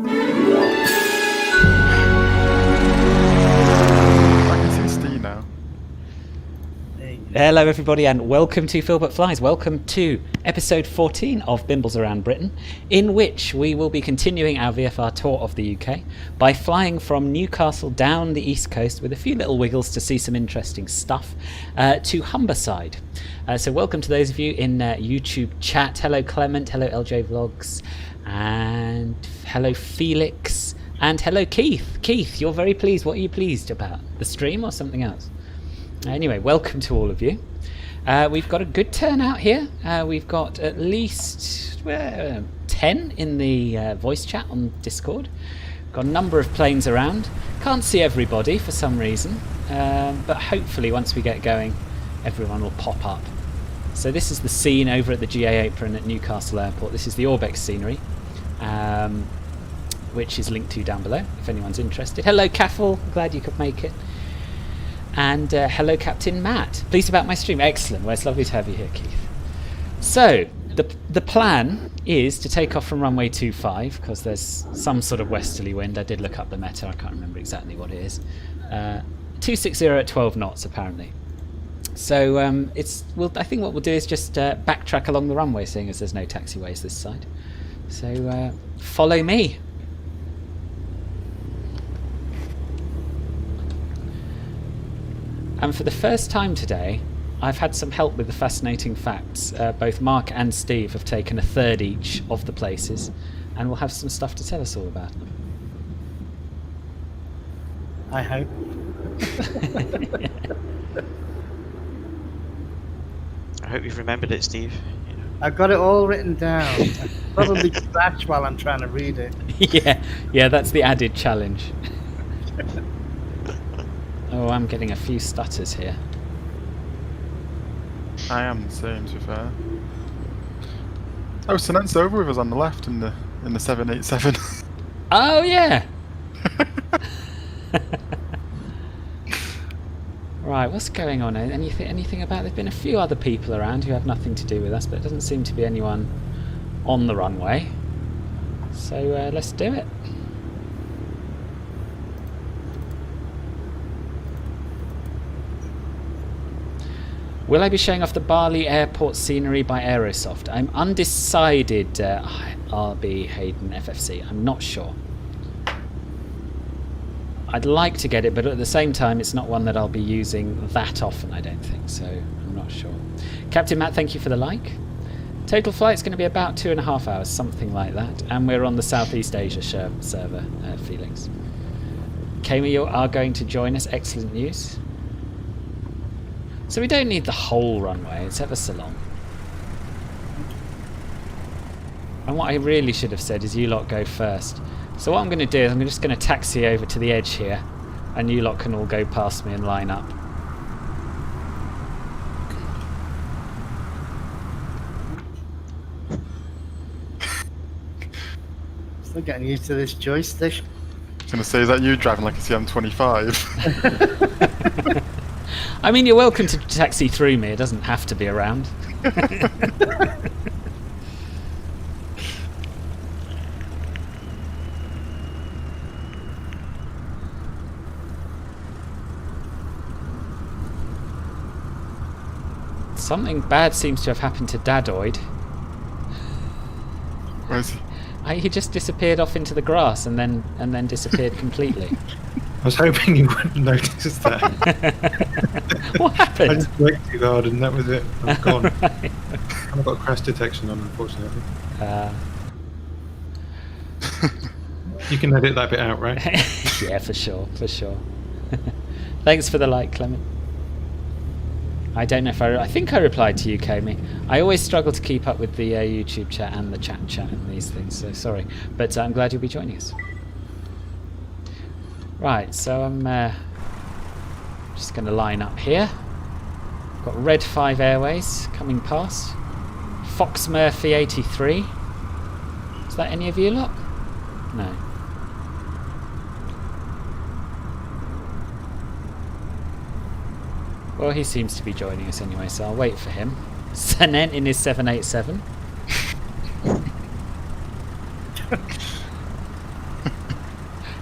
can see Steve now. Hello everybody and welcome to Phil But Flies. Welcome to episode 14 of Bimbles Around Britain, in which we will be continuing our VFR tour of the UK by flying from Newcastle down the east coast with a few little wiggles to see some interesting stuff to Humberside. So welcome to those of you in YouTube chat. Hello Clement, hello LJ Vlogs, and hello Felix, and hello Keith. Keith, you're very pleased. What are you pleased about? The stream or something else? Anyway, welcome to all of you. We've got a good turnout here. We've got at least 10 in the voice chat on Discord. Got a number of planes around. Can't see everybody for some reason, but hopefully once we get going, everyone will pop up. So this is the scene over at the GA apron at Newcastle Airport. This is the Orbex scenery, which is linked to down below if anyone's interested. Hello Caffel, glad you could make it. And hello Captain Matt, pleased about my stream. Excellent, well it's lovely to have you here, Keith. So the plan is to take off from runway 25 because there's some sort of westerly wind. I did look up the meta, I can't remember exactly what it is. 260 at 12 knots apparently. So I think what we'll do is just backtrack along the runway, seeing as there's no taxiways this side. So follow me. And for the first time today, I've had some help with the fascinating facts. Both Mark and Steve have taken a third each of the places, and will have some stuff to tell us all about them. I hope. I hope you've remembered it, Steve. I've got it all written down. I probably scratch while I'm trying to read it. Yeah, that's the added challenge. Oh, I'm getting a few stutters here. I am the same, to be fair. Oh, Sinet's over with us on the left in the 787. Oh yeah. Right, what's going on? Anything about? There've been a few other people around who have nothing to do with us, but it doesn't seem to be anyone on the runway. So let's do it. Will I be showing off the Bali Airport scenery by Aerosoft? I'm undecided, RB Hayden FFC. I'm not sure. I'd like to get it, but at the same time, it's not one that I'll be using that often, I don't think, so I'm not sure. Captain Matt, thank you for the like. Total flight's going to be about 2.5 hours, something like that, and we're on the Southeast Asia server, Felix. Kami, you are going to join us. Excellent news. So we don't need the whole runway, it's ever so long. And what I really should have said is you lot go first. So what I'm going to do is I'm just going to taxi over to the edge here, and you lot can all go past me and line up. Still getting used to this joystick. I was going to say, is that you driving like a CM25? I mean, you're welcome to taxi through me. It doesn't have to be around. Something bad seems to have happened to Dadoid. Where is he? He just disappeared off into the grass and then disappeared completely. I was hoping you wouldn't notice that. What happened? I just worked too hard and that was it. I'm gone. I've got crash detection on, unfortunately. You can edit that bit out, right? Yeah, for sure. Thanks for the like, Clement. I don't know if I think I replied to you, Kami. I always struggle to keep up with the YouTube chat and the chat and these things, so sorry. But I'm glad you'll be joining us. Right, so I'm just going to line up here. Got Red 5 Airways coming past. Fox Murphy 83. Is that any of you lot? No. Well, he seems to be joining us anyway, so I'll wait for him. Sanet in his 787.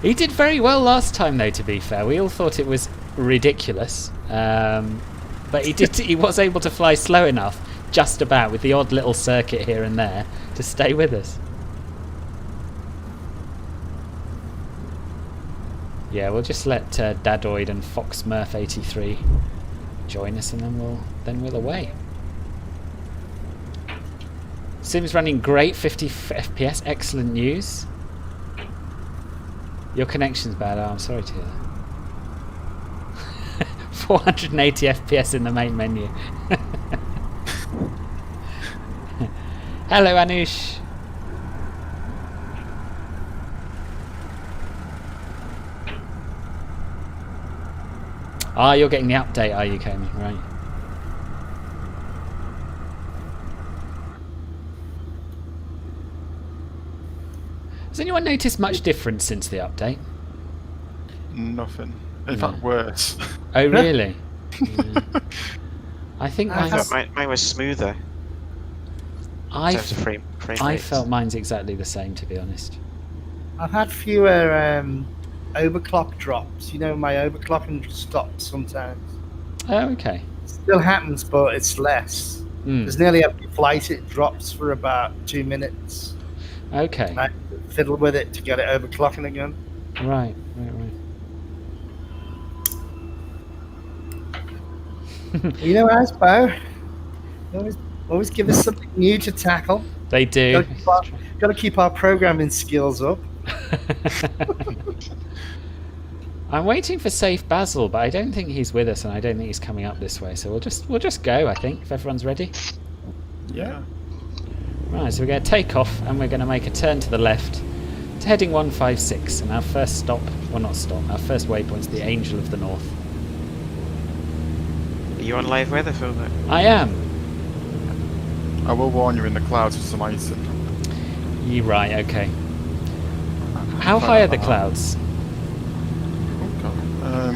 He did very well last time, though. To be fair, we all thought it was ridiculous, but he did. He was able to fly slow enough, just about, with the odd little circuit here and there, to stay with us. Yeah, we'll just let Dadoid and Foxmurph83 join us, and then we'll away. Sim's running great, 50 FPS, excellent news. Your connection's bad. Oh, I'm sorry to hear that. 480 FPS in the main menu. Hello, Anush. Ah, you're getting the update, are you, Kami? Right. Has anyone noticed much difference since the update? Nothing. In fact, worse. Oh, really? Yeah. I think Mine was smoother. I frame rates. felt mine's exactly the same, to be honest. I've had fewer overclock drops. You know, my overclocking stops sometimes. Oh, okay. Still happens, but it's less. There's nearly every flight it drops for about 2 minutes. Okay. And I fiddle with it to get it overclocking again. Right. You know, Asbo, always give us something new to tackle. They do. Got to keep our programming skills up. I'm waiting for Safe Basil, but I don't think he's with us, and I don't think he's coming up this way. So we'll just go, I think, if everyone's ready. Yeah. Right, so we're going to take off, and we're going to make a turn to the left to heading 156, and our first stop, well, not stop, our first waypoint's the Angel of the North. Are you on live weather, Phil? I am. I will warn you in the clouds for some icing. You're right, okay. How high are the clouds?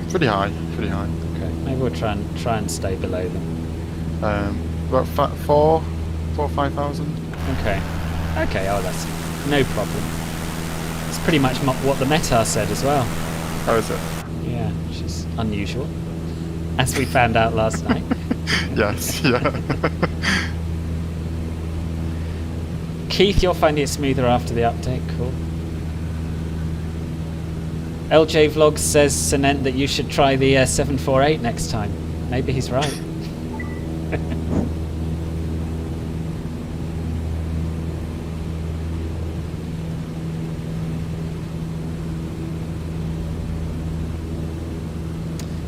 Pretty high. Okay, maybe we'll try and stay below them. About 4,000 or 5,000. Okay, oh, that's no problem. It's pretty much what the Metar said as well. How is it? Yeah, which is unusual, as we found out last night. Yes, yeah. Keith, you're finding it smoother after the update. Cool. LJ Vlogs says, Cement, that you should try the 748 next time. Maybe he's right.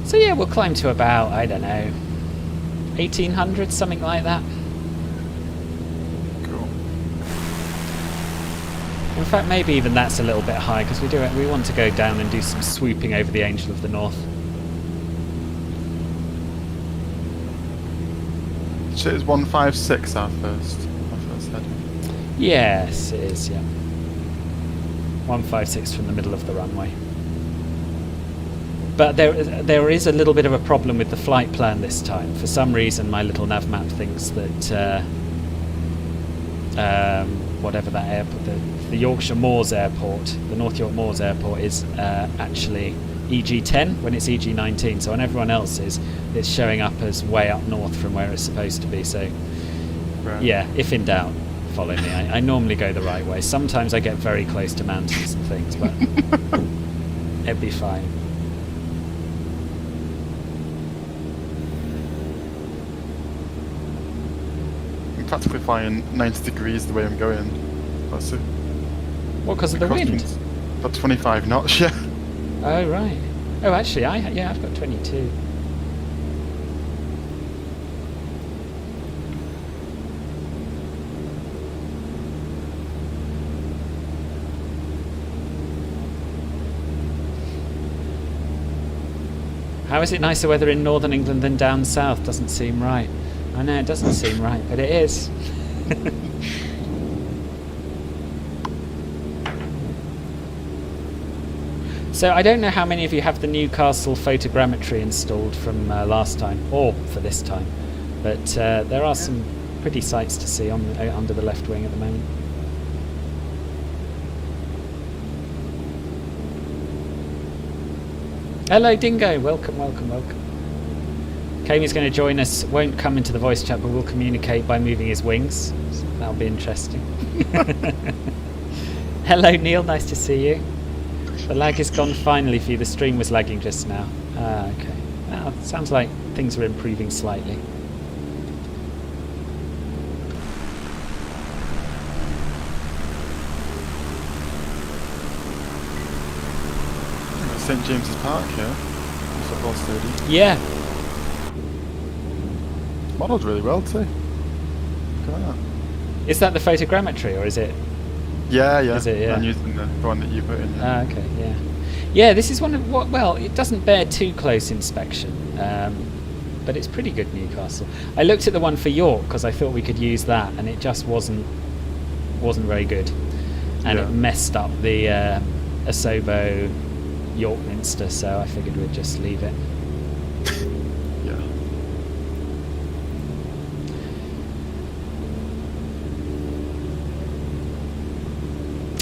So yeah, we'll climb to about, I don't know, 1,800, something like that. Cool. In fact, maybe even that's a little bit high, because we want to go down and do some swooping over the Angel of the North. Shit, is 156 our first head? Yes, it is, yeah. 156 from the middle of the runway. But there is a little bit of a problem with the flight plan this time. For some reason, my little nav map thinks that whatever that airport, the Yorkshire Moors Airport, the North York Moors Airport, is actually EG10 when it's EG19. So on everyone else's, it's showing up as way up north from where it's supposed to be. So Right. yeah, if in doubt, follow me. I normally go the right way. Sometimes I get very close to mountains and things, but it'd be fine. I'm practically flying 90 degrees the way I'm going. That's it. What, because of the wind? About 25 knots, yeah. Oh, right. Oh, actually, I've got 22. How is it nicer weather in northern England than down south? Doesn't seem right. I know, it doesn't seem right, but it is. So I don't know how many of you have the Newcastle photogrammetry installed from last time, or for this time, but there are some pretty sights to see on under the left wing at the moment. Hello, Dingo. Welcome. Kamey's going to join us. Won't come into the voice chat, but will communicate by moving his wings. So that'll be interesting. Hello, Neil. Nice to see you. The lag is gone finally for you. The stream was lagging just now. Ah, okay. Well, sounds like things are improving slightly. St James's Park here. Football stadium. Yeah. Modelled really well too. Look at that. Is that the photogrammetry, or is it? Yeah. Is it? Yeah. I'm using the one that you put in. Ah, okay. Yeah. Yeah. This is one of what? Well, it doesn't bear too close inspection, but it's pretty good, Newcastle. I looked at the one for York because I thought we could use that, and it just wasn't very good, and it messed up the Asobo York Minster, so I figured we'd just leave it. Yeah.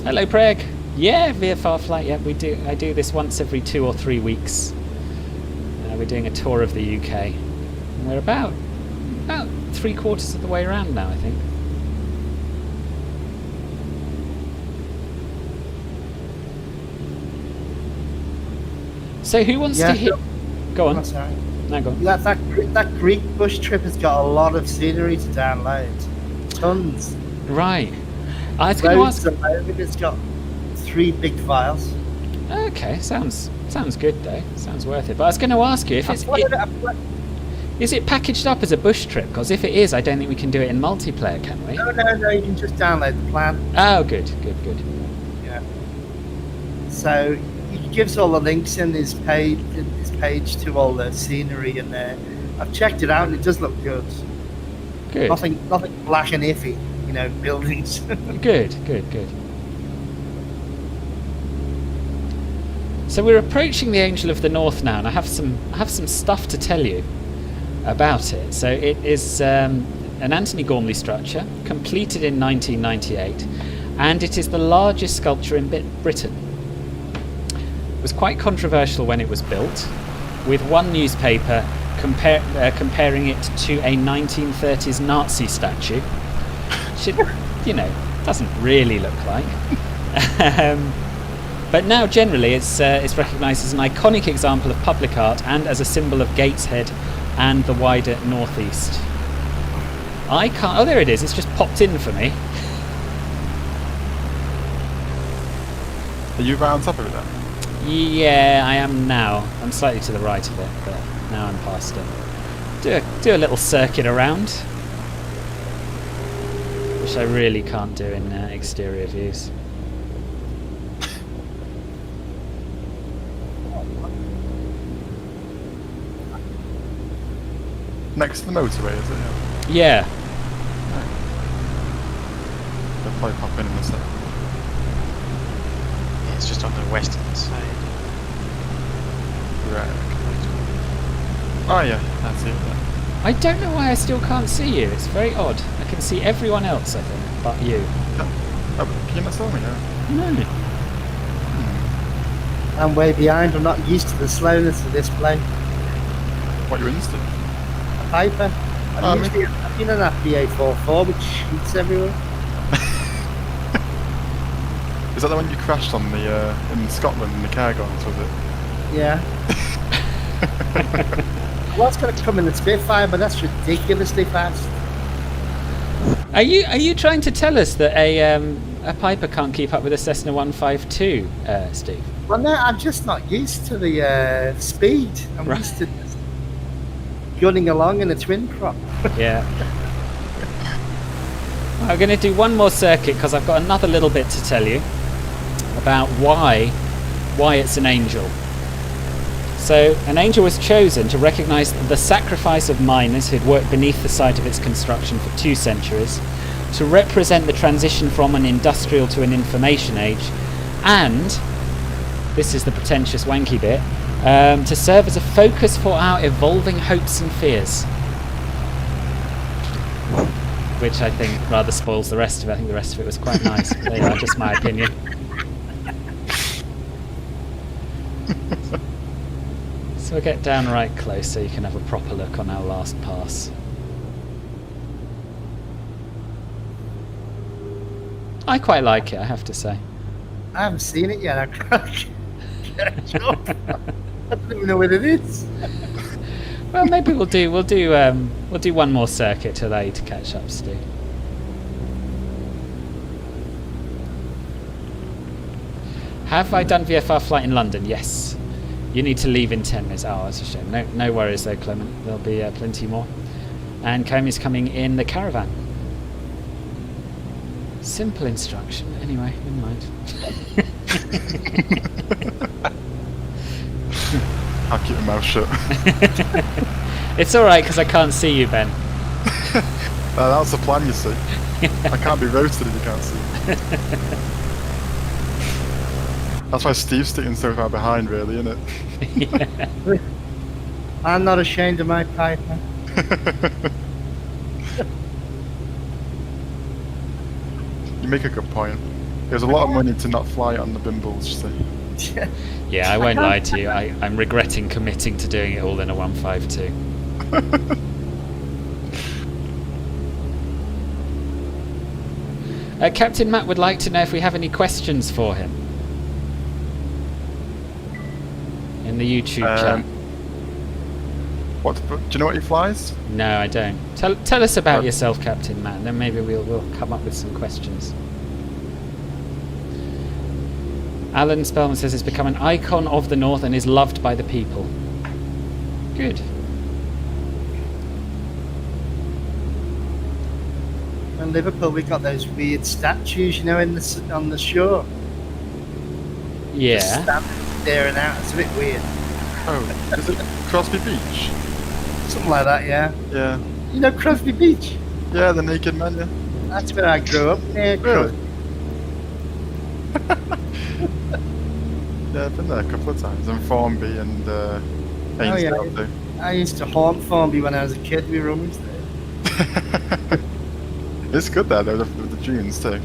Hello, Preg. Yeah, VFR flight. Yeah, we do. I do this once every 2 or 3 weeks. We're doing a tour of the UK. And we're about 3/4 of the way around now, I think. So who wants to hit? Go on. Oh, sorry. No, go on. That Greek bush trip has got a lot of scenery to download. Tons. Right. I was going to ask. It's got 3 big files. Okay, sounds good though. Sounds worth it. But I was going to ask you if is it packaged up as a bush trip? Because if it is, I don't think we can do it in multiplayer, can we? No. You can just download the plan. Oh, good. Yeah. So it gives all the links in this page to all the scenery in there. I've checked it out and it does look good. Good. Nothing black and iffy. Buildings. Good. So we're approaching the Angel of the North now, and I have some stuff to tell you about it. So it is an Anthony Gormley structure, completed in 1998, and it is the largest sculpture in Britain. It was quite controversial when it was built, with one newspaper comparing it to a 1930s Nazi statue. It, doesn't really look like. But now generally it's recognised as an iconic example of public art and as a symbol of Gateshead and the wider northeast. I can't... Oh, there it is. It's just popped in for me. Are you right on top of it then? Yeah, I am now. I'm slightly to the right of it, but now I'm past it. Do a little circuit around, which I really can't do in exterior views. Next to the motorway, is it? Yeah. They'll probably pop in the second. Yeah, it's just on the western side. Right. Oh yeah, I see it there. I don't know why I still can't see you. It's very odd. I can see everyone else, I think, but you. Oh, can you not see me now? No. I'm way behind. I'm not used to the slowness of this plane. What, you're instant? Piper. I've been on that BA-44 which shoots everywhere. Is that the one you crashed on the in Scotland in the Cairngorms, was it? Yeah. I was going to come in the Spitfire, but that's ridiculously fast. Are you trying to tell us that a Piper can't keep up with a Cessna 152, Steve? Well, no, I'm just not used to the speed. I'm Right. used to gunning along in a twin prop. Yeah. I'm going to do one more circuit because I've got another little bit to tell you about why it's an angel. So, an angel was chosen to recognise the sacrifice of miners who'd worked beneath the site of its construction for 2 centuries, to represent the transition from an industrial to an information age, and, this is the pretentious wanky bit, to serve as a focus for our evolving hopes and fears. Which I think rather spoils the rest of it. I think the rest of it was quite nice. But there you are, just my opinion. So we'll get down right close so you can have a proper look on our last pass. I quite like it, I have to say. I haven't seen it yet. I can't catch up. I don't even know what it is. Well, maybe we'll do one more circuit to allow you to catch up, Stu. Have I done VFR flight in London? Yes. You need to leave in 10 minutes. Oh, that's a shame. No worries though, Clement. There'll be plenty more. And Comey's coming in the caravan. Simple instruction. Anyway, never mind. I'll keep my mouth shut. It's alright because I can't see you, Ben. That's the plan, you see. I can't be roasted if you can't see. That's why Steve's sitting so far behind, really, isn't it? Yeah. I'm not ashamed of my Piper. You make a good point. There's a lot of money to not fly on the Bimbles, you see. Yeah, I won't lie to you. I'm regretting committing to doing it all in a 152. Captain Matt would like to know if we have any questions for him in the YouTube chat. Do you know what he flies? No, I don't. Tell us about yourself, Captain Matt, and then maybe we'll come up with some questions. Alan Spellman says he's become an icon of the North and is loved by the people. Good. In Liverpool, we got those weird statues, you know, on the shore. Yeah. Just standing staring out. It's a bit weird. Oh, is it Crosby Beach? Something like that, yeah. Yeah. You know Crosby Beach? Yeah, the naked man, yeah. That's where I grew up. Near Really? Crosby. Yeah, I've been there a couple of times. And Formby and Ainsdale too. I used to haunt Formby when I was a kid. We were always there. It's good there though, the dunes too.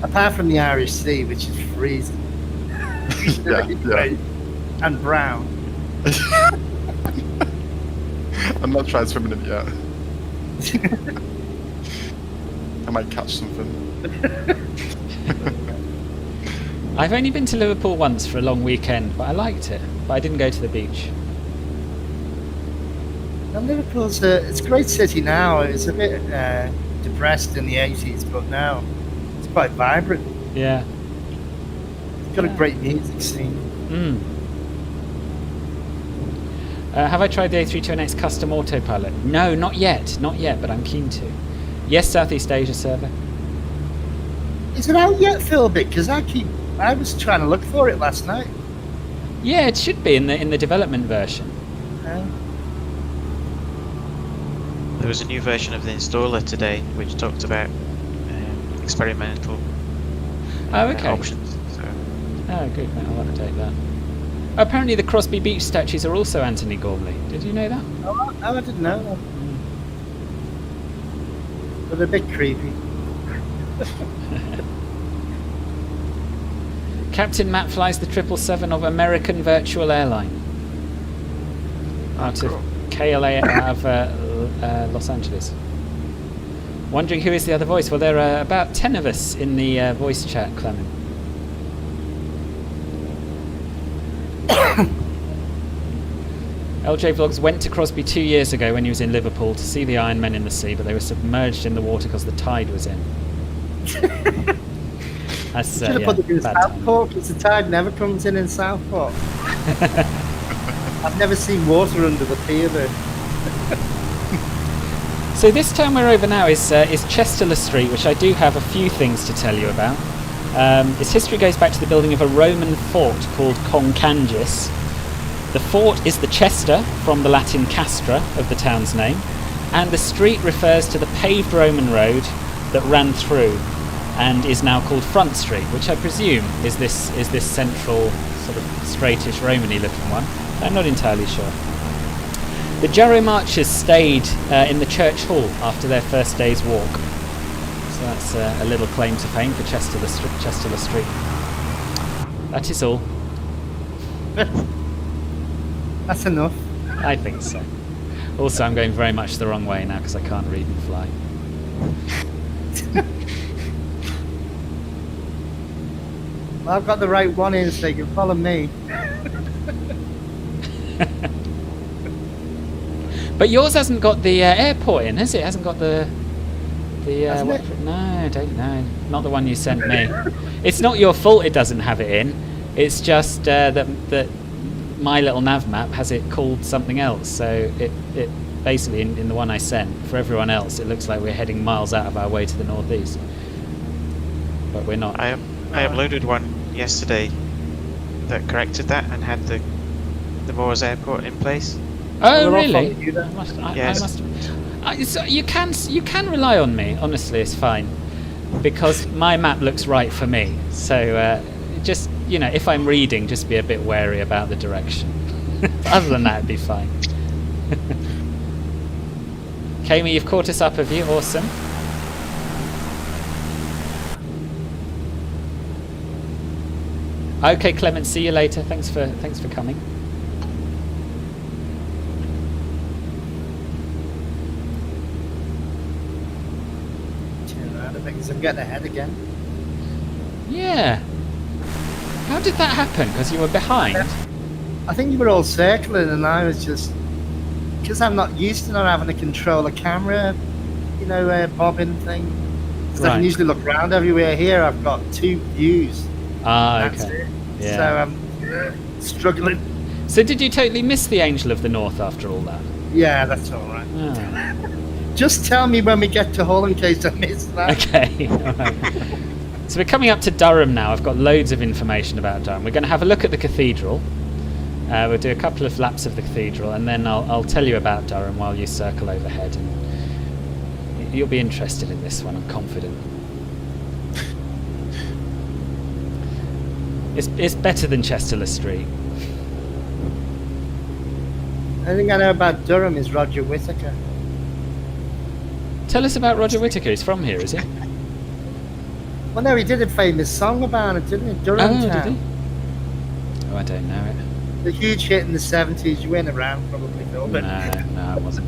Apart from the Irish Sea, which is freezing. Yeah. And brown. I'm not tried swimming in it yet. I might catch something. I've only been to Liverpool once for a long weekend, but I liked it. But I didn't go to the beach. And Liverpool's it's a great city now. It was a bit depressed in the 80s, but now it's quite vibrant. Yeah. It's got a great music scene. Have I tried the A320X custom autopilot? No, not yet, but I'm keen to. Yes, Southeast Asia server. Is it out yet, Phil? Because I was trying to look for it last night. Yeah, it should be in the development version. There was a new version of the installer today which talked about experimental options. So. Oh, good. I'll update that. Apparently the Crosby Beach statues are also Anthony Gormley. Did you know that? Oh, I didn't know. But a bit creepy. Captain Matt flies the 777 of American Virtual Airline. Out of KLA out of Los Angeles. Wondering who is the other voice? Well, there are about 10 of us in the voice chat, Clement. LJ Vlogs went to Crosby 2 years ago when he was in Liverpool to see the Iron Men in the sea, but they were submerged in the water because the tide was in. That's should have put it in Southport because the tide never comes in Southport. I've never seen water under the pier there. So this town we're over now is Chesterler Street, which I do have a few things to tell you about. Its history goes back to the building of a Roman fort called Concangis. The fort is the Chester, from the Latin castra of the town's name, and the street refers to the paved Roman road that ran through and is now called Front Street, which I presume is this central sort of straightish Romany looking one. I'm not entirely sure. The Jarrow Marchers stayed in the church hall after their first day's walk. So that's a little claim to fame for Chesterler Street. That is all. That's enough. I think so. Also, I'm going very much the wrong way now because I can't read and fly. Well, I've got the right one in, so you can follow me. But yours hasn't got the airport in, has it? Hasn't got the Hasn't it? no, I don't know. Not the one you sent me. It's not your fault it doesn't have it in. It's just that my little nav map has it called something else. So it basically in the one I sent, for everyone else, it looks like we're heading miles out of our way to the northeast. But we're not. I uploaded one yesterday that corrected that and had the Moors Airport in place. Oh, Well, I'll really? follow you then. I must. So you can rely on me. Honestly, it's fine because my map looks right for me. So just if I'm reading, just be a bit wary about the direction. Other than that, it'd be fine. Kami, you've caught us up, have you? Awesome. Okay, Clement. See you later. Thanks for coming. Turn around a bit because I'm getting ahead again. Yeah. How did that happen? Because you were behind. I think you were all circling, and I was just because I'm not used to not having to control a camera, bobbing thing. Because I Right. can usually look around everywhere. Here, I've got 2 views. Ah, That's okay. it. Yeah. So I'm struggling. So did you totally miss the Angel of the North after all that? Yeah, that's all right. Ah. Just tell me when we get to Hull in case I miss that. Okay. All right. So we're coming up to Durham now. I've got loads of information about Durham. We're going to have a look at the cathedral. We'll do a couple of laps of the cathedral, and then I'll tell you about Durham while you circle overhead. And you'll be interested in this one, I'm confident. It's better than Chester Street. The only thing I know about Durham is Roger Whittaker. Tell us about Roger Whittaker. He's from here, is he? Well, no, he did a famous song about it, didn't he? Durham Oh, did Town. he? Oh, I don't know it. The huge hit in the 70s. You went around probably, Phil, but No, it wasn't.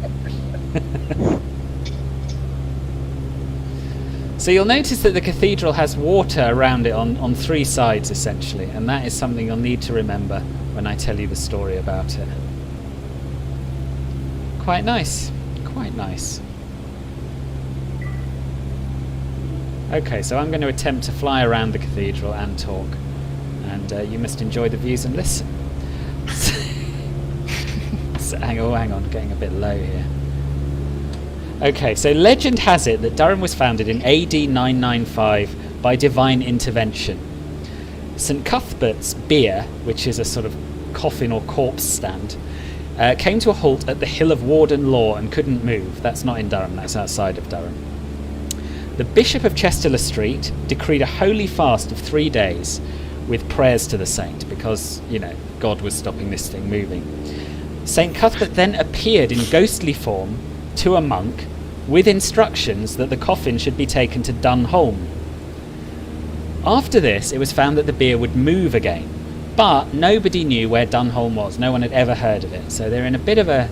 So you'll notice that the cathedral has water around it on 3 sides, essentially, and that is something you'll need to remember when I tell you the story about it. Quite nice. Quite nice. Okay, so I'm going to attempt to fly around the cathedral and talk, and you must enjoy the views and listen. So, hang on, getting a bit low here. Okay, so legend has it that Durham was founded in AD 995 by divine intervention. St Cuthbert's bier, which is a sort of coffin or corpse stand, came to a halt at the Hill of Warden Law and couldn't move. That's not in Durham, that's outside of Durham. The Bishop of Chester Street decreed a holy fast of 3 days with prayers to the saint because, God was stopping this thing moving. St Cuthbert then appeared in ghostly form to a monk with instructions that the coffin should be taken to Dunholm. After this, it was found that the bier would move again, but nobody knew where Dunholm was. No one had ever heard of it, so they're in a bit of a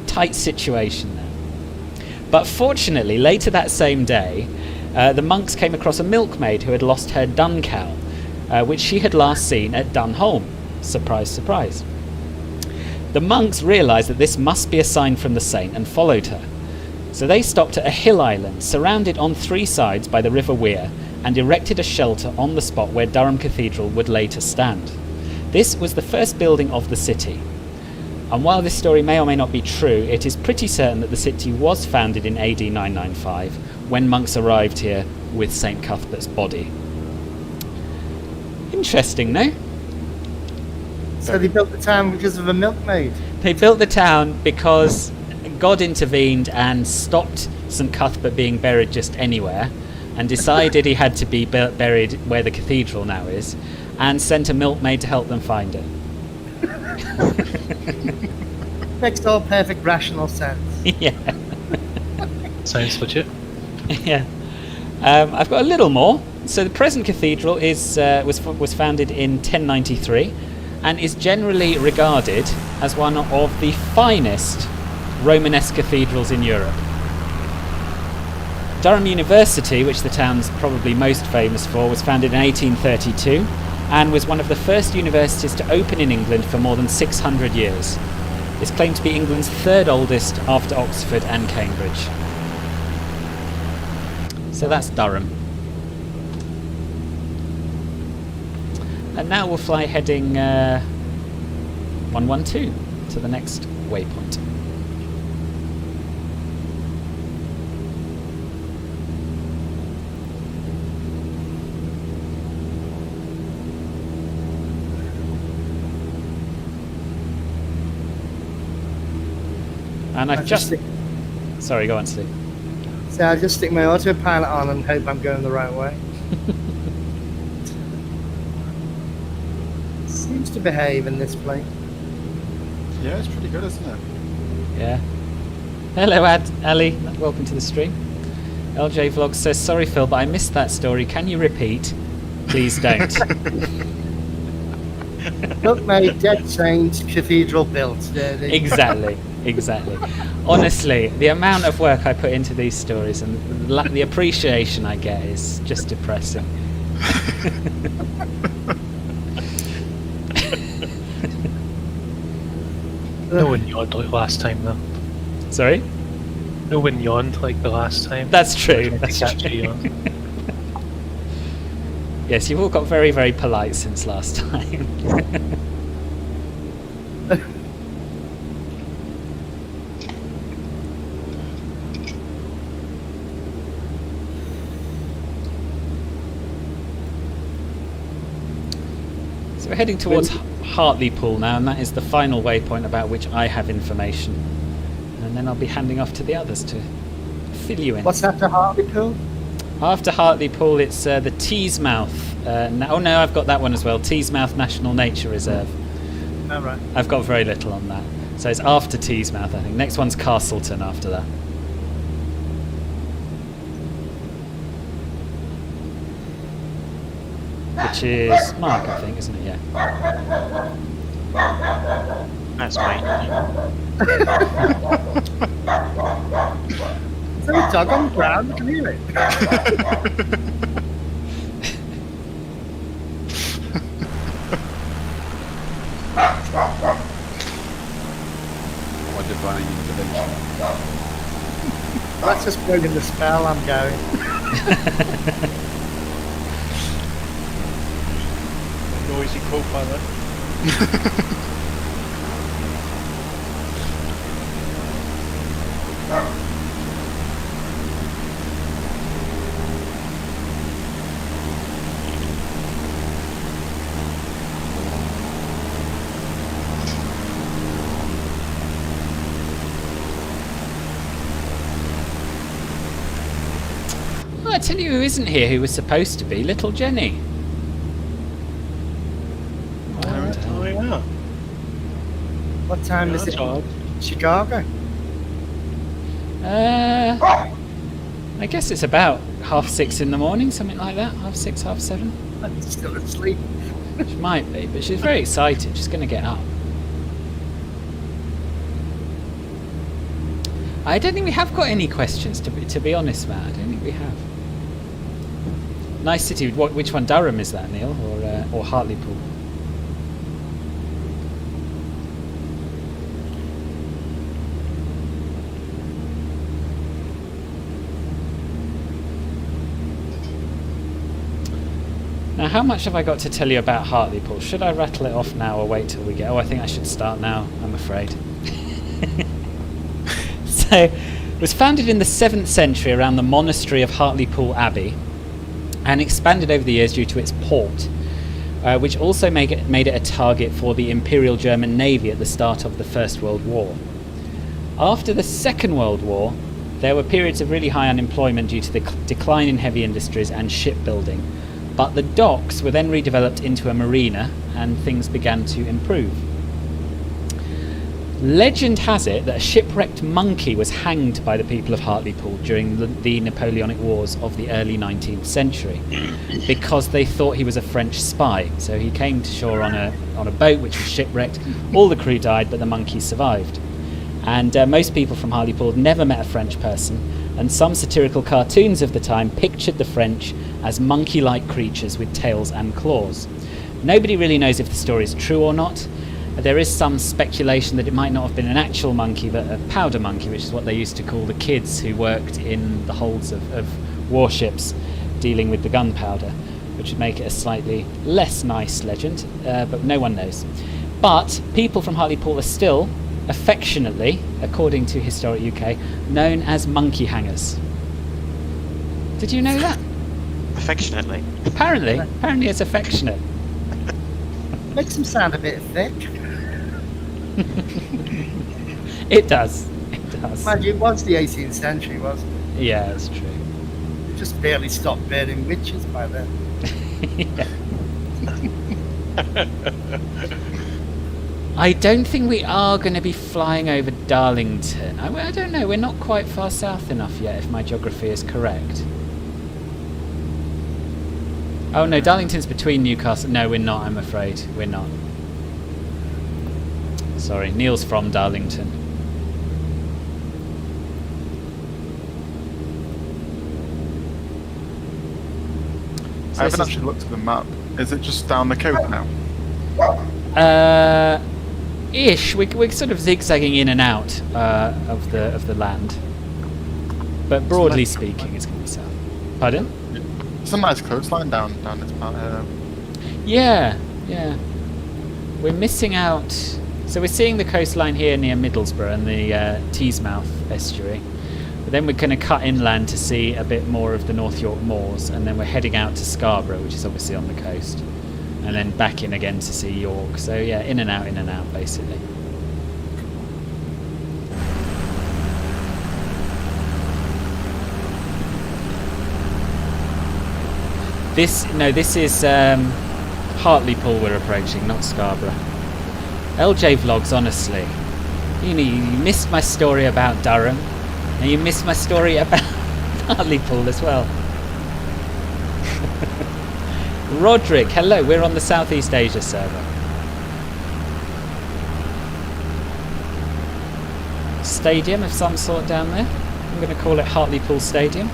tight situation now. But fortunately, later that same day, the monks came across a milkmaid who had lost her dun cow, which she had last seen at Dunholm. Surprise, surprise. The monks realised that this must be a sign from the saint and followed her. So they stopped at a hill island, surrounded on 3 sides by the River Wear, and erected a shelter on the spot where Durham Cathedral would later stand. This was the first building of the city. And while this story may or may not be true, it is pretty certain that the city was founded in AD 995 when monks arrived here with St Cuthbert's body. Interesting, no? So they built the town because of a milkmaid. They built the town because God intervened and stopped St Cuthbert being buried just anywhere and decided he had to be buried where the cathedral now is and sent a milkmaid to help them find it. Makes all perfect rational sense. Yeah. Sounds legit. Yeah. I've got a little more. So the present cathedral was founded in 1093 and is generally regarded as one of the finest Romanesque cathedrals in Europe. Durham University, which the town's probably most famous for, was founded in 1832 and was one of the first universities to open in England for more than 600 years. It's claimed to be England's third oldest after Oxford and Cambridge. So that's Durham. And now we'll fly heading 112 to the next waypoint. And I've just... Sorry, go on, Steve. So I'll just stick my autopilot on and hope I'm going the right way. Seems to behave in this plane. Yeah, it's pretty good, isn't it? Yeah. Hello, Ali. Welcome to the stream. LJ Vlog says, sorry, Phil, but I missed that story. Can you repeat? Please don't. Look, mate, Dead Saints Cathedral built. Exactly. Honestly, the amount of work I put into these stories and the appreciation I get is just depressing. No one yawned like last time, though. Sorry? No one yawned like the last time. That's true. That's true. Yes, you've all got very, very polite since last time. So we're heading towards Hartlepool now, and that is the final waypoint about which I have information. And then I'll be handing off to the others to fill you in. What's after Hartlepool? After Hartlepool, it's the Teesmouth. Oh no, I've got that one as well. Teesmouth National Nature Reserve. Oh, right. I've got very little on that. So it's after Teesmouth, I think. Next one's Castleton after that. Which is Mark, I think, isn't it? Yeah. That's mine. Is there a dog on the ground? I can hear it. What divine intervention. That's just broken the spell. I'm going. Noisy co-pilot. Oh, I tell you who isn't here, who was supposed to be, little Jenny. Oh, yeah. What time is it? Chicago? I guess it's about 6:30 in the morning, something like that. 6:30, 7:30. I'm still asleep. She might be, but she's very excited. She's going to get up. I don't think we have got any questions, to be honest, Matt. I don't think we have. Nice city. Which one? Durham is that, Neil, or Hartlepool? Now, how much have I got to tell you about Hartlepool? Should I rattle it off now or wait till we get... Oh, I think I should start now, I'm afraid. So, it was founded in the 7th century around the monastery of Hartlepool Abbey and expanded over the years due to its port, which also made it a target for the Imperial German Navy at the start of the First World War. After the Second World War, there were periods of really high unemployment due to the decline in heavy industries and shipbuilding. But the docks were then redeveloped into a marina and things began to improve. Legend has it that a shipwrecked monkey was hanged by the people of Hartlepool during the Napoleonic Wars of the early 19th century because they thought he was a French spy. So he came to shore on a boat which was shipwrecked. All the crew died, but the monkey survived. And most people from Hartlepool had never met a French person, and some satirical cartoons of the time pictured the French as monkey-like creatures with tails and claws. Nobody really knows if the story is true or not. There is some speculation that it might not have been an actual monkey, but a powder monkey, which is what they used to call the kids who worked in the holds of warships dealing with the gunpowder, which would make it a slightly less nice legend, but no one knows. But people from Hartlepool are still, affectionately, according to Historic UK, known as monkey hangers. Did you know that? Affectionately. Apparently it's affectionate. Makes them sound a bit thick. It does. Mind you, it was the 18th century, wasn't it? Yeah, that's true. They just barely stopped burning witches by then. I don't think we are going to be flying over Darlington. I don't know, we're not quite far south enough yet, if my geography is correct. Oh no, Darlington's between Newcastle. No, we're not, I'm afraid. We're not. Sorry, Neil's from Darlington. So I haven't actually looked at the map. Is it just down the coast now? Ish. We're sort of zigzagging in and out of the land. But broadly speaking, it's going to be south. Pardon? It's a nice coastline down this part here. Yeah. We're missing out. So we're seeing the coastline here near Middlesbrough and the Teesmouth Estuary. But then we're going to cut inland to see a bit more of the North York moors, and then we're heading out to Scarborough, which is obviously on the coast, and then back in again to see York. So yeah, in and out, basically. This is Hartlepool we're approaching, not Scarborough. LJ Vlogs, honestly, you missed my story about Durham, and you missed my story about Hartlepool as well. Roderick, hello, we're on the Southeast Asia server. Stadium of some sort down there. I'm going to call it Hartlepool Stadium.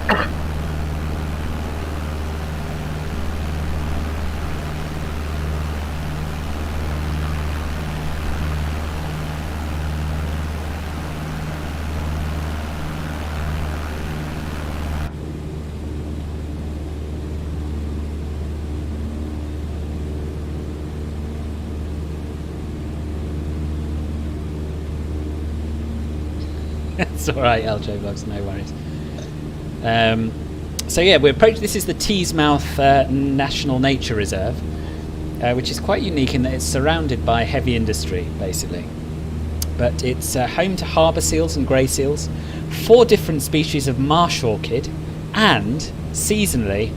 It's alright, LJ Vlogs, no worries. So yeah, we're approaching. This is the Teesmouth National Nature Reserve, which is quite unique in that it's surrounded by heavy industry, basically. But it's home to harbour seals and grey seals, 4 different species of marsh orchid, and, seasonally,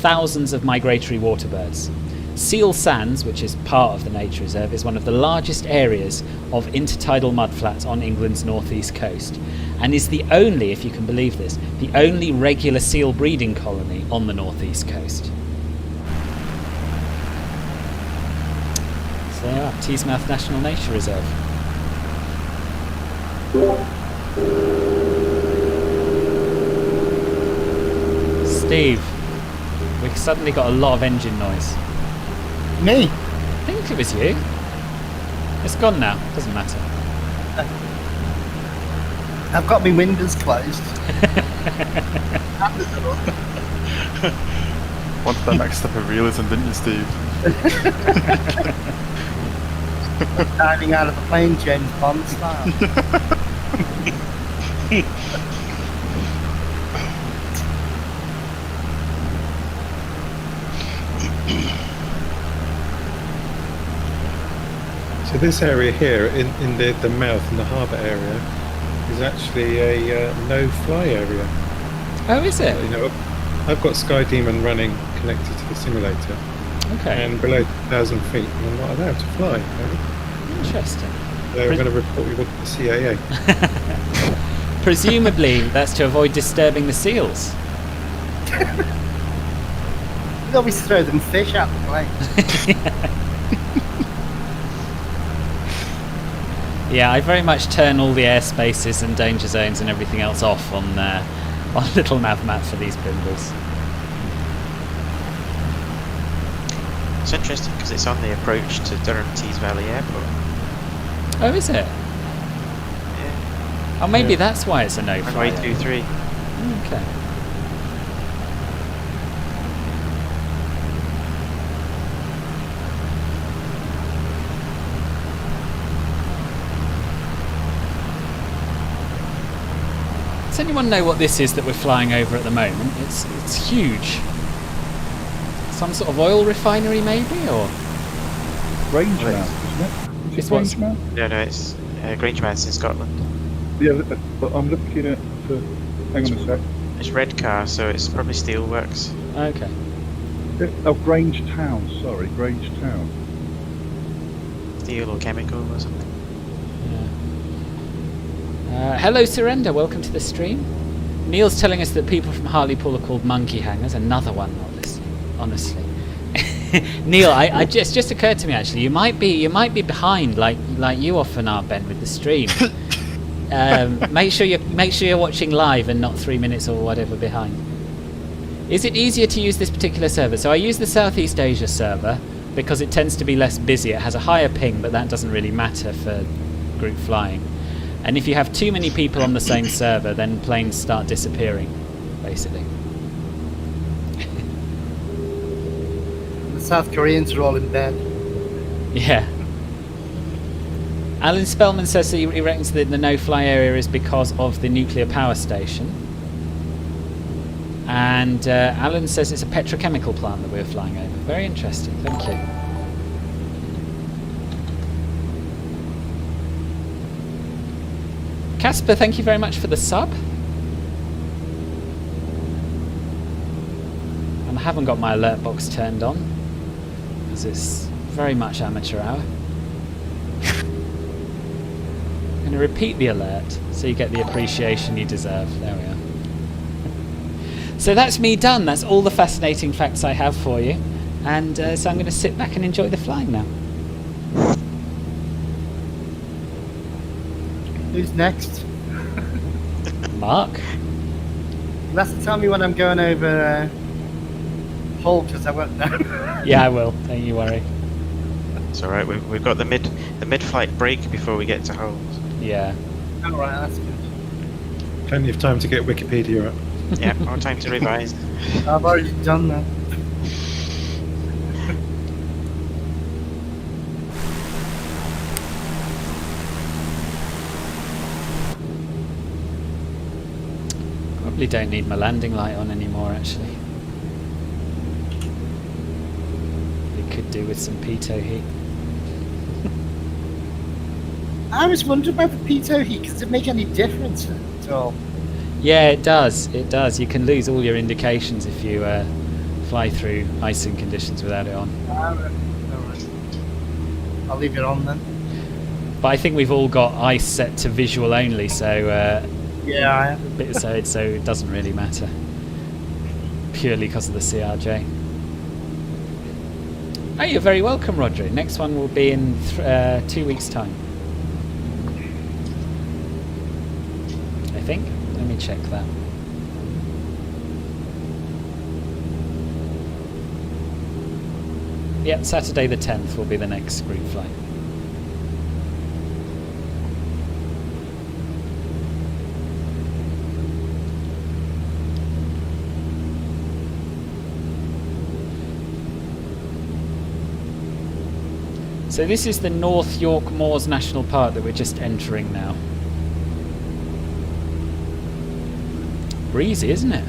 thousands of migratory water birds. Seal Sands, which is part of the nature reserve, is one of the largest areas of intertidal mudflats on England's northeast coast, and is the only, if you can believe this, the only regular seal breeding colony on the northeast coast. So yeah, Teesmouth National Nature Reserve. Steve, we've suddenly got a lot of engine noise. Me? I think it was you. It's gone now, doesn't matter. I've got my windows closed. Wanted that next step of realism, didn't you, Steve? Diving out of a plane, James Bond style. So this area here, in the mouth and the harbour area, is actually a no-fly area. Oh, is it? You know, I've got Sky Demon running connected to the simulator, Okay. and below 2,000 feet, I'm not allowed to fly. Really. Interesting. They're going to report you with the CIA. Presumably, that's to avoid disturbing the seals. We always throw them fish out the plane. Yeah, I very much turn all the airspaces and danger zones and everything else off on little nav map for these Bimbles. It's interesting because it's on the approach to Durham Tees Valley Airport. Oh, is it? Yeah. Oh, maybe that's why it's a no-fly. Runway 23. Okay. Does anyone know what this is that we're flying over at the moment? It's huge. Some sort of oil refinery, maybe, or Grangemouth, isn't it? It's Is it what's- Grangemouth? No, it's Grangemouth's in Scotland. Yeah, but I'm looking at. Hang on a sec. It's Redcar, so it's probably steelworks. okay. Oh, Grange Town. Sorry, Grange Town. Steel or chemical or something. Hello, Surrender. Welcome to the stream. Neil's telling us that people from Hartlepool are called monkey hangers. Another one, honestly. Neil, I just occurred to me actually. You might be behind, like you often are, Ben, with the stream. Make sure you're watching live and not 3 minutes or whatever behind. Is it easier to use this particular server? So I use the Southeast Asia server because it tends to be less busy. It has a higher ping, but that doesn't really matter for group flying. And if you have too many people on the same server, then planes start disappearing, basically. The South Koreans are all in bed. Yeah. Alan Spellman says that he reckons that the no-fly area is because of the nuclear power station. And Alan says it's a petrochemical plant that we're flying over. Very interesting, thank you. Casper, thank you very much for the sub. And I haven't got my alert box turned on because it's very much amateur hour. I'm going to repeat the alert so you get the appreciation you deserve. There we are. So that's me done. That's all the fascinating facts I have for you. And so I'm going to sit back and enjoy the flying now. Who's next? Mark? You'll have to tell me when I'm going over Hull, because I won't know. Yeah, I will. Don't you worry. It's all right. We've got the mid-flight break before we get to Hull. Yeah. Alright, that's good. Plenty of time to get Wikipedia up. Yeah, more time to revise. I've already done that. Probably don't need my landing light on anymore, actually. It could do with some pitot heat. I was wondering about the pitot heat, because does it make any difference at all? Yeah, it does. It does. You can lose all your indications if you fly through icing conditions without it on. Alright. I'll leave it on then. But I think we've all got ice set to visual only, so Yeah, I have. so it doesn't really matter. Purely because of the CRJ. Oh, you're very welcome, Rodri. Next one will be in 2 weeks' time. I think. Let me check that. Yep, Saturday the 10th will be the next group flight. So this is the North York Moor National Park that we're just entering now. Breezy, isn't it?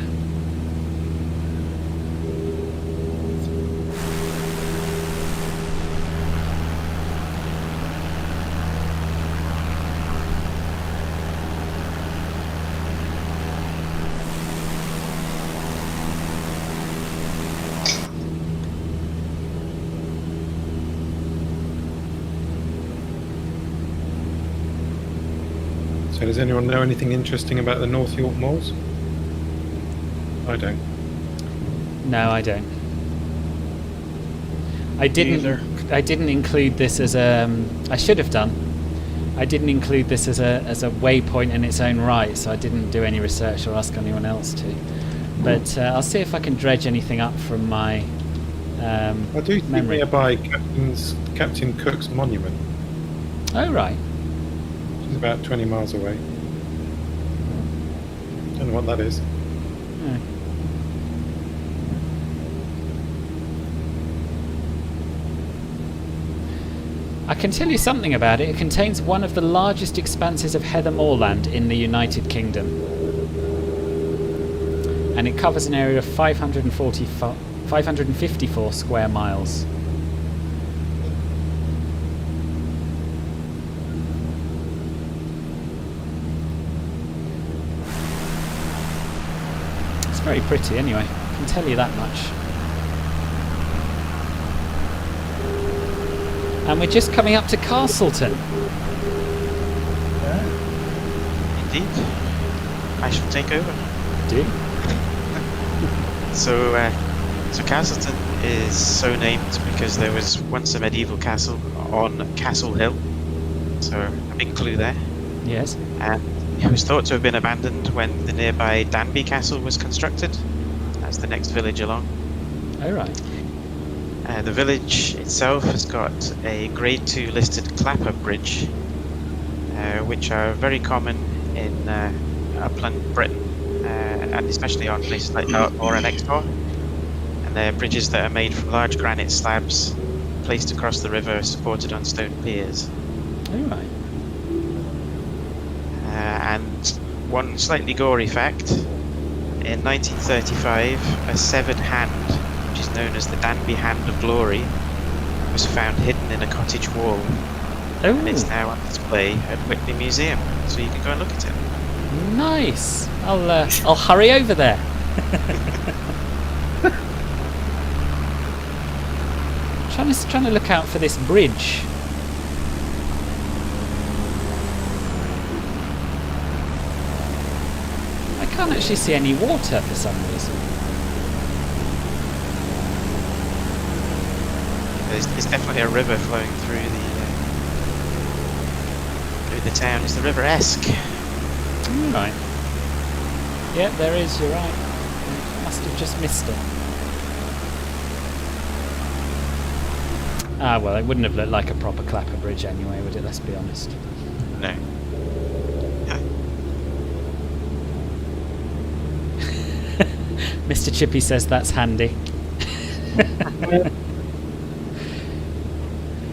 does anyone know anything interesting about the North York moors? I don't. No, I don't. I didn't include this as a. I should have done. I didn't include this as a waypoint in its own right, so I didn't do any research or ask anyone else to. But I'll see if I can dredge anything up from my I do think memory. nearby Captain Cook's monument. Oh, right. Which is about 20 miles away. Don't know what that is. Oh. I can tell you something about it. It contains one of the largest expanses of heather moorland in the United Kingdom. And it covers an area of 554 square miles. It's very pretty anyway, I can tell you that much. And we're just coming up to Castleton. Indeed. I shall take over. Do? So Castleton is so named because there was once a medieval castle on Castle Hill. So a big clue there. Yes. And it was thought to have been abandoned when the nearby Danby Castle was constructed. That's the next village along. Oh, right. The village itself has got a Grade 2 listed clapper bridge, which are very common in upland Britain, and especially on places like Hartlepool and Exmoor. And they're bridges that are made from large granite slabs placed across the river, supported on stone piers. Oh, right. And one slightly gory fact, in 1935, a severed hand, which is known as the Danby Hand of Glory, was found hidden in a cottage wall. Oh, And it's now on display at Whitby Museum, so you can go and look at it. nice. I'll hurry over there. trying to look out for this bridge. I can't actually see any water for some reason. There's definitely a river flowing through the town. It's the River Esk. Right. Yeah, there is, you're right. I must have just missed it. Ah, well, it wouldn't have looked like a proper clapper bridge anyway, would it? Let's be honest. No. Mr. Chippy says that's handy.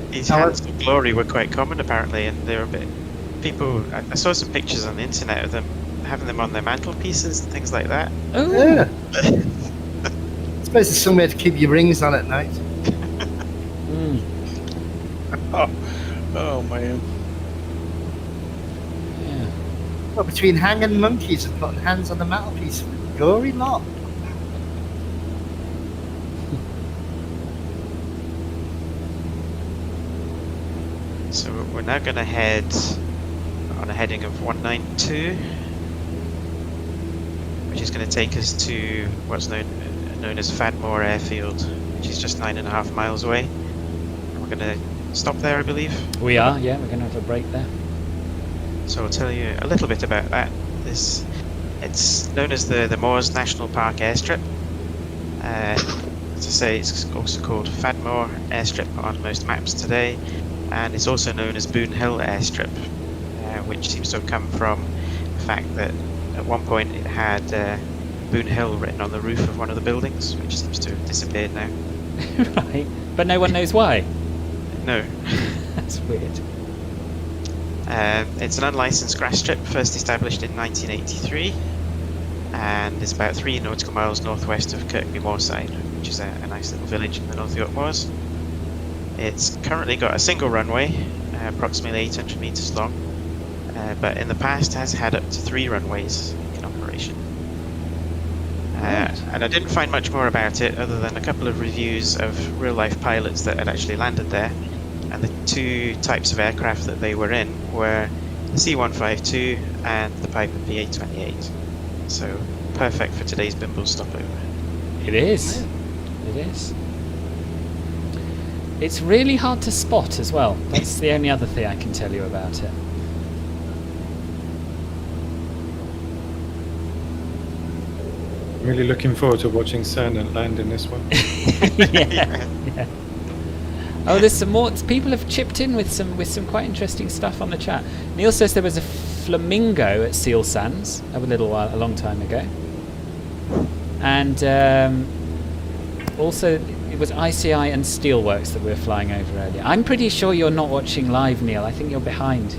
These hands of glory were quite common apparently, and they were a bit. People, I saw some pictures on the internet of them having them on their mantelpieces and things like that. Oh, Yeah. I suppose there's somewhere to keep your rings on at night. Oh man. Yeah. Well, between hanging monkeys and putting hands on the mantelpiece, gory lot. So we're now going to head on a heading of 192, which is going to take us to what's known as Fadmoor Airfield, which is just 9.5 miles away. And we're going to stop there, I believe. We are, yeah, we're going to have a break there. So I'll tell you a little bit about that. It's known as the Moor National Park airstrip. As I say, it's also called Fadmoor Airstrip on most maps today, and it's also known as Boone Hill Airstrip, which seems to have come from the fact that at one point it had Boone Hill written on the roof of one of the buildings, which seems to have disappeared now. Right, but no one knows why. No. That's weird. It's an unlicensed grass strip, first established in 1983, and it's about 3 nautical miles northwest of Kirkby Moorside, which is a nice little village in the North York Moors. It's currently got a single runway, approximately 800 metres long, but in the past has had up to 3 runways in operation. And I didn't find much more about it other than a couple of reviews of real-life pilots that had actually landed there, and the 2 types of aircraft that they were in were the C152 and the Piper PA28. So perfect for today's Bimbles stopover. It is. It is. It's really hard to spot as well. That's the only other thing I can tell you about it. Really looking forward to watching Cessna land in this one. Yeah. Oh, there's some more. People have chipped in with some quite interesting stuff on the chat. Neil says there was a flamingo at Seal Sands a long time ago, and also it was ICI and Steelworks that we were flying over earlier. I'm pretty sure you're not watching live, Neil. I think you're behind.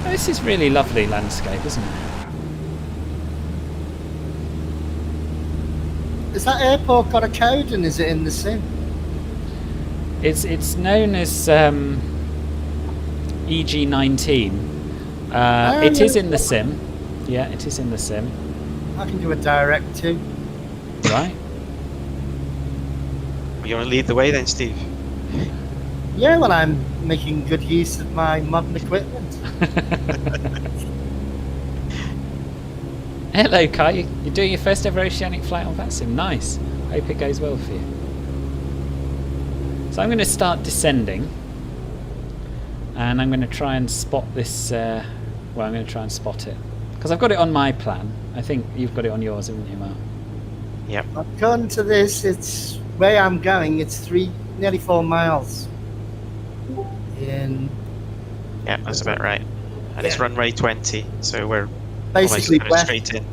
This is really lovely landscape, isn't it? Has that airport got a code and is it in the sim? It's known as EG19. It is in the sim. Yeah, it is in the sim. I can do a direct too. Right. You want to lead the way then, Steve? Yeah, well, I'm making good use of my modern equipment. Hello, Kai. You're doing your first ever oceanic flight on VATSIM. Nice. Hope it goes well for you. So I'm going to start descending, and I'm going to try and spot this. I'm going to try and spot it because I've got it on my plan. I think you've got it on yours, haven't you, Mark? Yep. According to this, it's where I'm going. It's nearly 4 miles. Yeah, that's about right. And it's runway 20, so we're Basically almost west. straight in.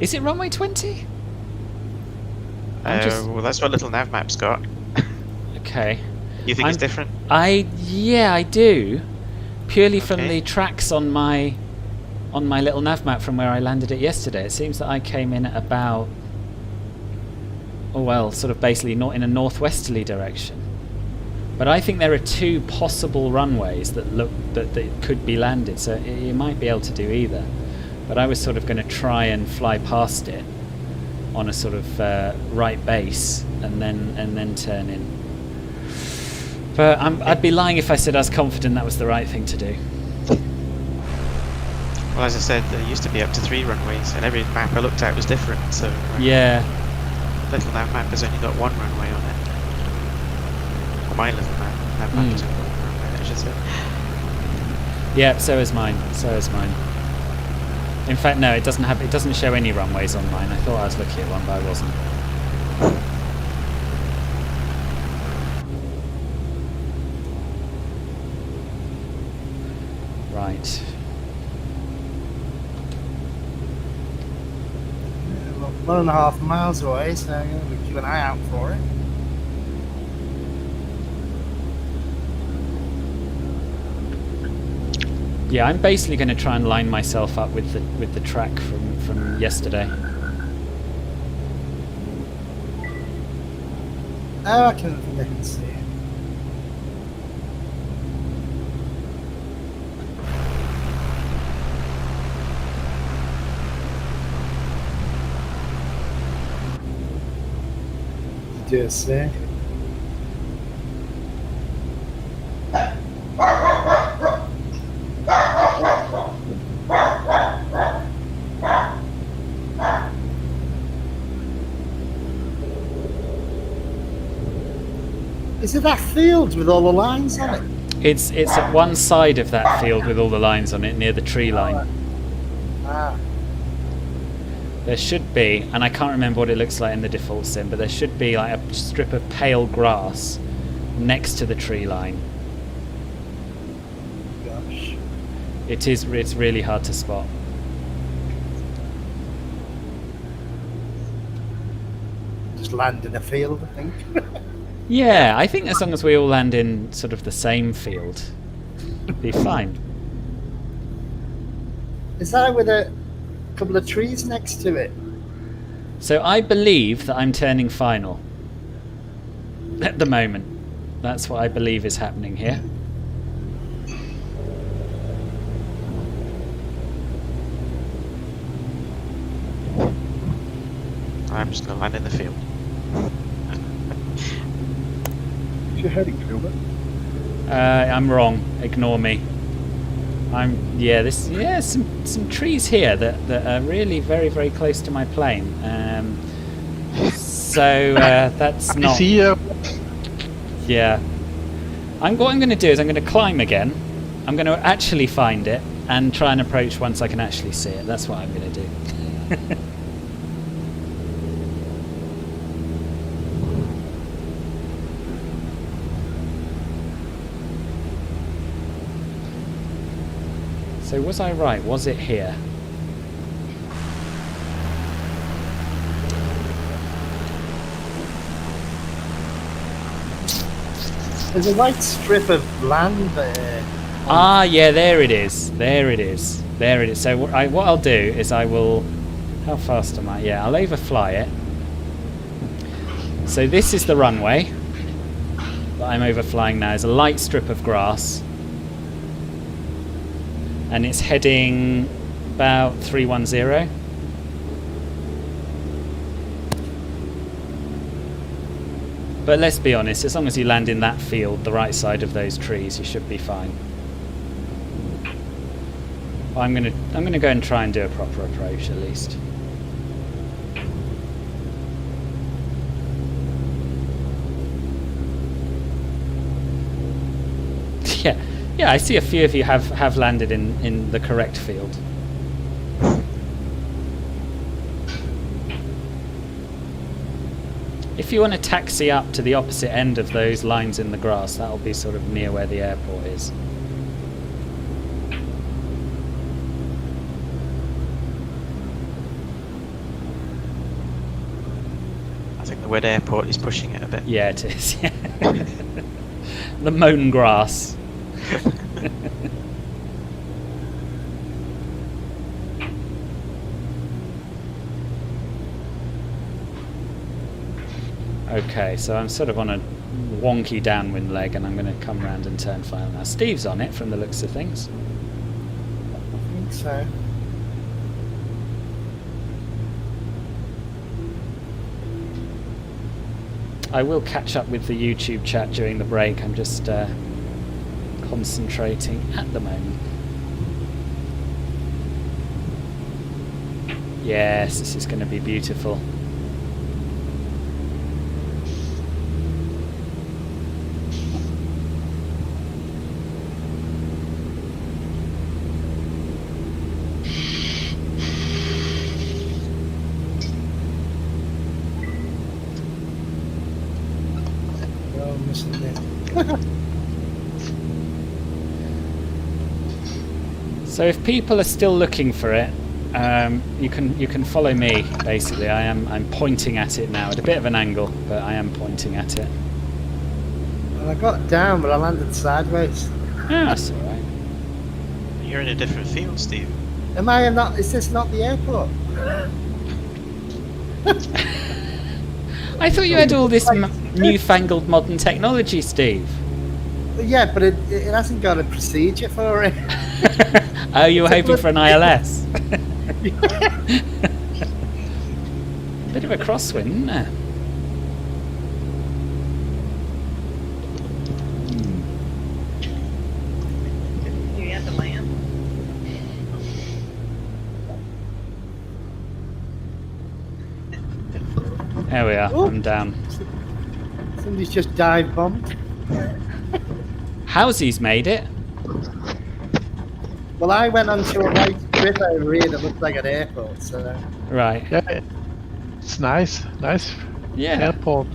Is it runway 20? Well, that's what little nav map's got. Okay. You think it's different? Yeah, I do. Purely from Okay. the tracks on my little nav map from where I landed it yesterday. It seems that I came in at about, sort of basically not in a northwesterly direction. But I think there are 2 possible runways that could be landed, so you might be able to do either. But I was sort of going to try and fly past it on a sort of right base and then turn in. But I'd be lying if I said I was confident that was the right thing to do. Well, as I said, there used to be up to 3 runways, and every map I looked at was different. So Yeah. little nav map has only got 1 runway on it. Or my little nav map has only got 1 runway, I should say. Yeah, so is mine. In fact, no, it doesn't show any runways on mine. I thought I was looking at one, but I wasn't. Right. 1.5 miles away, so I'm going to keep an eye out for it. Yeah, I'm basically going to try and line myself up with the track from yesterday. Oh, I think I can see it. Do a sec. Is it that field with all the lines on it? It's at one side of that field with all the lines on it near the tree line. Ah, There should be, and I can't remember what it looks like in the default sim, but there should be like a strip of pale grass next to the tree line. gosh. It's really hard to spot. Just land in a field, I think. Yeah, I think as long as we all land in sort of the same field, it'll be fine. Is that with a couple of trees next to it? So I believe that I'm turning final at the moment. That's what I believe is happening here. I'm just going to land in the field. What's your heading, Philbert? I'm wrong. Ignore me. Some trees here that are really very, very close to my plane. That's not. See you. Yeah. What I'm going to do is I'm going to climb again. I'm going to actually find it and try and approach once I can actually see it. That's what I'm going to do. So was I right? Was it here? There's a white strip of land there. Ah, yeah, there it is. There it is. There it is. So what I'll do is I will... How fast am I? Yeah, I'll overfly it. So this is the runway that I'm overflying now. It's a light strip of grass. And it's heading about 310. But let's be honest, as long as you land in that field, the right side of those trees, you should be fine. Well, I'm gonna go and try and do a proper approach at least. Yeah, I see a few of you have landed in the correct field. If you want to taxi up to the opposite end of those lines in the grass, that'll be sort of near where the airport is. I think the word airport is pushing it a bit. Yeah, it is. Yeah. The mown grass. Okay, so I'm sort of on a wonky downwind leg and I'm going to come round and turn final now. Steve's on it from the looks of things. I think so. I will catch up with the YouTube chat during the break. I'm just concentrating at the moment. Yes, this is going to be beautiful. Oh, missing it. So if people are still looking for it, you can follow me. Basically, I'm pointing at it now at a bit of an angle, but I am pointing at it. Well, I got down, but I landed sideways. Ah, that's all right. You're in a different field, Steve. Am I not? Is this not the airport? I thought you had all this newfangled modern technology, Steve. Yeah, but it hasn't got a procedure for it. Oh, you were hoping for an ILS. Bit of a crosswind, isn't there? You had to land. There we are. Ooh. I'm down. Somebody's just dive bombed. Housy's made it. Well, I went onto a white strip over here that looked like an airport, so... Right. Yeah, it's nice Yeah. airport.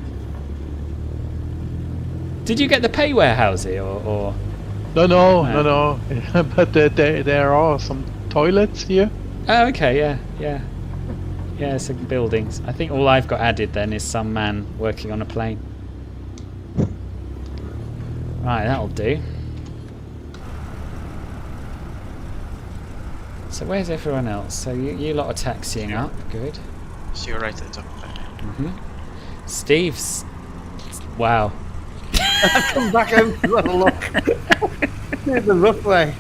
Did you get the pay warehousey or? No. But there are some toilets here. Oh, okay. Yeah. Some buildings. I think all I've got added then is some man working on a plane. Right, that'll do. So where's everyone else? So you lot are taxiing up. Good. So you're right at the top of it. Steve's... Wow. I've come back home to have a look. Here's the rough way.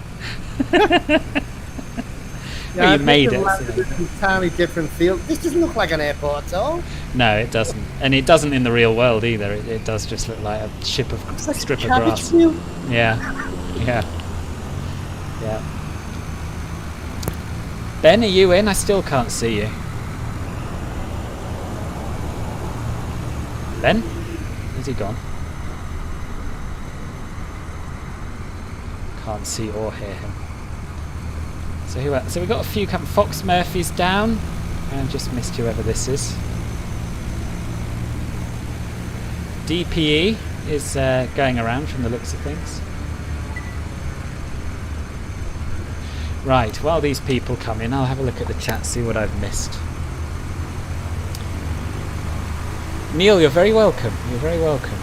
Well, you made it. It's So. an entirely different field. This doesn't look like an airport at all. No, it doesn't, and it doesn't in the real world either. It does just look like a strip of Cabbage grass. field. Yeah. Ben, are you in? I still can't see you. Ben? Where's he gone? Can't see or hear him. So who else? So we've got a few. Fox Murphy's down. I've just missed whoever this is. DPE is going around from the looks of things. Right, while these people come in, I'll have a look at the chat, see what I've missed. Neil, you're very welcome. You're very welcome.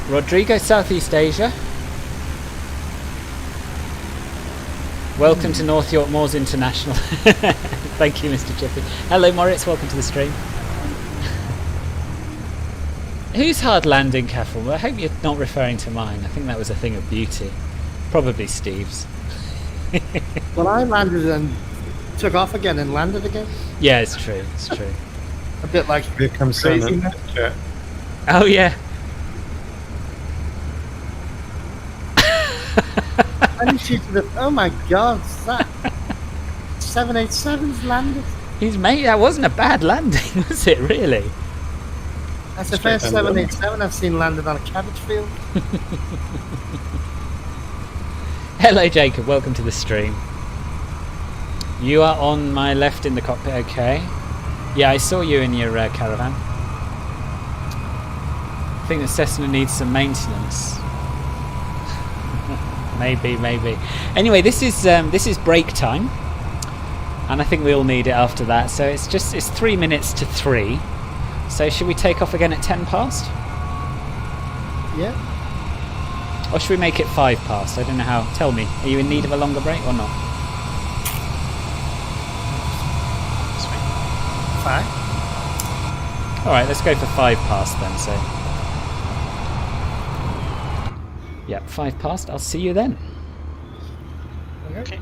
Rodrigo, Southeast Asia. Welcome to North York Moors International. Thank you, Mr. Chippy. Hello, Moritz. Welcome to the stream. Whose hard landing, Caffel? I hope you're not referring to mine. I think that was a thing of beauty. Probably Steve's. Well, I landed and took off again and landed again. Yeah, it's true. It's true. A bit like Here comes crazy. Simon. Chat. Oh, yeah. And he shooted the. Oh my God! That 787's landed. He's made. That wasn't a bad landing, was it? Really? That's the Straight first down the 787 I've seen landed on a cabbage field. Hello, Jacob. Welcome to the stream. You are on my left in the cockpit. Okay. Yeah, I saw you in your caravan. I think the Cessna needs some maintenance. Maybe. Anyway, this is break time, and I think we all need it after that. So it's 3 minutes to 3. So should we take off again at 10 past? Yeah. Or should we make it 5 past? I don't know how. Tell me, are you in need of a longer break or not? Fine. Alright, let's go for 5 past then, so. Yep, 5 past. I'll see you then. Okay.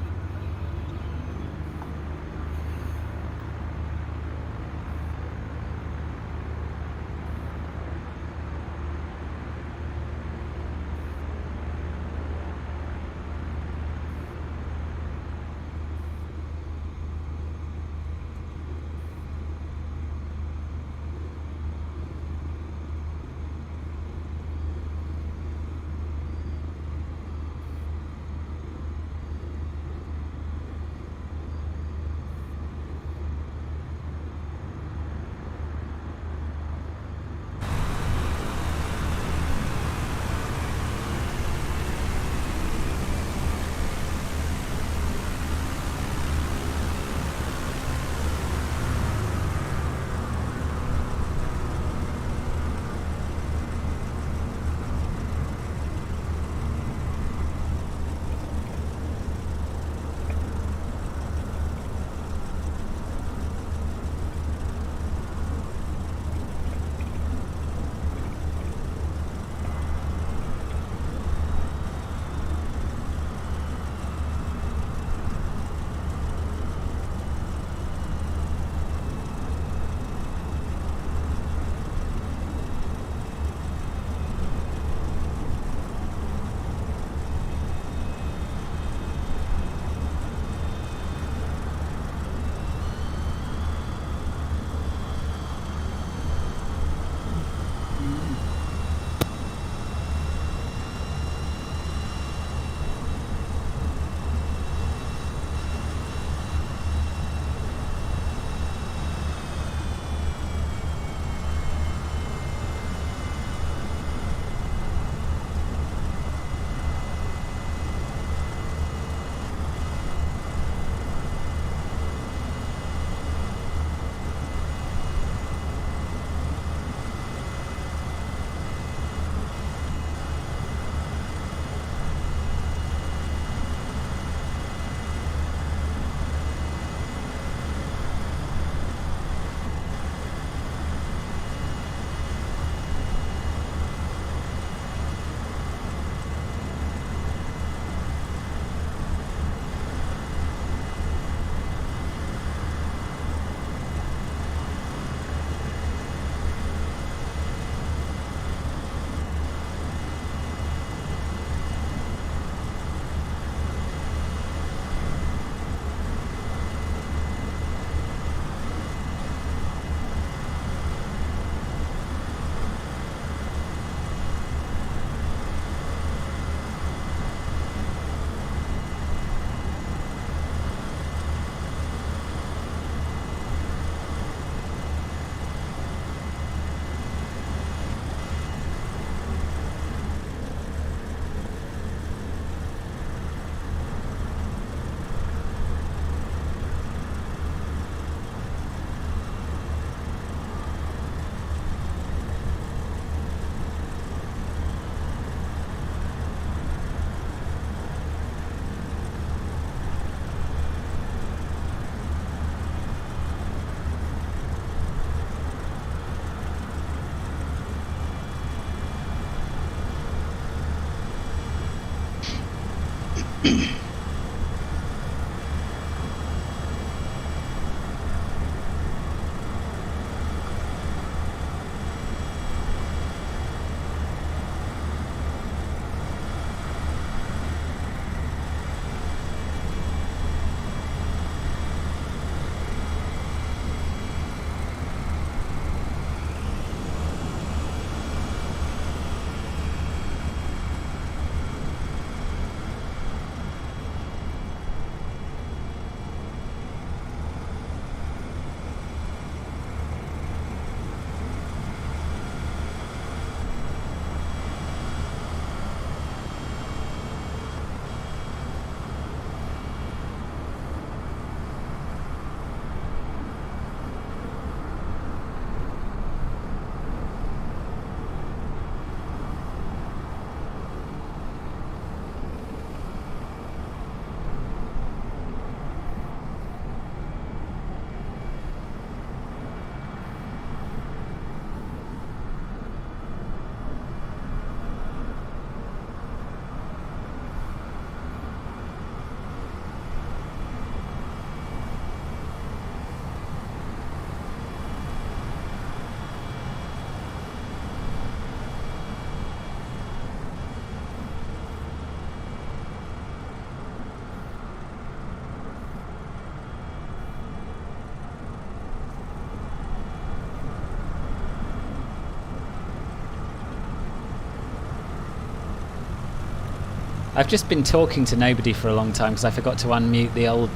I've just been talking to nobody for a long time because I forgot to unmute the old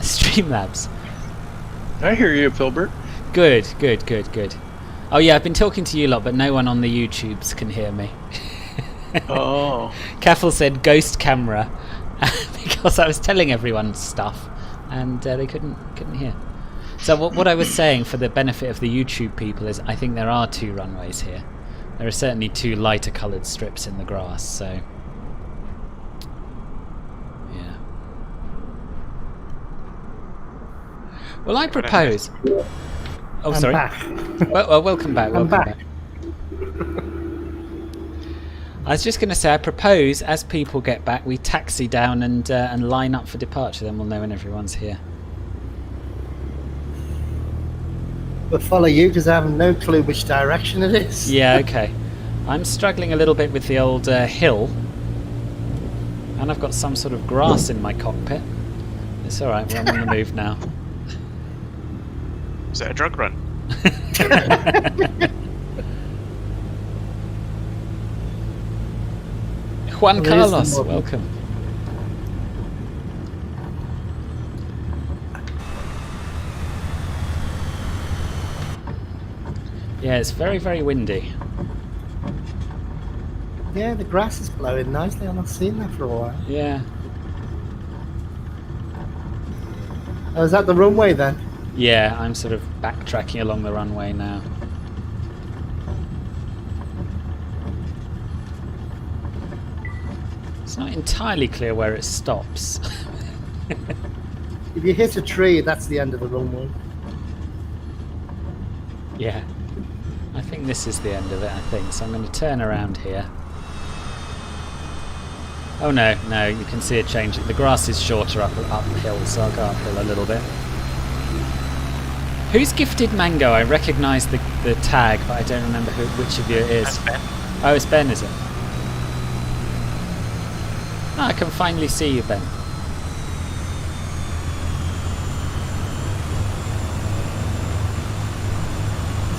Streamlabs. I hear you, Filbert. Good. Oh yeah, I've been talking to you lot, but no one on the YouTubes can hear me. Oh. Caffel said ghost camera because I was telling everyone stuff and they couldn't hear. So what I was saying for the benefit of the YouTube people is I think there are 2 runways here. There are certainly 2 lighter coloured strips in the grass, so yeah. Well, I propose. Oh, I'm sorry. back. Well, welcome back. I'm Welcome back. I was just going to say, I propose as people get back, we taxi down and line up for departure. Then we'll know when everyone's here. We'll follow you because I have no clue which direction it is. Yeah, okay. I'm struggling a little bit with the old hill, and I've got some sort of grass in my cockpit. It's all right. We're on the move now. Is it a drug run? Juan There is Carlos, some more. welcome. Yeah, it's very, very windy. Yeah, the grass is blowing nicely. I've not seen that for a while. Yeah. Oh, is that the runway then? Yeah, I'm sort of backtracking along the runway now. It's not entirely clear where it stops. If you hit a tree, that's the end of the runway. Yeah. I think this is the end of it, I think. So I'm going to turn around here. Oh no, you can see it changing. The grass is shorter uphill, so I'll go uphill a little bit. Who's gifted mango? I recognise the tag, but I don't remember which of you it is. That's Ben. Oh, it's Ben, is it? Oh, I can finally see you, Ben.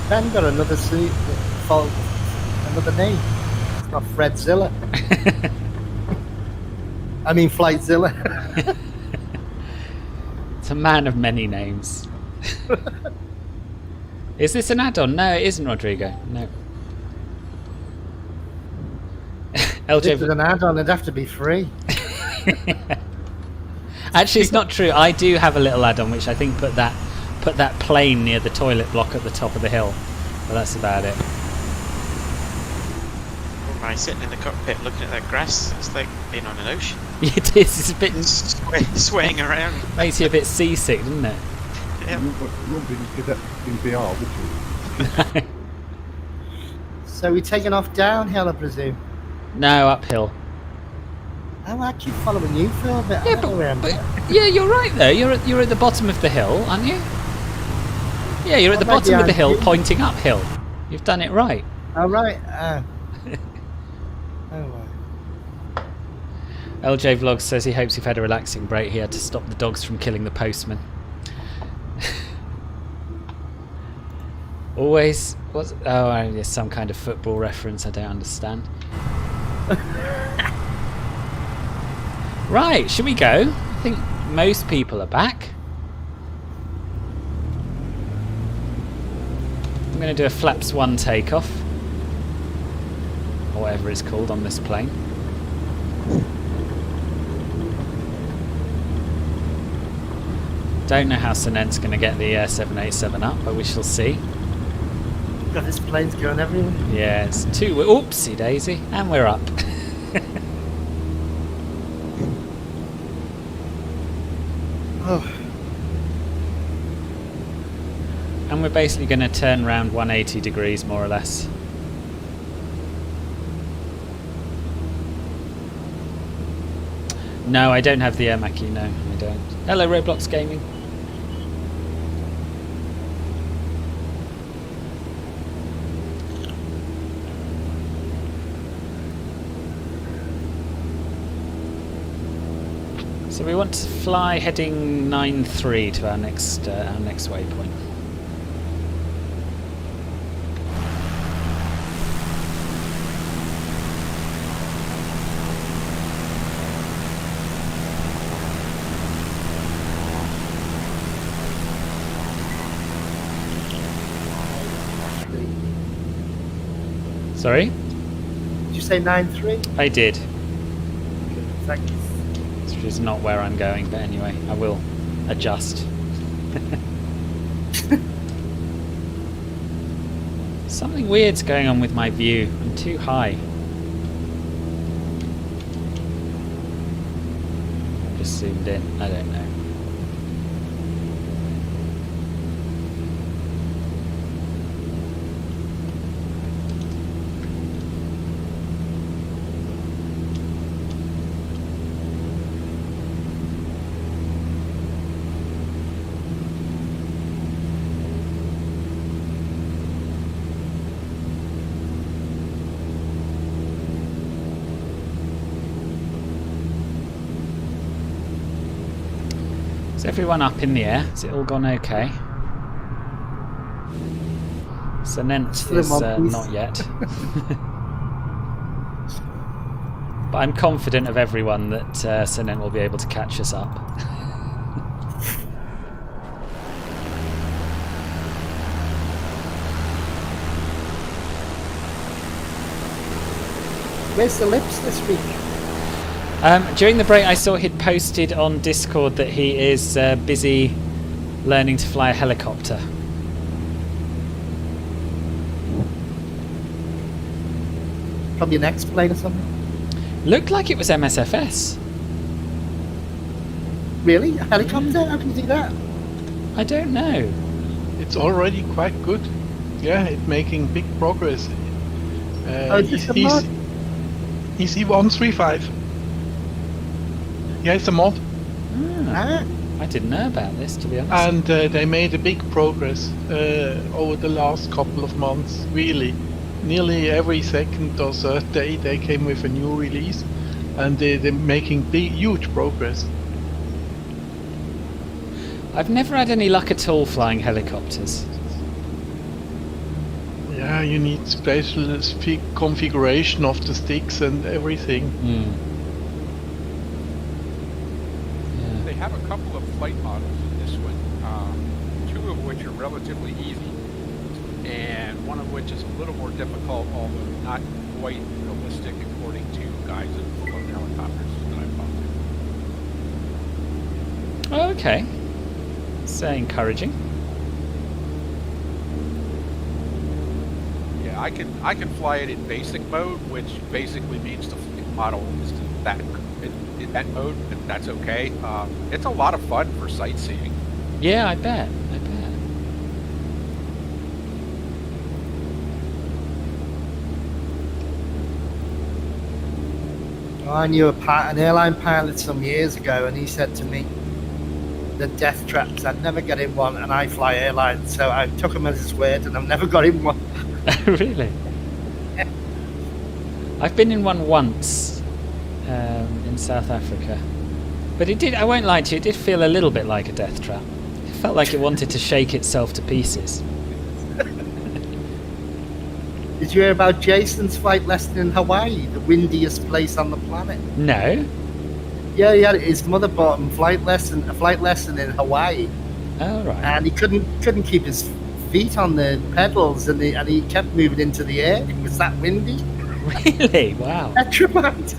Ben got another another name. It's not Fredzilla. I mean Flightzilla. It's a man of many names. Is this an add-on? No, it isn't, Rodrigo. No. If LJ. it was an add-on, it'd have to be free. Actually, it's not true. I do have a little add-on which I think put that plane near the toilet block at the top of the hill. But that's about it. Am I sitting in the cockpit looking at that grass? It's like being on an ocean. It is. It's a bit Swaying around. makes you a bit seasick, doesn't it? Yeah. You won't be able to get that in VR, would you? So we're taking off downhill, I presume. No, uphill. I'm actually following you, Phil, but I Yeah, don't know where I'm but at. yeah, you're right there. You're at the bottom of the hill, aren't you? Yeah, you're at the What about bottom of the behind hill, you? pointing uphill. You've done it right. Oh, right. Oh, right. LJ Vlogs says he hopes you've had a relaxing break. He had to stop the dogs from killing the postman. Always was. Oh, it's some kind of football reference. I don't understand. Right, should we go? I think most people are back. I'm going to do a flaps 1 takeoff, or whatever it's called on this plane. Don't know how Senent's going to get the 787 up, but we shall see. God, this plane's going everywhere. Yeah, it's two. Oopsie daisy, and we're up. Oh, And we're basically going to turn around 180 degrees, more or less. No, I don't have the air Mackie, no, I don't. Hello, Roblox Gaming. So we want to fly heading 9-3 to our next waypoint. Sorry? did you say 9-3? I did. Thanks. Which is not where I'm going, but anyway, I will adjust. Something weird's going on with my view. I'm too high. I'm just zoomed in. I don't know. Is everyone up in the air? Has it all gone okay? Senent is not yet. But I'm confident of everyone that Senent will be able to catch us up. Where's the lips this week? During the break I saw he'd posted on Discord that he is busy learning to fly a helicopter. From your next plane or something? Looked like it was MSFS. Really? A helicopter? How can you do that? I don't know. It's already quite good. Yeah, it's making big progress. Is this a mod? He's E135. Yeah, it's a mod. Ah, I didn't know about this, to be honest. And they made a big progress over the last couple of months, really. Nearly every second or third day they came with a new release, and they're making huge progress. I've never had any luck at all flying helicopters. Yeah, you need special configuration of the sticks and everything. They have a couple of flight models in this one, two of which are relatively easy, and one of which is a little more difficult, although not quite realistic according to guys that float helicopters that I've talked to. Oh, okay. It's encouraging. Yeah, I can fly it in basic mode, which basically means the flight model is that in that mode, and that's okay. It's a lot of fun for sightseeing. Yeah, I bet. I knew an airline pilot some years ago, and he said to me, the death traps, I'd never get in one, and I fly airlines, so I took him as his word, and I've never got in one. Really? Yeah. I've been in one once in South Africa. But it did, I won't lie to you, it did feel a little bit like a death trap. It felt like it wanted to shake itself to pieces. Did you hear about Jason's flight lesson in Hawaii, the windiest place on the planet? No? Yeah, he had his mother bought him a flight lesson in Hawaii, Oh, right. and he couldn't keep his feet on the pedals, and he kept moving into the air. It was that windy. Really? Wow. Petrified.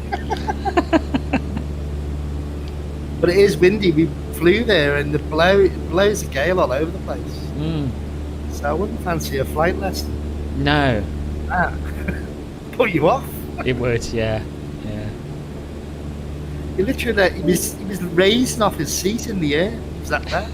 But it is windy. We flew there, and it blows a gale all over the place. Mm. So I wouldn't fancy a flight lesson. No. Ah. Put you off. It would, yeah. Yeah. He literally, he was raising off his seat in the air. Was that bad?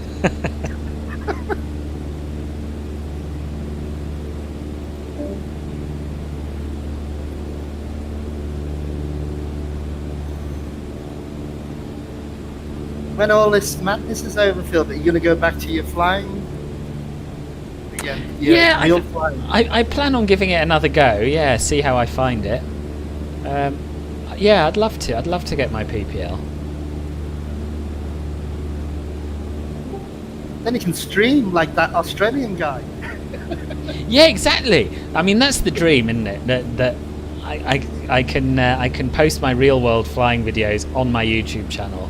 When all this madness is over, Phil, are you going to go back to your flying? Again, Yeah, real flying. I plan on giving it another go, yeah, see how I find it. Yeah, I'd love to. I'd love to get my PPL. Then you can stream like that Australian guy. Yeah, exactly. I mean, that's the dream, isn't it? That I can post my real world flying videos on my YouTube channel,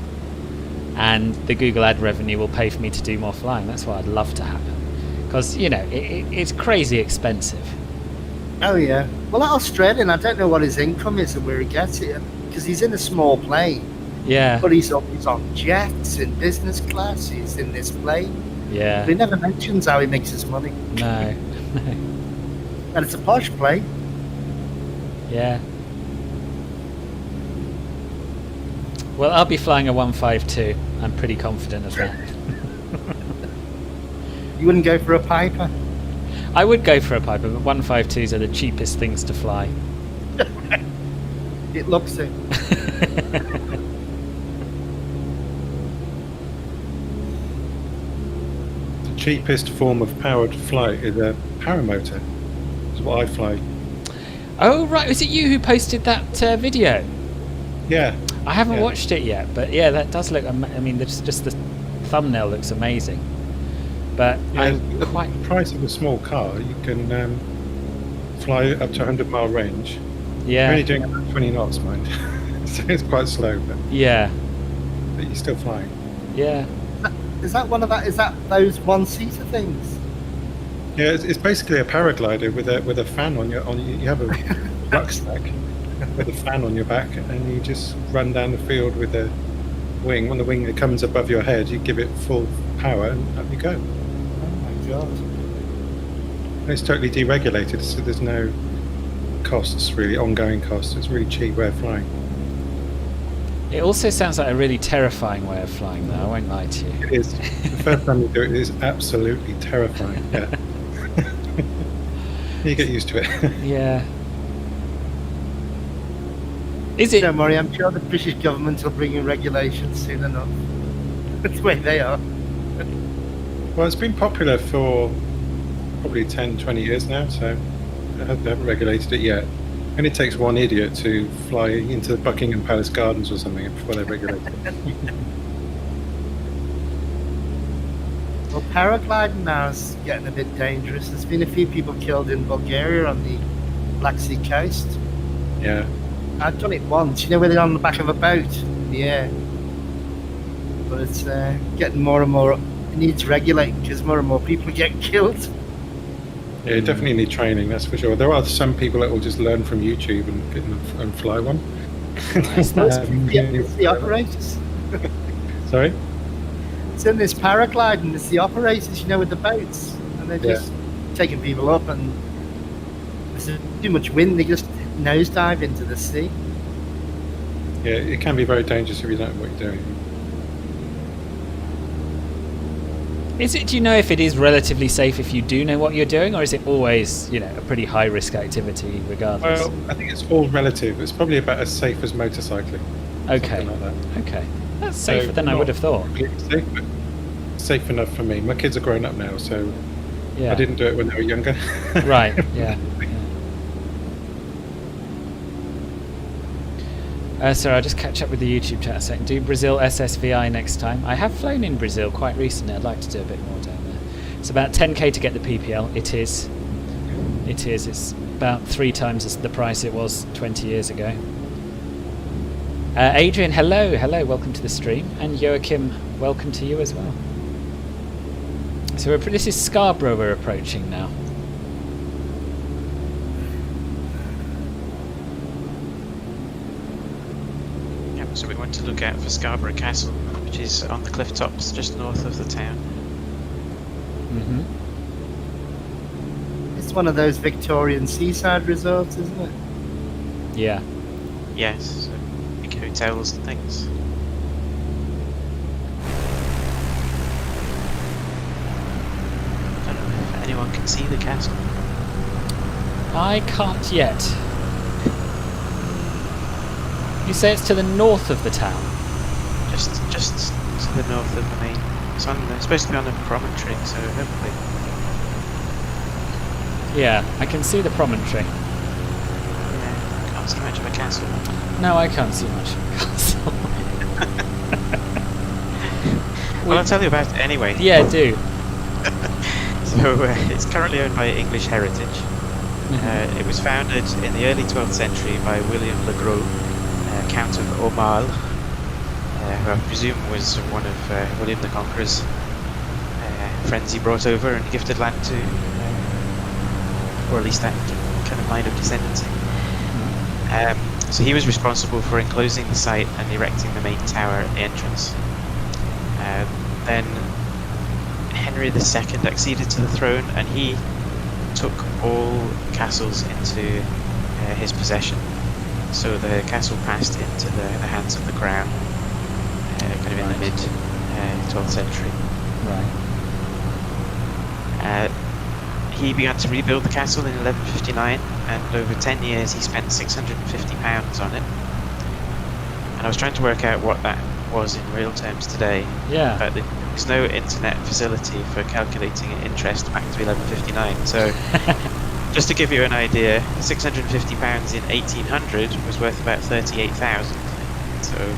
and the Google ad revenue will pay for me to do more flying. That's what I'd love to happen, because it's crazy expensive. Oh yeah. Well, that Australian, I don't know what his income is and where he gets it, because he's in a small plane. Yeah. But he's on jets in business class. He's in this plane. Yeah. But he never mentions how he makes his money. No. And it's a posh plane. Yeah. Well, I'll be flying a 152. I'm pretty confident of that. You wouldn't go for a Piper? I would go for a Piper, but 152s are the cheapest things to fly. It looks it. The cheapest form of powered flight is a paramotor. Is what I fly. Oh, right. Was it you who posted that video? Yeah. I haven't Yeah. watched it yet, but yeah, that does look. I mean, just the thumbnail looks amazing. But Yeah, I'm the quite. price of a small car, you can fly up to 100-mile range. You're Yeah. only doing about 20 knots, mind. So it's quite slow, but Yeah. you're still flying. Yeah. Is that one of that? Is that those one-seater things? Yeah, it's basically a paraglider with a fan on you have a rucksack with a fan on your back, and you just run down the field with a wing. When the wing comes above your head, you give it full power, and up you go. Oh my god! And it's totally deregulated, so there's no costs really, ongoing costs. It's a really cheap way of flying. It also sounds like a really terrifying way of flying, though. I won't lie to you. It is. The first time you do it, it is absolutely terrifying. Yeah. You get used to it. Yeah. Is it? Don't worry, I'm sure the British government will bring in regulations soon enough. That's the way they are. Well, it's been popular for probably 10, 20 years now, so they haven't regulated it yet. And it takes one idiot to fly into the Buckingham Palace Gardens or something before they regulate it. Well, paragliding now is getting a bit dangerous. There's been a few people killed in Bulgaria on the Black Sea coast. Yeah. I've done it once, you know, where they're on the back of a boat in the air. But it's getting more and more, it needs regulating because more and more people are getting killed. Yeah, you definitely need training, that's for sure. There are some people that will just learn from YouTube and fly one. Nice, It's the operators. Sorry? It's in this paragliding, it's the operators, you know, with the boats. And they're just taking people up, and there's too much wind, they just nosedive into the sea. Yeah, it can be very dangerous if you don't know what you're doing. Is it? Do you know if it is relatively safe if you do know what you're doing, or is it always, you know, a pretty high risk activity regardless? Well, I think it's all relative. It's probably about as safe as motorcycling. Okay. Something like that. Okay. That's safer So than I would have thought. completely safe, but safe enough for me. My kids are grown up now, so Yeah. I didn't do it when they were younger. Right. Yeah. Sorry, I'll just catch up with the YouTube chat a second. Do Brazil SSVI next time. I have flown in Brazil quite recently. I'd like to do a bit more down there. It's about 10k to get the PPL. It is. It is. It's about 3 times the price it was 20 years ago. Adrian, hello. Hello, welcome to the stream. And Joachim, welcome to you as well. So this is Scarborough we're approaching now. So we want to look out for Scarborough Castle, which is on the cliff tops just north of the town. Mm-hmm. It's one of those Victorian seaside resorts, isn't it? Yeah. Yes, so big hotels and things. I don't know if anyone can see the castle. I can't yet. You say it's to the north of the town? Just to the north of the main. It's supposed to be on a promontory, so hopefully. Yeah, I can see the promontory. Yeah, can't see much of a castle. No, I can't see much of the castle. Well, I'll tell you about it anyway. Yeah, do. So it's currently owned by English Heritage. It was founded in the early 12th century by William le Gros, Count of Aumale, who I presume was one of William the Conqueror's friends he brought over and gifted land to, or at least that kind of line of descendancy. So he was responsible for enclosing the site and erecting the main tower at the entrance. Then Henry II acceded to the throne, and he took all castles into his possession. So the castle passed into the hands of the crown, kind of in the mid 12th century. Right. He began to rebuild the castle in 1159, and over 10 years he spent £650 on it. And I was trying to work out what that was in real terms today. Yeah. But there's no internet facility for calculating interest back to 1159. So just to give you an idea, £650 in 1800 was worth about 38,000. So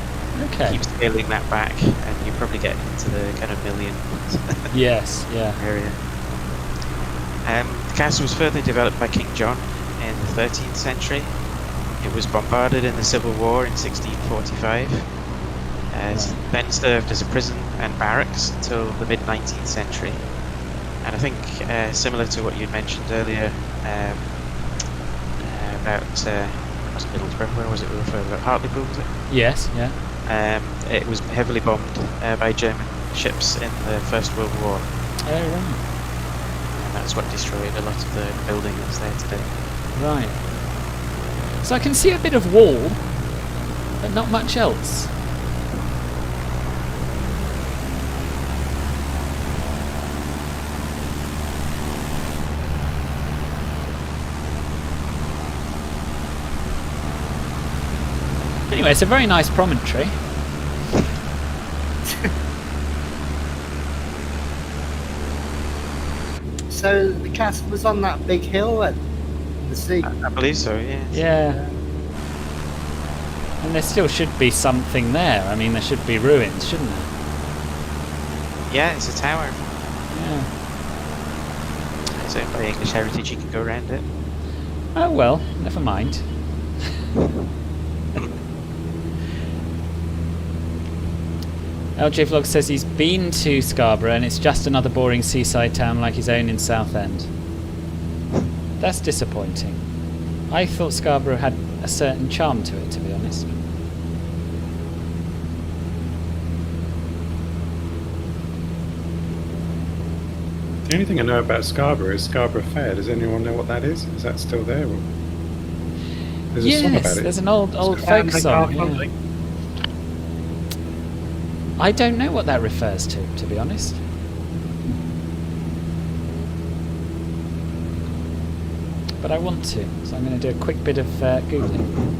keep scaling that back, and you probably get into the kind of million yes, yeah. area. The castle was further developed by King John in the 13th century. It was bombarded in the Civil War in 1645. Then served as a prison and barracks until the mid-19th century. And I think, similar to what you mentioned earlier about was it Middlesbrough? Where was it we were referring about? Hartlepool, was it? Yes, yeah. It was heavily bombed by German ships in the First World War. Oh, right. And that's what destroyed a lot of the building that's there today. Right. So I can see a bit of wall, but not much else. Anyway, it's a very nice promontory. So the castle was on that big hill then, in the sea. I believe so, yeah. Yeah. And there still should be something there. I mean, there should be ruins, shouldn't there? Yeah, it's a tower. Yeah. It's owned by English Heritage, you can go around it. Oh well, never mind. LJ Vlog says he's been to Scarborough and it's just another boring seaside town like his own in Southend. That's disappointing. I thought Scarborough had a certain charm to it, to be honest. The only thing I know about Scarborough is Scarborough Fair. Does anyone know what that is? Is that still there? Or... There's a song about it. There's an old folk song. Yeah. I don't know what that refers to be honest. but I want to, so I'm going to do a quick bit of Googling.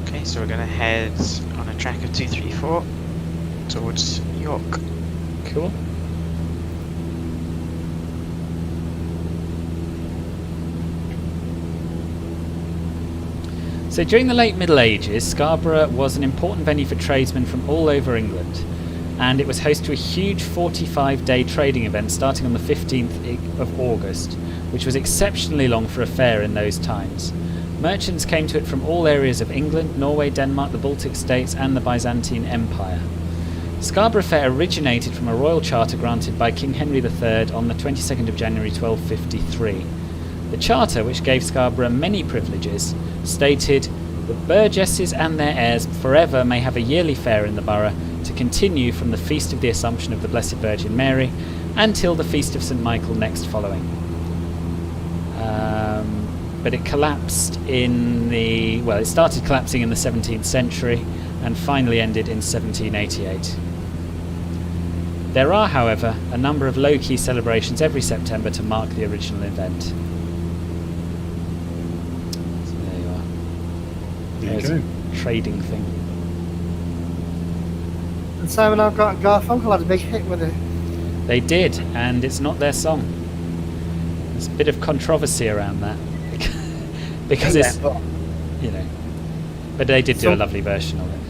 Okay, so we're going to head on a track of 234 towards York. Cool. So during the late Middle Ages, Scarborough was an important venue for tradesmen from all over England, and it was host to a huge 45-day trading event starting on the 15th of August, which was exceptionally long for a fair in those times. Merchants came to it from all areas of England, Norway, Denmark, the Baltic states and the Byzantine Empire. Scarborough Fair originated from a royal charter granted by King Henry III on the 22nd of January 1253. The charter, which gave Scarborough many privileges, stated that burgesses and their heirs forever may have a yearly fair in the borough to continue from the Feast of the Assumption of the Blessed Virgin Mary until the Feast of St. Michael next following. But it collapsed it started collapsing in the 17th century and finally ended in 1788. There are, however, a number of low-key celebrations every September to mark the original event. There's a trading thing. And Simon and Garfunkel had a big hit with it. They did, and it's not their song. There's a bit of controversy around that. Because it's, but they did do a lovely version of it.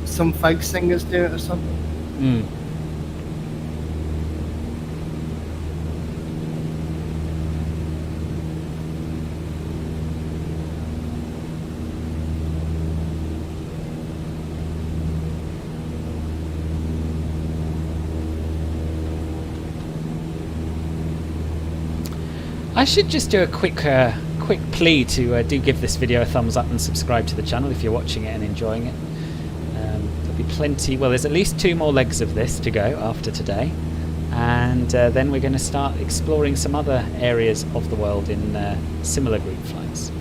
Some folk singers do it or something. Mm. I should just do a quick plea to do give this video a thumbs up and subscribe to the channel if you're watching it and enjoying it. There'll be plenty, well, there's at least 2 more legs of this to go after today, and then we're going to start exploring some other areas of the world in similar group flights.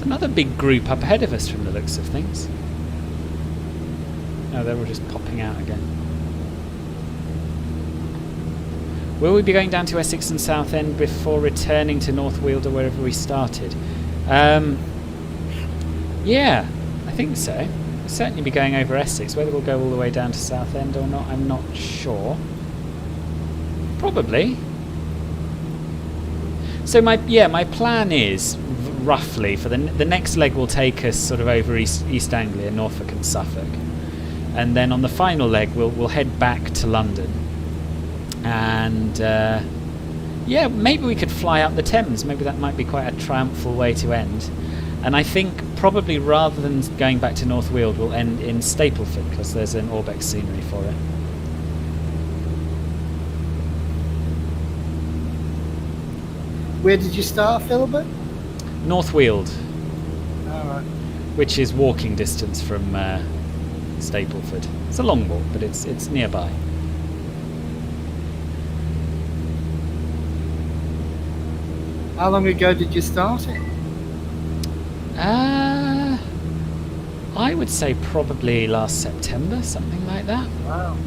Another big group up ahead of us from the looks of things. Oh, they're all just popping out again. Will we be going down to Essex and Southend before returning to North Weald or wherever we started? Yeah, I think so. We'll certainly be going over Essex. Whether we'll go all the way down to Southend or not, I'm not sure. Probably. So my plan is roughly for the next leg will take us sort of over East Anglia, Norfolk and Suffolk, and then on the final leg we'll head back to London, and yeah, maybe we could fly up the Thames. Maybe that might be quite a triumphal way to end. And I think probably rather than going back to North Weald, we'll end in Stapleford because there's an Orbex scenery for it. Where did you start, Philbert? North Weald, Alright. which is walking distance from Stapleford. It's a long walk, but it's nearby. How long ago did you start it? I would say probably last September, something like that. Wow.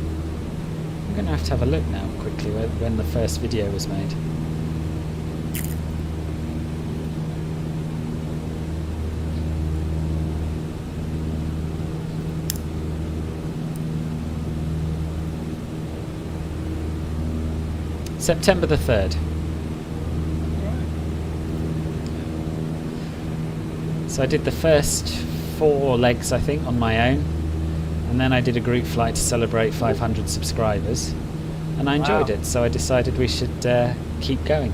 I'm going to have a look now quickly when the first video was made. September the 3rd. So I did the first 4 legs, I think, on my own, and then I did a group flight to celebrate 500 subscribers, and I enjoyed it. So I decided we should keep going.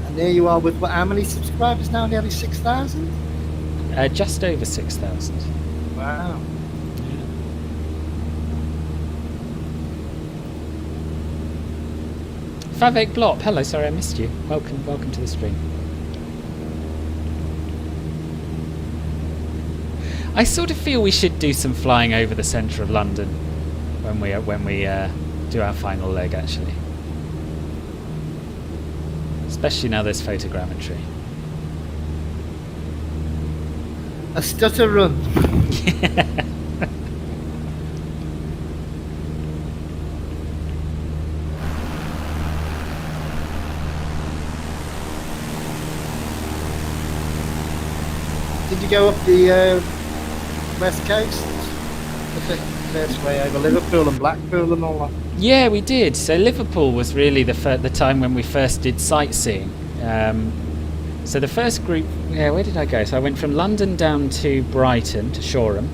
And there you are with how many subscribers now? Nearly 6,000. Just over 6,000. Wow. Favek Blop, hello, sorry I missed you. Welcome to the stream. I sort of feel we should do some flying over the centre of London when we do our final leg, actually. Especially now there's photogrammetry. A stutter run. Did you go up the west coast? The first way over Liverpool and Blackpool and all that? Yeah, we did. So Liverpool was really the time when we first did sightseeing. So the first group, where did I go? So I went from London down to Brighton, to Shoreham.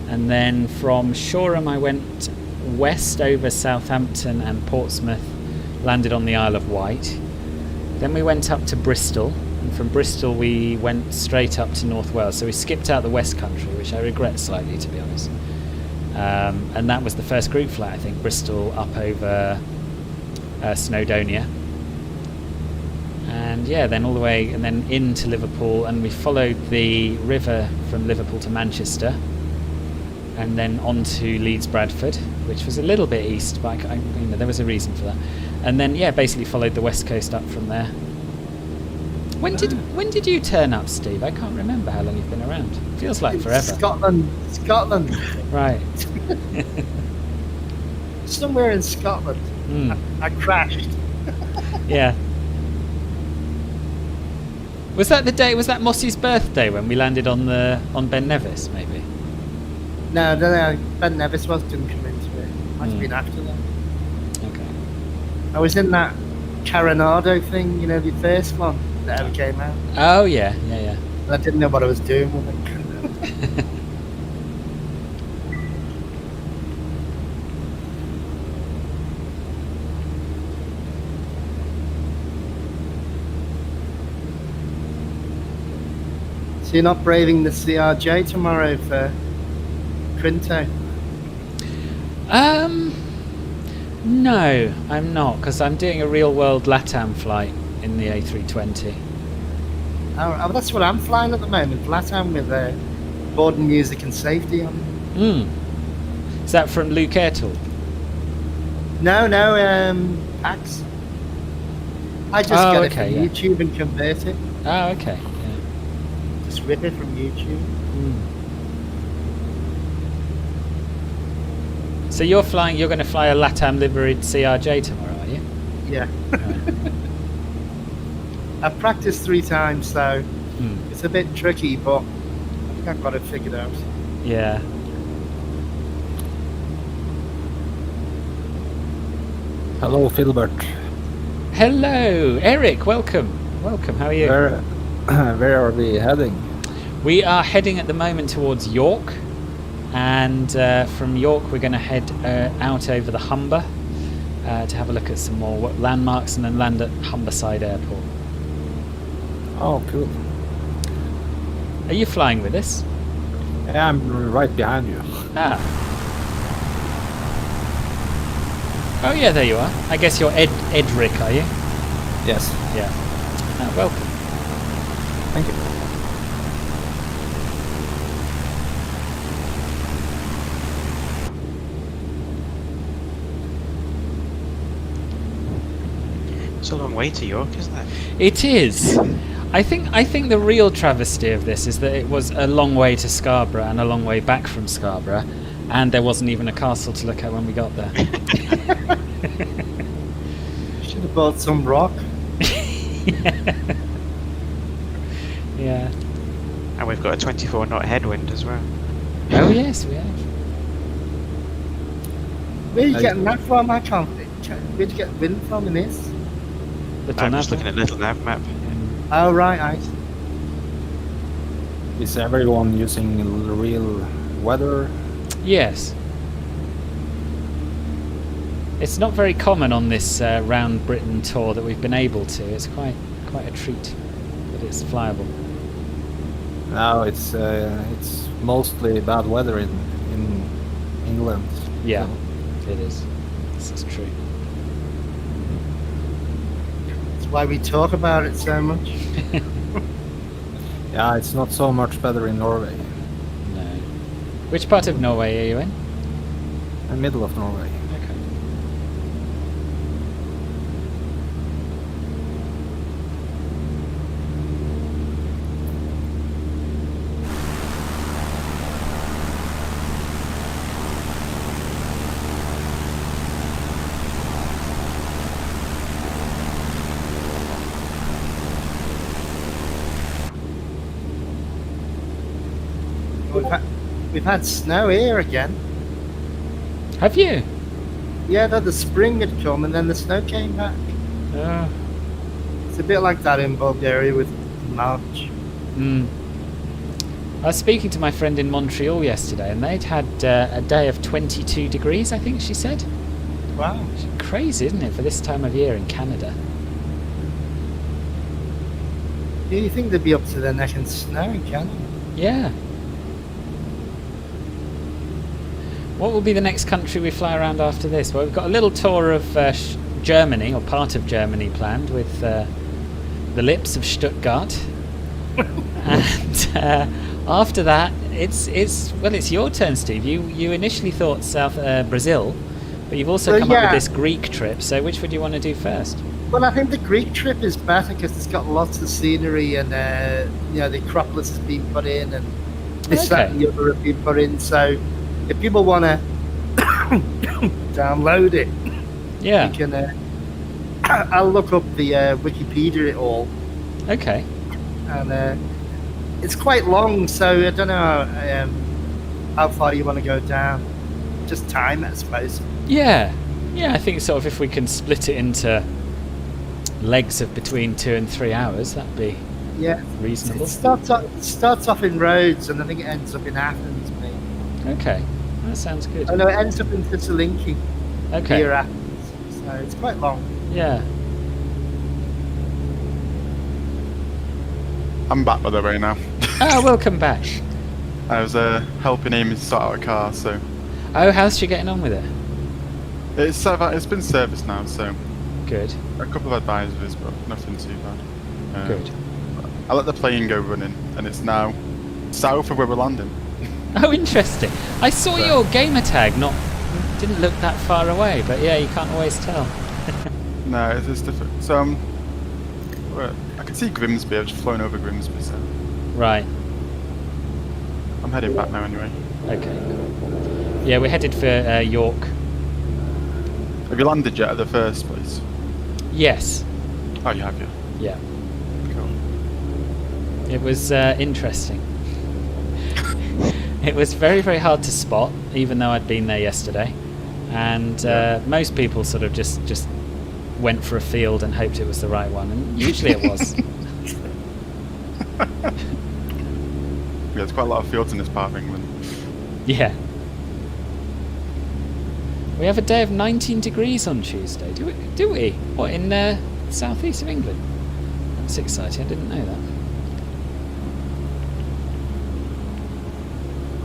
And then from Shoreham I went west over Southampton and Portsmouth, landed on the Isle of Wight. Then we went up to Bristol, and from Bristol we went straight up to North Wales. So we skipped out the West Country, which I regret slightly, to be honest. And that was the first group flight, I think, Bristol up over Snowdonia. And then all the way, and then into Liverpool, and we followed the river from Liverpool to Manchester, and then on to Leeds Bradford, which was a little bit east, but there was a reason for that. And then basically followed the west coast up from there. When did you turn up, Steve? I can't remember how long you've been around. Feels like forever. Scotland. Right. Somewhere in Scotland. I crashed. Yeah. Was that the day? Was that Mossy's birthday when we landed on Ben Nevis? Maybe. No. Ben Nevis didn't come into it. Might have been after that. Okay. I was in that Caronado thing, the first one that ever came out. Oh yeah. I didn't know what I was doing with it. So you're not braving the CRJ tomorrow for Quinto? No, I'm not, because I'm doing a real-world LATAM flight in the A320. Oh, that's what I'm flying at the moment, LATAM, with board and music and safety on. Is that from Luke Airtool? No, PAX. I just get it from YouTube and convert it. Oh, okay. Just rip it from YouTube. So you're going to fly a LATAM liveried CRJ tomorrow, are you? Yeah. I've practiced 3 times, so it's a bit tricky, but I think I've got it figured out. Yeah. Hello, Filbert. Hello, Eric. Welcome. How are you? Where are we heading? We are heading at the moment towards York, and from York we're going to head out over the Humber to have a look at some more landmarks, and then land at Humberside Airport. Oh, cool. Are you flying with us? Yeah, I'm right behind you. Oh yeah, there you are. I guess you're Edric, are you? Yes. Yeah. Welcome. Thank you. It's a long way to York, isn't it? It is. I think the real travesty of this is that it was a long way to Scarborough and a long way back from Scarborough, and there wasn't even a castle to look at when we got there. Should have bought some rock. Yeah. And we've got a 24 knot headwind as well. Oh yes, we have. Where are you getting that from? I can't think. Where'd you get wind from in this? Little I'm just nav. looking at little nav map. Oh, right. Is everyone using real weather? Yes. It's not very common on this round Britain tour that we've been able to. It's quite a treat, but it's flyable. No, it's mostly bad weather in England. Yeah, So, it is. This is true. That's why we talk about it so much. yeah, it's not so much better in Norway. No. Which part of Norway are you in? The middle of Norway. Okay. We've had snow here again. Have you? Yeah, that the spring had come and then the snow came back. It's a bit like that in Bulgaria with March. I was speaking to my friend in Montreal yesterday, and they'd had a day of 22 degrees, I think she said. Wow. It's crazy, isn't it, for this time of year in Canada? Do you think they'd be up to their neck in snow in Canada? Yeah. What will be the next country we fly around after this? Well, we've got a little tour of Germany, or part of Germany, planned with the lips of Stuttgart. And after that, it's your turn, Steve. You initially thought Brazil, but you've also come up with this Greek trip. So which would you want to do first? Well, I think the Greek trip is better because it's got lots of scenery and the Acropolis has been put in and this, that, and the other have been put in. So if people want to download it, yeah, you can. I'll look up the Wikipedia it all. Okay. And it's quite long, so I don't know how far you want to go down. Just time, I suppose. Yeah, I think sort of if we can split it into legs of between 2 and 3 hours, that'd be reasonable. It starts off in Rhodes, and I think it ends up in Athens, maybe. Okay, that sounds good. Oh no, it ends up in Thessaloniki. Okay. Near Athens, so it's quite long. Yeah. I'm back, by the way, now. Oh, welcome back. I was helping Amy sort out a car, so... Oh, how's she getting on with it? It's been serviced now, so... Good. A couple of advisors, but nothing too bad. Good. I let the plane go running, and it's now south of where we're landing. Oh, interesting. I saw your gamer tag, didn't look that far away, but yeah, you can't always tell. No, it's different. So, I can see Grimsby. I've just flown over Grimsby, so... Right. I'm heading back now anyway. Okay. Yeah, we're headed for York. Have you landed yet at the first place? Yes. Oh, you have, yeah. Yeah. Cool. It was interesting. It was very, very hard to spot, even though I'd been there yesterday. And most people sort of just went for a field and hoped it was the right one, and usually it was. Yeah, there's quite a lot of fields in this part of England. Yeah. We have a day of 19 degrees on Tuesday, do we? What, in southeast of England? That's exciting, I didn't know that.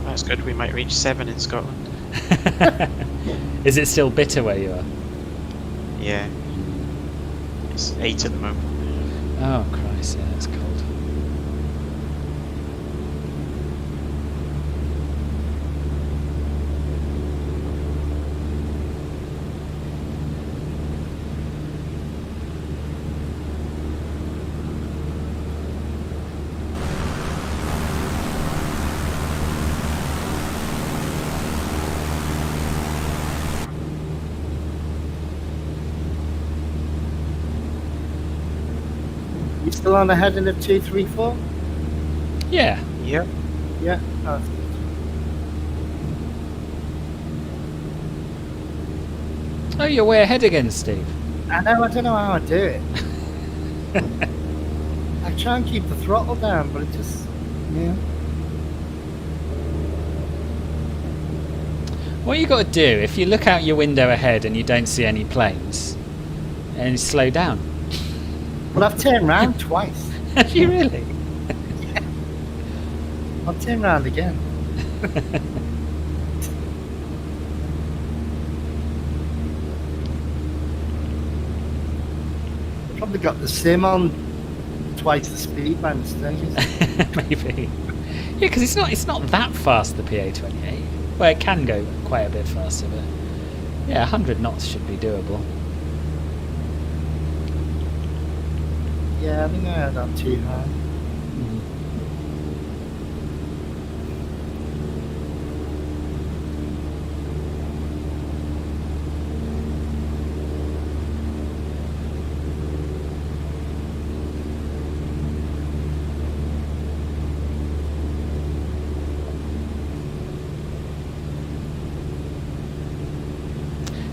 That's good, we might reach 7 in Scotland. Is it still bitter where you are? Yeah. It's 8 at the moment. Oh Christ, yeah, it's cold. You still on the heading of 234? Yeah. Yep. Yeah. Oh, that's good. Oh, you're way ahead again, Steve. I know, I don't know how I do it. I try and keep the throttle down, but it just, yeah. What you got to do, if you look out your window ahead and you don't see any planes, and you slow down. Well, I've turned round twice. Have you really? Yeah. I'll turn round again. Probably got the sim on twice the speed by mistake. Maybe. Yeah, because it's not that fast, the PA-28. Well, it can go quite a bit faster, but yeah, 100 knots should be doable. Yeah, I think I had that too high.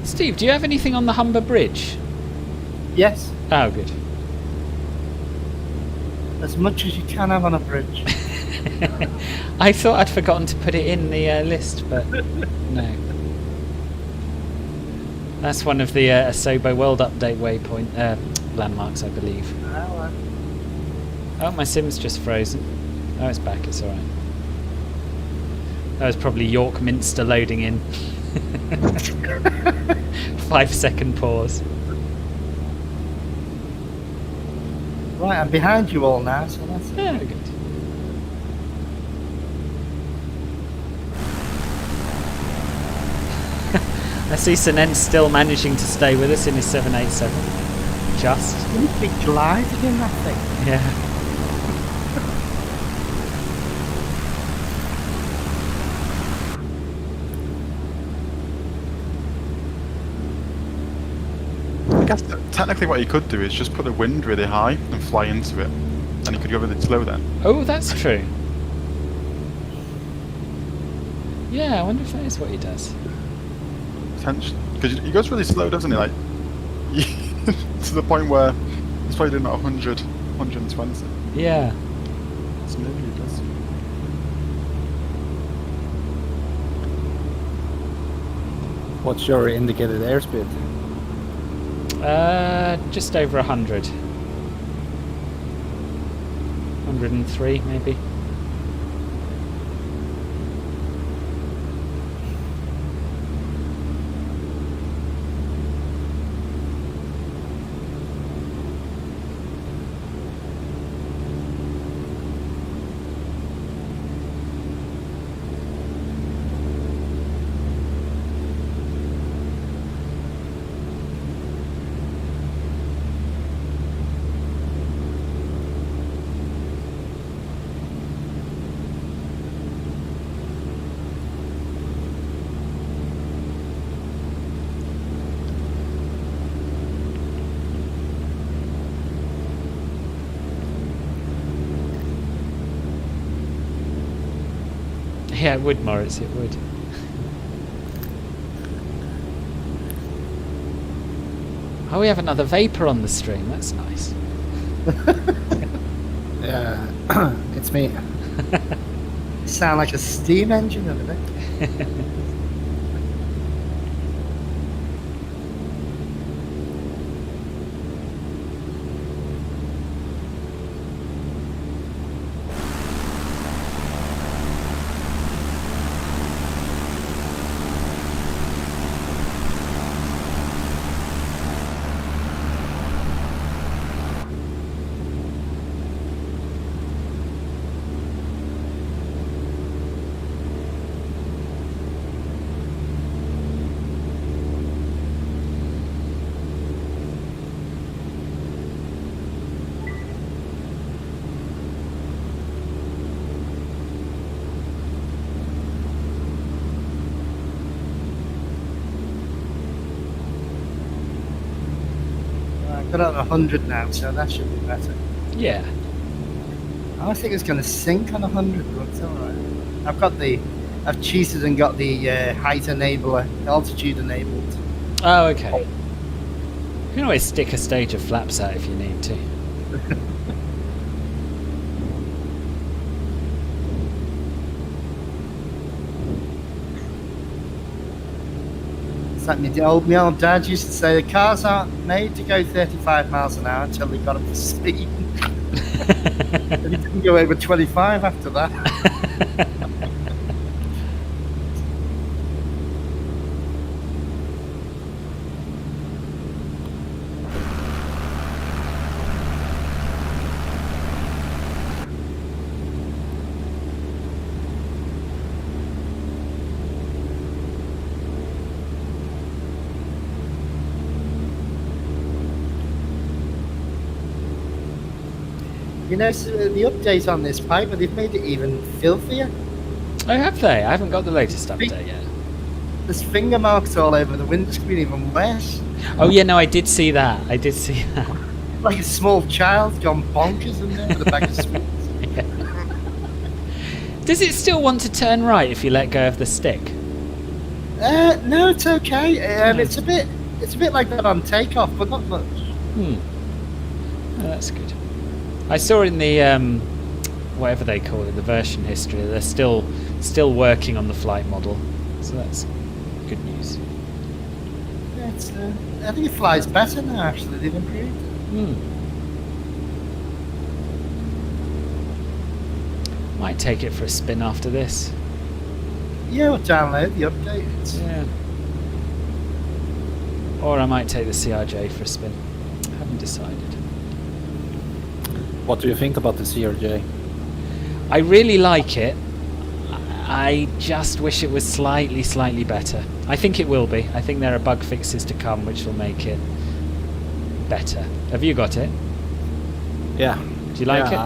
Steve, do you have anything on the Humber Bridge? Yes, Oh, good. as much as you can have on a bridge. I thought I'd forgotten to put it in the list, but no. That's one of the Asobo World Update waypoint landmarks, I believe. Oh, my sim's just frozen. Oh, it's back, it's alright. That was probably York Minster loading in. 5-second pause. Right, I'm behind you all now, so that's Yeah, good. I see Senen's still managing to stay with us in his 787. Just. a big glide in that thing. Yeah. I guess technically what you could do is just put the wind really high and fly into it, and you could go really slow then. Oh, that's true. Yeah, I wonder if that is what he does. Potentially. Because he goes really slow, doesn't he? Like, to the point where he's probably doing about 100, 120. Yeah. So maybe he does. What's your indicated airspeed? Just over 100. 103, maybe. Yeah, it would, Morris, it would. Oh, we have another Vapour on the stream, that's nice. Yeah, it's me. You sound like a steam engine over there. Got it at 100 now, so that should be better. Yeah. I think it's going to sink on 100, but it's alright. I've cheated and got the height enabler, altitude enabled. Oh, okay. You can always stick a stage of flaps out if you need to. It's like my old dad used to say, the cars aren't made to go 35 miles an hour until they got up to speed. And he didn't go over 25 after that. You know, so the update on this Piper, they've made it even filthier. Oh, have they? I haven't got the latest update yet. There's finger marks all over the windscreen, even worse. Oh, yeah, no, I did see that. I did see that. Like a small child gone bonkers in there with a bag of sweets. Yeah. Does it still want to turn right if you let go of the stick? No, it's okay. It's a bit like that on takeoff, but not much. Oh, that's good. I saw in the whatever they call it, the version history, they're still working on the flight model, so that's good news. Yeah, I think it flies better now. Actually, they've improved. Might take it for a spin after this. Yeah, we'll download the update. Yeah. Or I might take the CRJ for a spin. Haven't decided. What do you think about the CRJ? I really like it. I just wish it was slightly better. I think it will be. I think there are bug fixes to come which will make it better. Have you got it? Yeah. Do you like it?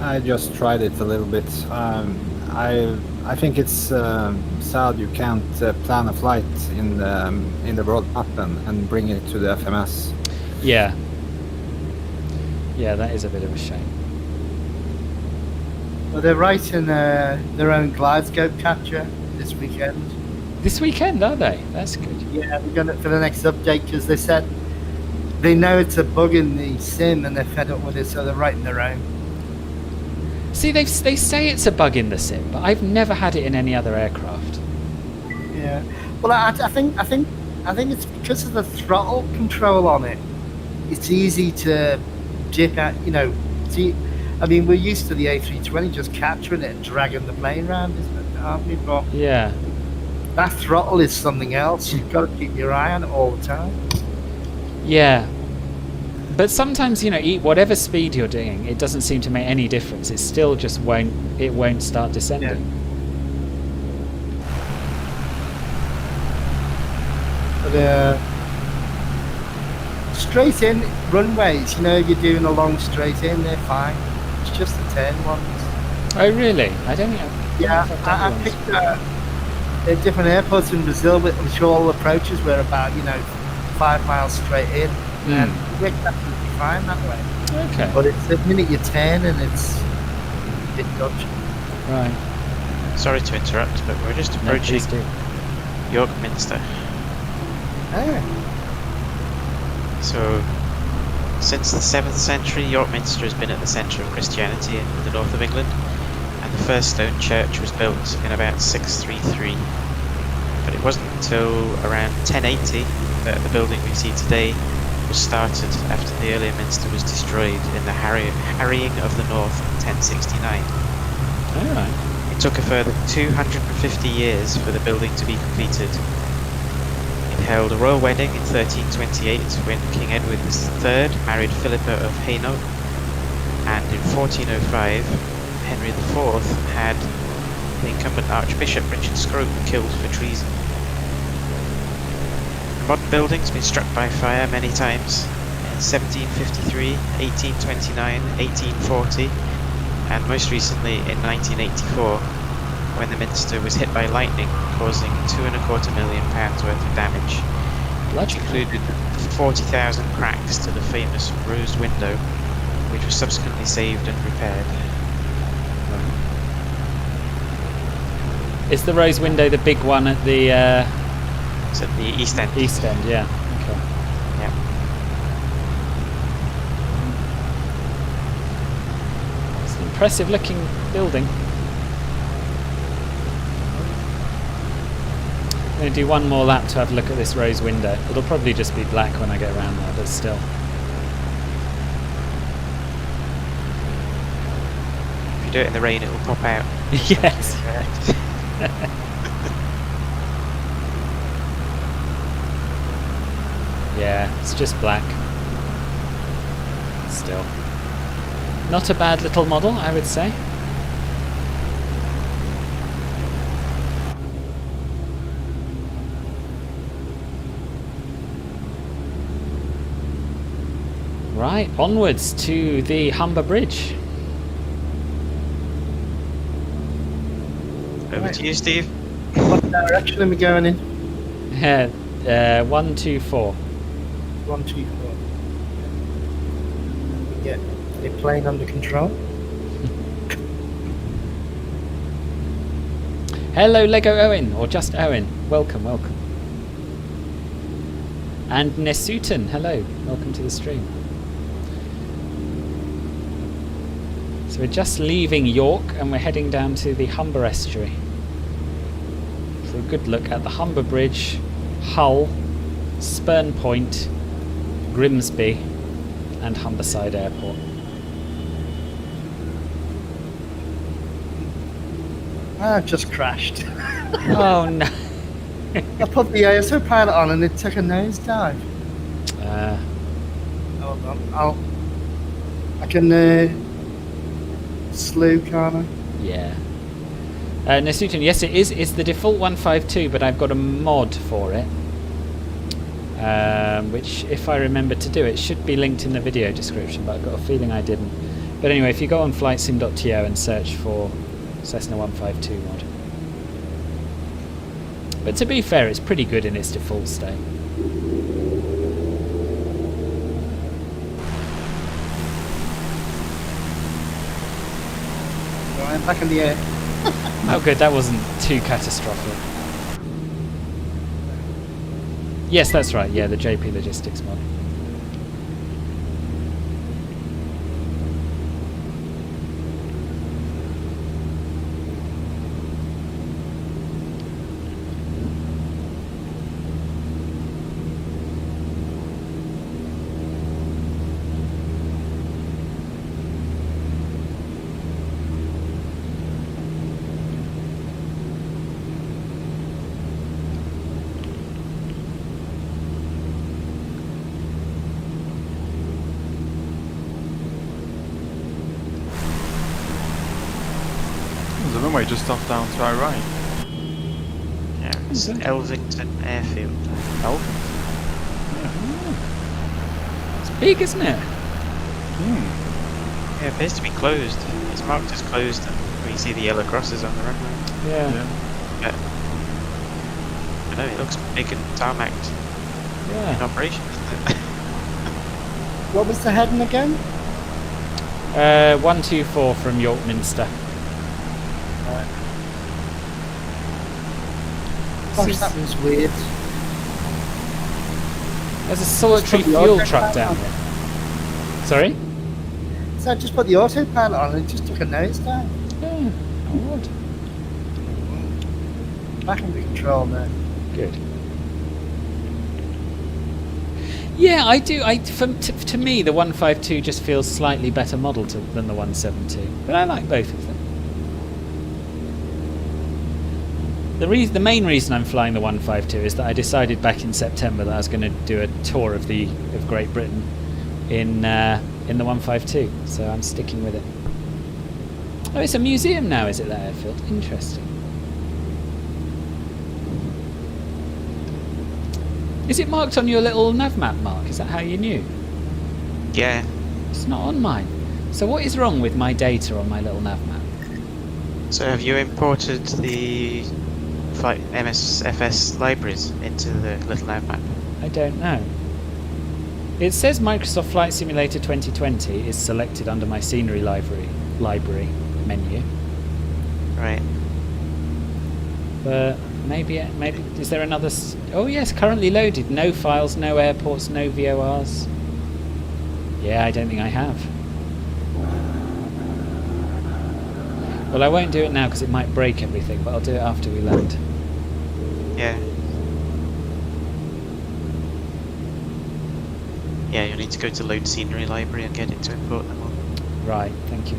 I just tried it a little bit. I think it's sad you can't plan a flight in the broad pattern and bring it to the FMS. Yeah. Yeah, that is a bit of a shame. Well, they're writing their own glidescope capture this weekend. This weekend, are they? That's good. Yeah, they're going for the next update because they said they know it's a bug in the sim and they're fed up with it, so they're writing their own. See, they say it's a bug in the sim, but I've never had it in any other aircraft. Yeah. Well, I think it's because of the throttle control on it. It's easy to dip out, see, I mean, we're used to the A320 just capturing it and dragging the plane around, aren't we? But yeah, that throttle is something else. You've got to keep your eye on it all the time. Yeah, but sometimes, whatever speed you're doing, it doesn't seem to make any difference. It still just won't start descending. Yeah. But straight in runways, you're doing a long straight in, they're fine. It's just the turn ones. Oh, really? I don't know. Yeah, I picked different airports in Brazil, which all approaches were about, 5 miles straight in. And it worked absolutely fine that way. Okay. But it's the minute you turn and it's a bit dodgy. Right. Sorry to interrupt, but we're just approaching York Minster. Ah. So, since the 7th century, York Minster has been at the centre of Christianity in the north of England, and the first stone church was built in about 633. But it wasn't until around 1080 that the building we see today was started, after the earlier minster was destroyed in the harrying of the north in 1069. Alright. It took a further 250 years for the building to be completed. It held a royal wedding in 1328 when King Edward III married Philippa of Hainault, and in 1405 Henry IV had the incumbent Archbishop Richard Scrope killed for treason. The modern building's been struck by fire many times, in 1753, 1829, 1840, and most recently in 1984, when the minster was hit by lightning, causing £2.25 million worth of damage, which included 40,000 cracks to the famous rose window, which was subsequently saved and repaired. Is the rose window the big one at the It's at the east end. East End, yeah. Okay. Yeah. It's an impressive looking building. I'm going to do one more lap to have a look at this rose window. It'll probably just be black when I get around there, but still. If you do it in the rain, it will pop out. Yes. Yeah, it's just black. Still. Not a bad little model, I would say. Right, onwards to the Humber Bridge. Over to you, Steve. What direction are we going in? 124. 124. We get the plane under control. Hello, Lego Owen, or just Owen. Welcome, welcome. And Nesutan, hello, welcome to the stream. So we're just leaving York and we're heading down to the Humber Estuary. So a good look at the Humber Bridge, Hull, Spurn Point, Grimsby and Humberside Airport. I've just crashed. Oh no. I put the autopilot on and it took a nosedive. Hold on. I can slew, can't I? Yeah. Nesutan, yes it is. It's the default 152, but I've got a mod for it. Which, if I remember to do it, should be linked in the video description, but I've got a feeling I didn't. But anyway, if you go on flightsim.to and search for Cessna 152 mod. But to be fair, it's pretty good in its default state. Right, back in the air. Oh good, that wasn't too catastrophic. Yes, that's right, yeah, the JP Logistics mod. There's a runway just off down to our right. Yeah, it's Elvington Airfield. Elvington? It's big, isn't it? Yeah, it appears to be closed. It's marked as closed, and we see the yellow crosses on the runway. Yeah. But I know it looks big and tarmacked in Yeah. operation. What was the heading again? 124 from York Minster. Gosh, that was weird. There's a solitary Just put the fuel auto truck pilot down on. there. Sorry? So I just put the autopilot on and it just took a nosedive. Yeah, odd. Back under control now. Good. Yeah, I do. To me, the 152 just feels slightly better model than the 172, but I like both of them. The main reason I'm flying the 152 is that I decided back in September that I was going to do a tour of Great Britain in the 152, so I'm sticking with it. Oh, it's a museum now, is it, that airfield? Interesting. Is it marked on your little nav map, Mark? Is that how you knew? Yeah. It's not on mine. So what is wrong with my data on my little nav map? So have you imported the flight MSFS libraries into the little nav map? I don't know. It says Microsoft Flight Simulator 2020 is selected under my scenery library menu. Right. But Maybe is there another? Oh yes, currently loaded. No files, no airports, no VORs. Yeah, I don't think I have. Well, I won't do it now because it might break everything, but I'll do it after we land. Yeah. Yeah, you'll need to go to Load Scenery Library and get it to import them all. Right, thank you.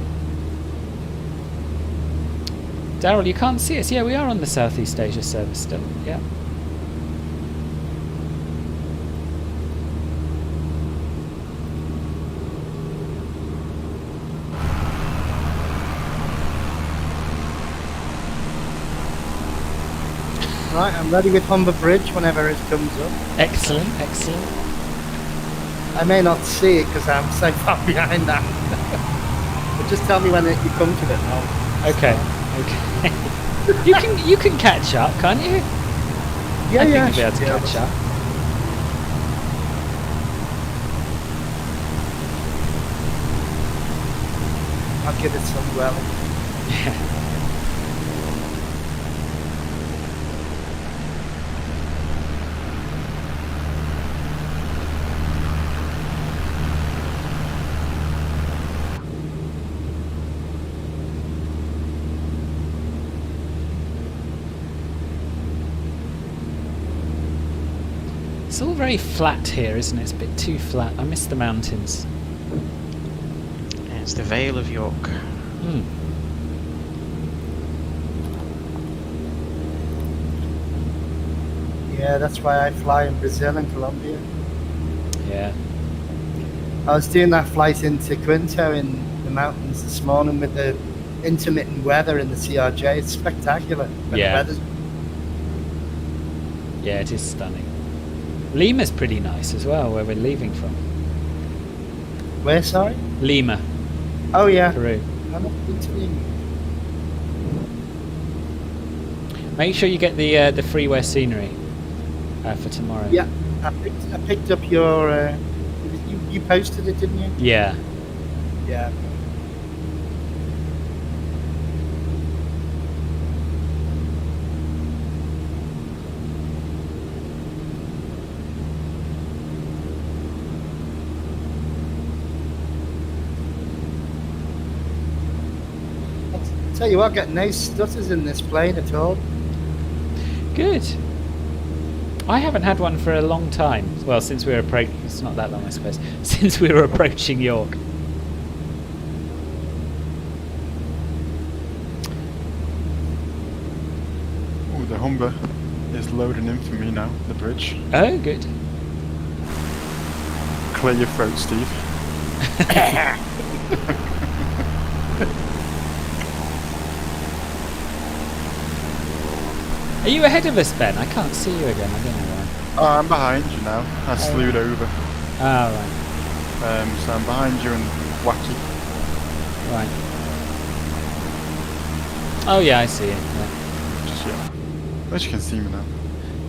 Daryl, you can't see us. Yeah, we are on the Southeast Asia service still. Yeah. Right, I'm ready with Humber Bridge whenever it comes up. Excellent, excellent. I may not see it because I'm so far behind that. But just tell me when you come to it. Okay, okay. you can catch up, can't you? Yeah, I think yeah. you'll be able to catch up. I'll give it some dwelling. Yeah. It's all very flat here, isn't it? It's a bit too flat. I miss the mountains. Yeah, it's the Vale of York. Hmm. Yeah, that's why I fly in Brazil and Colombia. Yeah. I was doing that flight into Quinto in the mountains this morning with the intermittent weather in the CRJ. It's spectacular. When Yeah. the weather's Yeah, it is stunning. Lima's pretty nice as well, where we're leaving from. where, sorry? Lima, Oh yeah. Peru. I'm not been to Lima. Make sure you get the freeware scenery for tomorrow. Yeah, I picked up your. You posted it, didn't you? Yeah. Yeah. I'll tell you what, getting no stutters in this plane at all. Good. I haven't had one for a long time. Well, since we were approaching... It's not that long, I suppose. Since we were approaching York. Oh, the Humber is loading in for me now, the bridge. Oh, good. Clear your throat, Steve. Are you ahead of us, Ben? I can't see you again. I don't know why. Oh, I'm behind you now. I slewed over. Ah, right. So I'm behind you and wacky. Right. Oh, yeah, I see it. Yeah. Just yeah. At least you can see me now.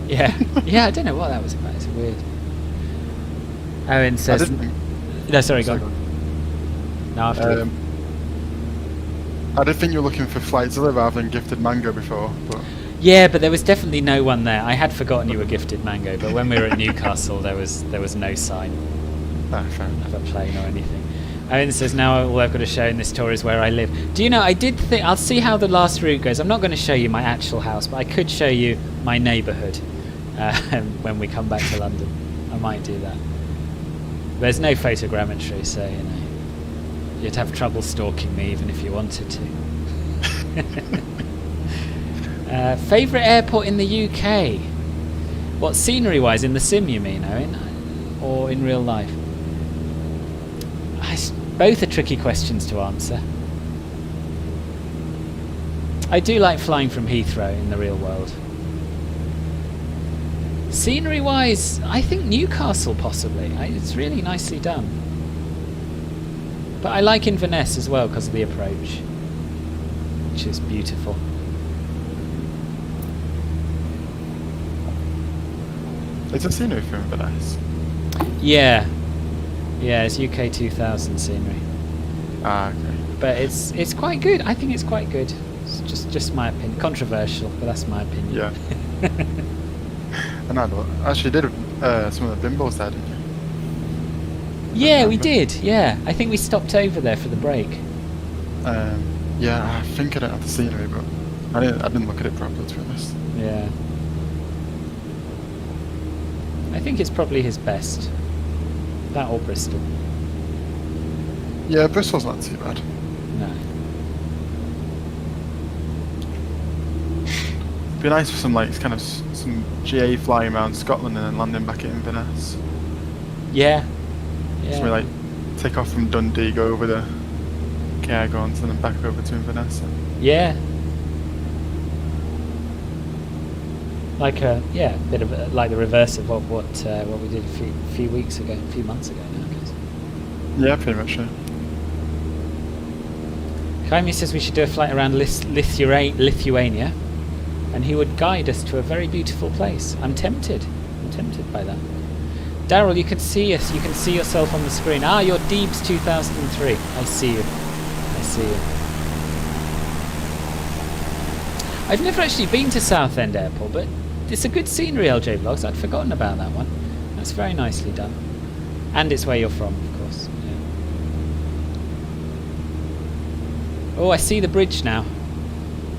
Yeah, yeah. I don't know what that was about. It's weird. Owen I says... didn't think... No, sorry, go on. No, after. I did think you were looking for Flightzilla rather than Gifted Mango before, but... Yeah, but there was definitely no one there. I had forgotten you were Gifted Mango, but when we were at Newcastle, there was no sign fair enough. of a plane or anything. Owen says, now all I've got to show in this tour is where I live. Do you know, I did think... I'll see how the last route goes. I'm not going to show you my actual house, but I could show you my neighbourhood when we come back to London. I might do that. There's no photogrammetry, so, you know, you'd have trouble stalking me even if you wanted to. Favourite airport in the UK? What, scenery-wise, in the sim you mean, Owen? Or in real life? Both are tricky questions to answer. I do like flying from Heathrow in the real world. Scenery-wise, I think Newcastle possibly. It's really nicely done. But I like Inverness as well because of the approach, which is beautiful. It's a scenery for Inverness. Yeah. Yeah, it's UK 2000 scenery. Ah, okay. But it's quite good. I think it's quite good. It's just my opinion. Controversial, but that's my opinion. Yeah. And I actually did some of the Bimbles there, didn't you? Yeah, we did. Yeah, I think we stopped over there for the break. Yeah, I think I don't have the scenery, but I didn't look at it properly, to be honest. Yeah. I think it's probably his best. That or Bristol. Yeah, Bristol's not too bad. No. It'd be nice for some some GA flying around Scotland and then landing back at Inverness. Yeah. So we take off from Dundee, go over the Cairngorms and then back over to Inverness. Yeah. Like a bit of like the reverse of what we did a few months ago now, I guess. Yeah, pretty much. Yeah. Jaime says we should do a flight around Lithuania, and he would guide us to a very beautiful place. I'm tempted by that. Daryl, you can see us. You can see yourself on the screen. You're Deebs 2003. I see you. I've never actually been to Southend Airport, but it's a good scenery, LJ Vlogs. I'd forgotten about that one. That's very nicely done. And it's where you're from, of course. Yeah. Oh, I see the bridge now.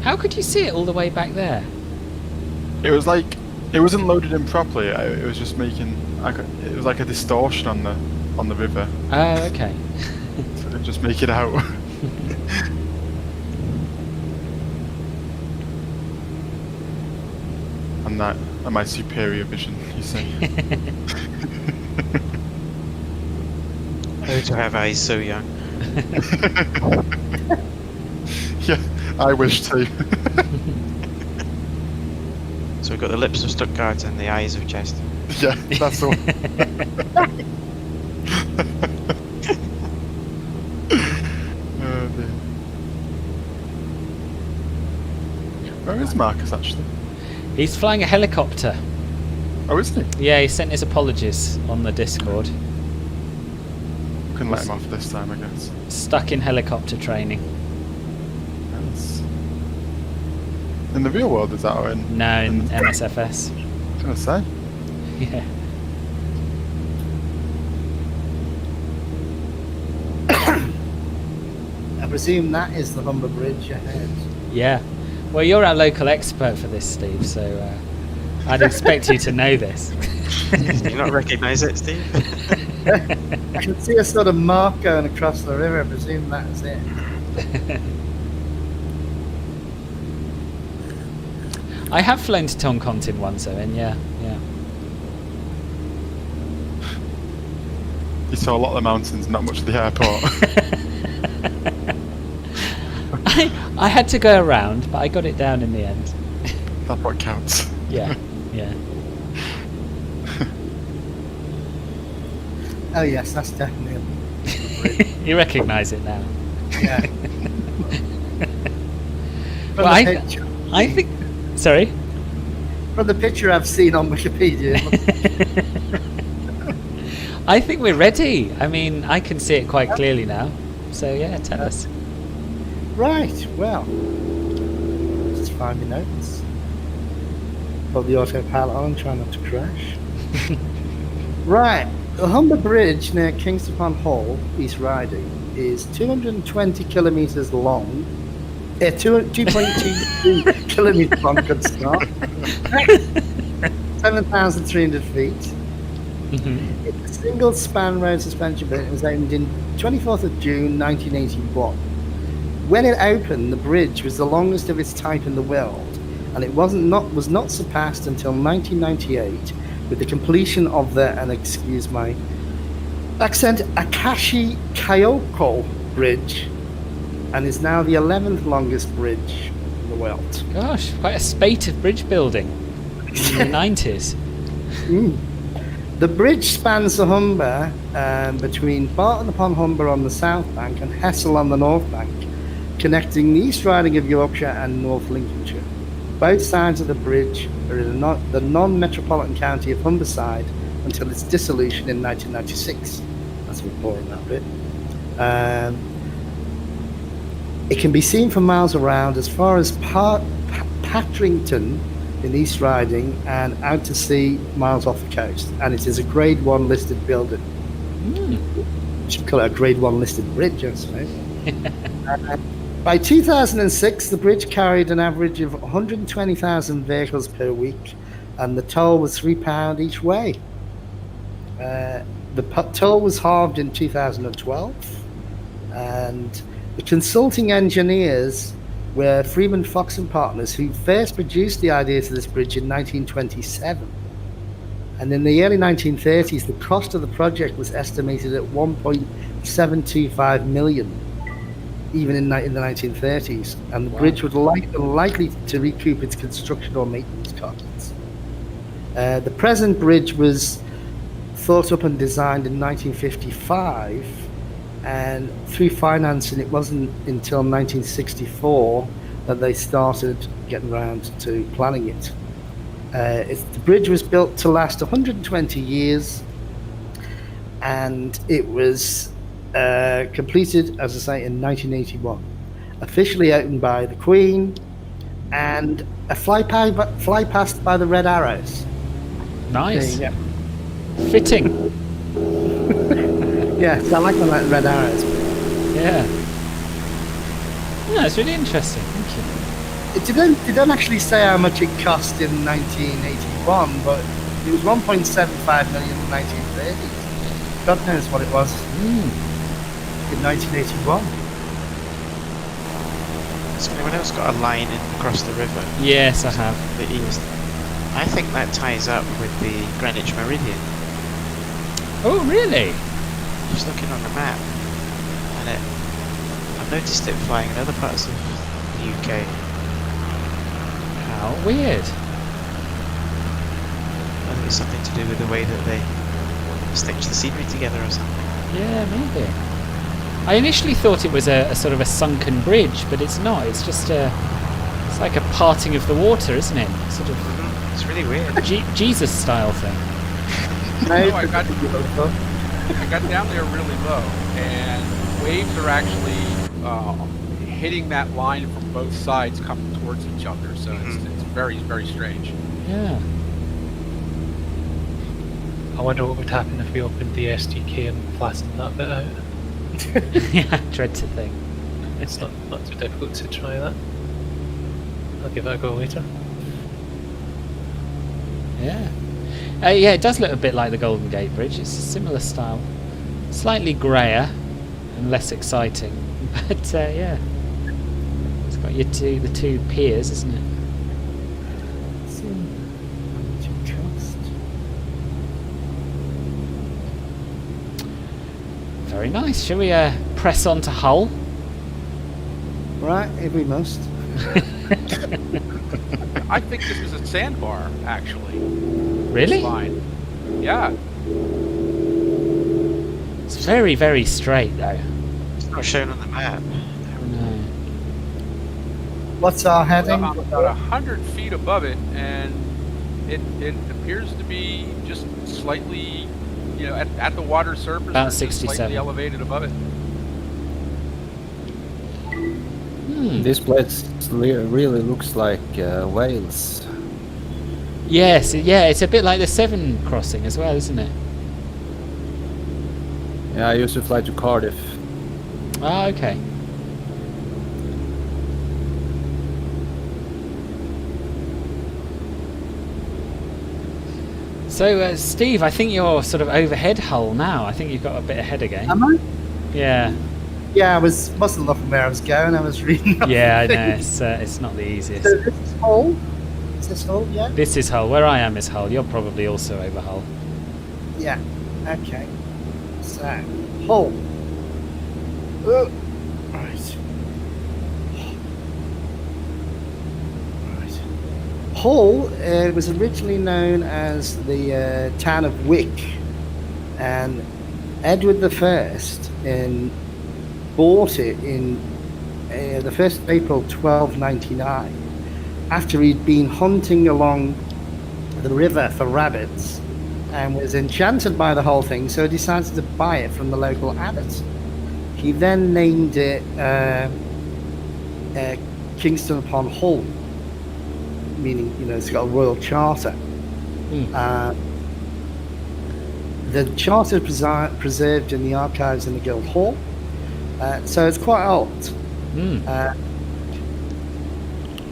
How could you see it all the way back there? It was like it wasn't loaded in properly. It was just making it was like a distortion on the river. Oh, okay. So it'd just make it out. And that my superior vision, you see. How to have eyes so young. Yeah, I wish to. So we've got the lips of Stuttgart and the eyes of Chester. Yeah, that's all. Oh dear. Where is Marcus actually? He's flying a helicopter. Oh, isn't he? Yeah, he sent his apologies on the Discord. Couldn't let him off this time, I guess. Stuck in helicopter training. That's... In the real world, is that or in? No, in MSFS. I was gonna say. Yeah. I presume that is the Humber Bridge ahead. Yeah. Well, you're our local expert for this, Steve, so I'd expect you to know this. Do you not recognise it, Steve? I can see a sort of mark going across the river. I presume that's it. I have flown to Toncontin once, Owen, yeah. You saw a lot of the mountains, not much of the airport. I had to go around, but I got it down in the end. That's what counts. Yeah. Oh yes, that's definitely. You recognise it now. Yeah. Well, I think. Sorry. From the picture I've seen on Wikipedia. I think we're ready. I mean, I can see it quite clearly now. So yeah, tell us. Right. Well, just find my notes. Put the autopilot on, try not to crash. Right. The Humber Bridge near Kingston upon Hull, East Riding, is 220 kilometres long. 2.2 kilometres long, good start. 7,300 feet. Mm-hmm. It's a single span road suspension bridge. It was opened in 24th of June 1981. When it opened, the bridge was the longest of its type in the world, and it was not surpassed until 1998 with the completion of the, and excuse my accent, Akashi Kayoko Bridge, and is now the 11th longest bridge in the world. Gosh, quite a spate of bridge building in the 90s. The bridge spans the Humber between Barton upon Humber on the south bank and Hessel on the north bank, connecting the East Riding of Yorkshire and North Lincolnshire. Both sides of the bridge are in the non-metropolitan county of Humberside until its dissolution in 1996. That's important, that bit. It can be seen for miles around as far as Patrington in East Riding and out to sea miles off the coast. And it is a Grade 1 listed building. You should call it a Grade 1 listed bridge, I suppose. By 2006, the bridge carried an average of 120,000 vehicles per week, and the toll was £3 each way. The toll was halved in 2012, and the consulting engineers were Freeman Fox and Partners, who first produced the idea to this bridge in 1927. And in the early 1930s, the cost of the project was estimated at 1.725 million, even in the 1930s. And the bridge was likely to recoup its construction or maintenance costs. The present bridge was thought up and designed in 1955, and through financing, it wasn't until 1964 that they started getting around to planning it. The bridge was built to last 120 years, and it was completed, as I say, in 1981. Officially opened by the Queen, and a fly past by the Red Arrows. Nice. Fitting. Yes, I like the Red Arrows. Yeah. Yeah, it's really interesting. Thank you. They don't actually say how much it cost in 1981, but it was 1.75 million in 1930. God knows what it was in 1981. Has anyone else got a line across the river? Yes, I have. The east. I think that ties up with the Greenwich Meridian. Oh, really? Just looking on the map, and I've noticed it flying in other parts of the UK. How weird. I think it's something to do with the way that they stitch the scenery together or something. Yeah, maybe. I initially thought it was a sort of a sunken bridge, but it's not. It's just it's like a parting of the water, isn't it? Sort of. It's really weird. Jesus style thing. I got down there really low, and waves are actually hitting that line from both sides coming towards each other, so it's very, very strange. Yeah. I wonder what would happen if we opened the SDK and flattened that bit out. Yeah, dread to think. It's not too difficult to try that. I'll give it a go later. Yeah. Yeah, it does look a bit like the Golden Gate Bridge. It's a similar style. Slightly greyer and less exciting. But yeah. It's got the two piers, isn't it? Very nice. Shall we press on to Hull? Right, if we must. I think this is a sandbar, actually. Really? This line. Yeah. It's very, very straight, though. It's not shown on the map. No. What's our heading? About 100 feet above it, and it appears to be just slightly, at the water surface. About just 67. Slightly elevated above it. This place really looks like Wales. Yes, yeah, it's a bit like the Severn crossing as well, isn't it? Yeah, I used to fly to Cardiff. Ah, okay. So, Steve, I think you're sort of overhead Hull now. I think you've got a bit ahead again. Am I? Yeah. Yeah, I wasn't looking where I was going. I was reading. Yeah, I know. It's not the easiest. So this is Hull. Is this Hull? Yeah. This is Hull. Where I am is Hull. You're probably also over Hull. Yeah. Okay. So Hull. Right. Hull was originally known as the town of Wick, and Edward I bought it in the 1st of April 1299 after he'd been hunting along the river for rabbits and was enchanted by the whole thing, so he decided to buy it from the local abbot. He then named it Kingston upon Hull, meaning it's got a royal charter. The charter is preserved in the archives in the Guildhall, so it's quite old.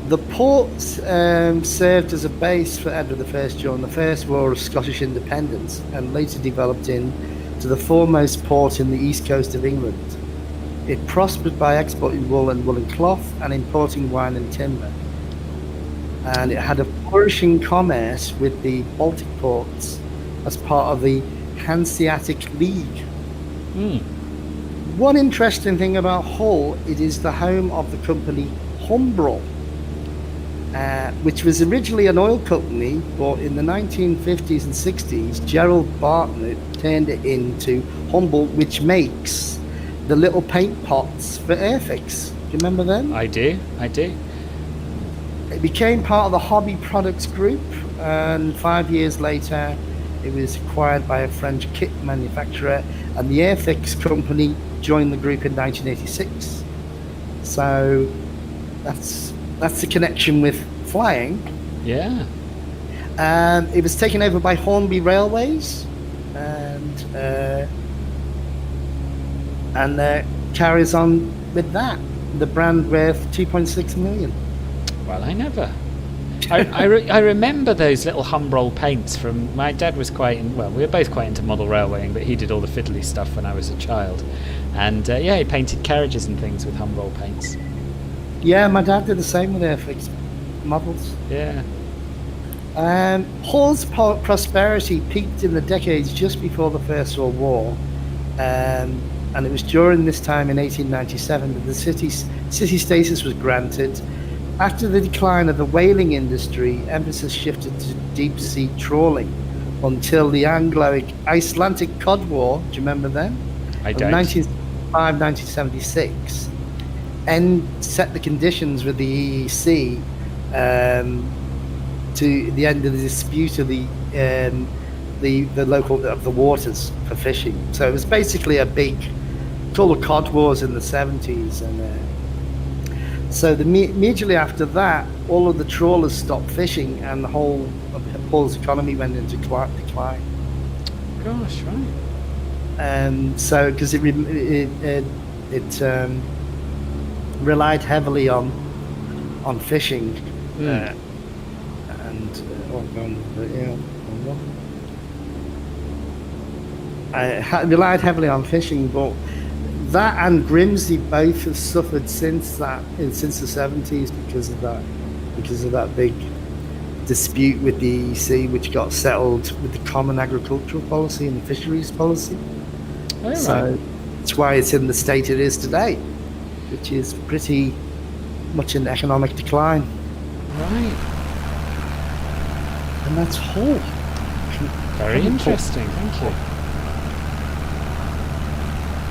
The port served as a base for Edward I during the First War of Scottish Independence, and later developed into the foremost port in the east coast of England. It prospered by exporting wool and woolen cloth and importing wine and timber. And it had a flourishing commerce with the Baltic ports as part of the Hanseatic League. One interesting thing about Hull, it is the home of the company Humber, which was originally an oil company, but in the 1950s and 60s, Gerald Bartlett turned it into Humber, which makes the little paint pots for Airfix. Do you remember them? I do. It became part of the Hobby Products Group, and 5 years later, it was acquired by a French kit manufacturer, and the Airfix company joined the group in 1986. So that's the connection with flying. Yeah. It was taken over by Hornby Railways, and carries on with that. The brand worth 2.6 million. Well, I remember those little Humbrol paints from... My dad was we were both quite into model railwaying, but he did all the fiddly stuff when I was a child. And he painted carriages and things with Humbrol paints. Yeah, my dad did the same with Airfix models. Yeah. Hull's prosperity peaked in the decades just before the First World War, and it was during this time in 1897 that the city status was granted. After the decline of the whaling industry, emphasis shifted to deep-sea trawling until the Anglo-Icelandic Cod War, do you remember them? I don't. 1975-1976, and set the conditions with the EEC to the end of the dispute of the local of the waters for fishing. So it was basically it's all the Cod Wars in the 70s, and so immediately after that, all of the trawlers stopped fishing, and the whole of Hull's economy went into decline. Gosh, right. So because it relied heavily on fishing, relied heavily on fishing, but that and Grimsby both have suffered since the 70s because of that big dispute with the EEC, which got settled with the Common Agricultural Policy and the Fisheries Policy. Oh, so right. that's why it's in the state it is today, which is pretty much in economic decline. Right. And that's Hull. Very interesting, thank you.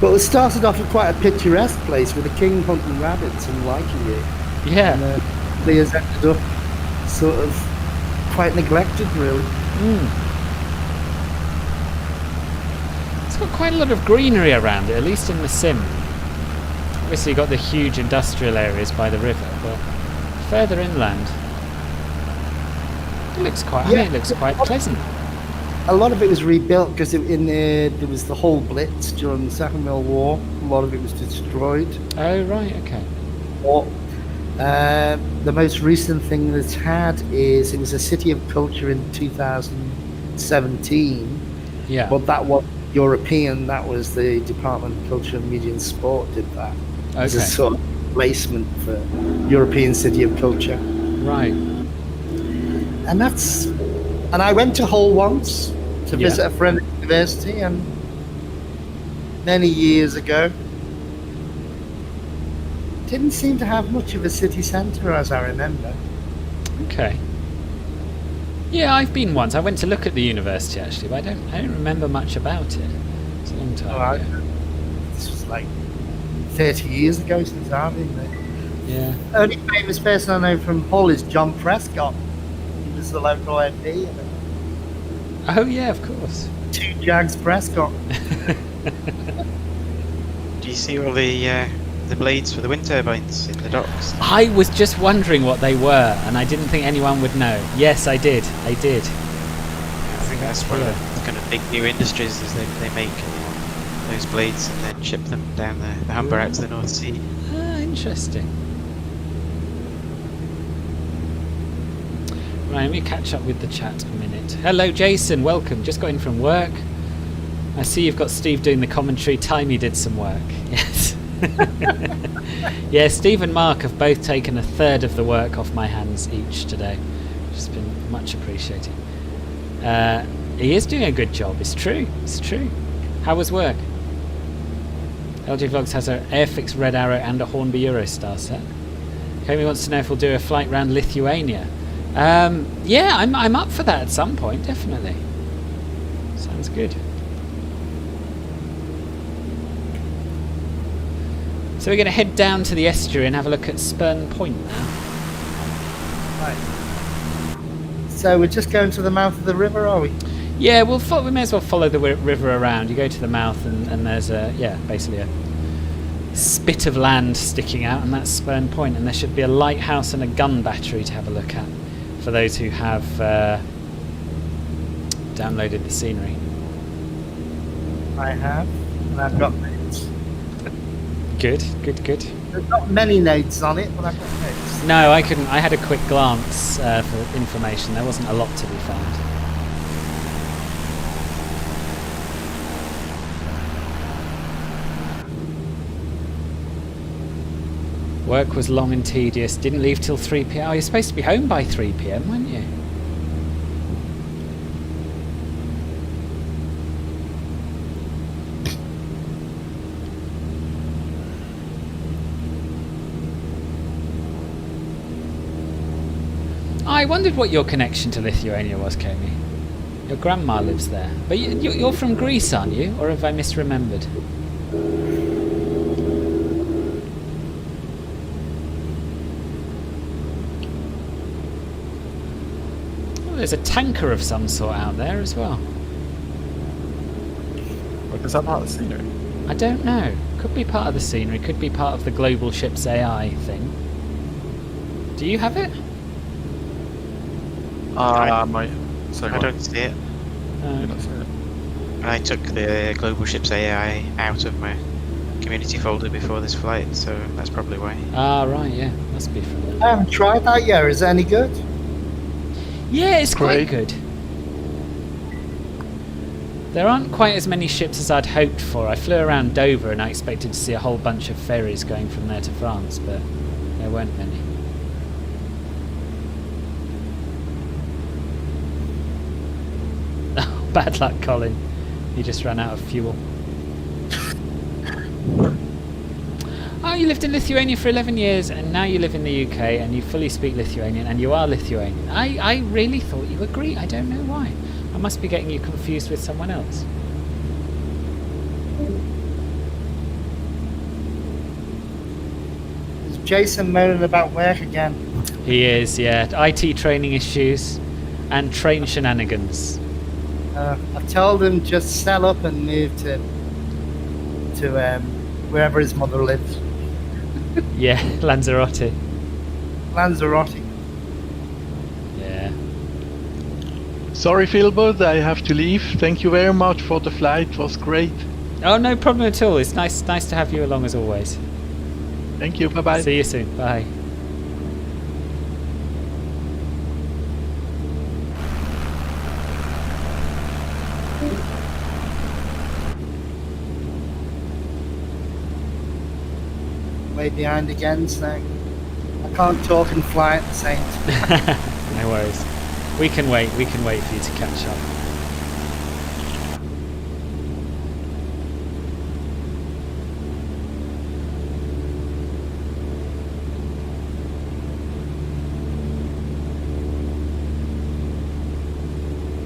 But it started off as quite a picturesque place with a king hunting rabbits and liking it. Yeah. And it has ended up sort of quite neglected, really. It's got quite a lot of greenery around it, at least in the sim. Obviously you've got the huge industrial areas by the river, but further inland, it looks quite pleasant. A lot of it was rebuilt because there was the whole Blitz during the Second World War. A lot of it was destroyed. Oh, right, okay. Or, the most recent thing that's had is it was a City of Culture in 2017. Yeah. But that was European. That was the Department of Culture, Media and Sport did that. Okay. As a sort of placement for European City of Culture. Right. And I went to Hull once to visit a friend at university, and many years ago. Didn't seem to have much of a city centre, as I remember. Okay. Yeah, I've been once. I went to look at the university actually, but I don't remember much about it. It's a long time ago. This was like 30 years ago since I've been there. Yeah. The only famous person I know from Hull is John Prescott. He was the local MP. Oh yeah, of course. 2 Jags Prescott. Do you see all the the blades for the wind turbines in the docks. I was just wondering what they were, and I didn't think anyone would know. Yes, I did. I did. I think that's one of the kind of big new industries is they make those blades and then ship them down the Humber out to the North Sea. Ah, interesting. Right, let me catch up with the chat a minute. Hello, Jason. Welcome. Just got in from work. I see you've got Steve doing the commentary. Timey did some work. Yes. Yeah, Steve and Mark have both taken a third of the work off my hands each today, which has been much appreciated. He is doing a good job. It's true. It's true. How was work? LG Vlogs has an Airfix Red Arrow and a Hornby Eurostar set. Komi wants to know if we'll do a flight round Lithuania. Yeah, I'm up for that at some point, definitely. Sounds good. So we're going to head down to the estuary and have a look at Spurn Point now. Right. So we're just going to the mouth of the river, are we? Yeah, we may as well follow the river around. You go to the mouth and there's basically a spit of land sticking out, and that's Spurn Point, and there should be a lighthouse and a gun battery to have a look at for those who have downloaded the scenery. I have, and I've got notes. Good. There's not many notes on it, but I've got notes. No, I couldn't. I had a quick glance for information. There wasn't a lot to be found. Work was long and tedious. Didn't leave till 3 p.m. Oh, you're supposed to be home by 3 p.m, weren't you? I wondered what your connection to Lithuania was, Komi. Your grandma lives there. But you're from Greece, aren't you? Or have I misremembered? There's a tanker of some sort out there as well. Is that part of the scenery? I don't know. Could be part of the scenery, could be part of the global ships AI thing. Do you have it? I might. Sorry, I don't see it. You don't see it. I took the Global Ships AI out of my community folder before this flight, so that's probably why. Ah, right, yeah. Must be from there. I haven't tried that yet. Is it any good? Yeah, it's quite Great. good. There aren't quite as many ships as I'd hoped for. I flew around Dover and I expected to see a whole bunch of ferries going from there to France, but there weren't many. Oh, bad luck, Colin. You just ran out of fuel. Oh, you lived in Lithuania for 11 years and now you live in the UK and you fully speak Lithuanian and you are Lithuanian. I really thought you were Greek. I don't know why. I must be getting you confused with someone else. Is Jason moaning about work again? He is, yeah. IT training issues and train shenanigans. I told him just sell up and move to wherever his mother lives. Yeah, Lanzarote. Lanzarote. Yeah. Sorry, Philbert, I have to leave. Thank you very much for the flight. It was great. Oh, no problem at all. It's nice to have you along as always. Thank you. Bye-bye. See you soon. Bye. Way behind again, so I can't talk and fly at the same time. No worries. We can wait for you to catch up.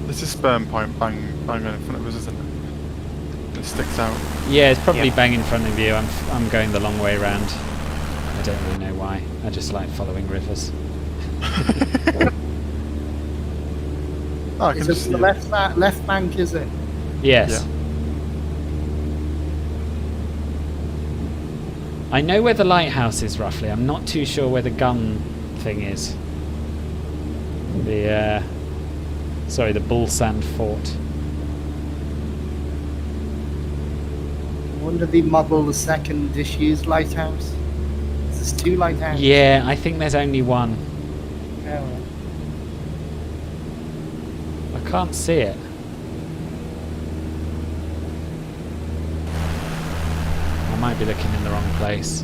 This is Spurn Point bang in front of us, isn't it? It sticks out. Yeah, it's probably Yeah. bang in front of you. I'm going the long way round. I don't really know why. I just like following rivers. Oh, I can Is just it see the it. left bank, is it? Yes. Yeah. I know where the lighthouse is roughly. I'm not too sure where the gun thing is. The the Bull Sand Fort. I wonder if they model the second disused lighthouse. There's 2 lighthouses. Yeah, I think there's only one. Oh. I can't see it. I might be looking in the wrong place.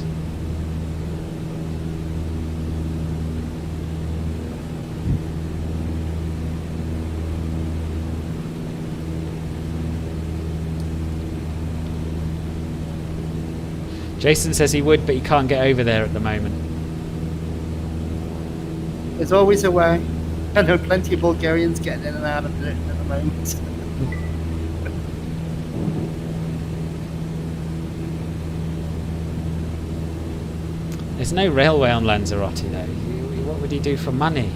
Jason says he would, but he can't get over there at the moment. There's always a way. I know plenty of Bulgarians getting in and out of it at the moment. There's no railway on Lanzarote though. What would he do for money?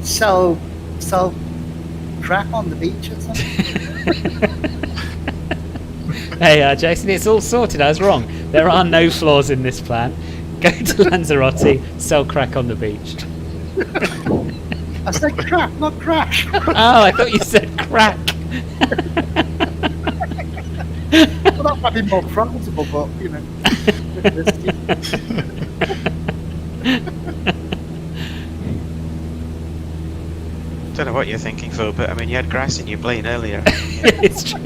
Sell crap on the beach or something. Hey, Jason, it's all sorted. I was wrong. There are no flaws in this plan. Go to Lanzarote, sell crack on the beach. I said crap, not crash. Oh, I thought you said crack. Well, that might be more profitable, but you know. Don't know what you're thinking, Phil, but I mean, you had grass in your plane earlier. It's true.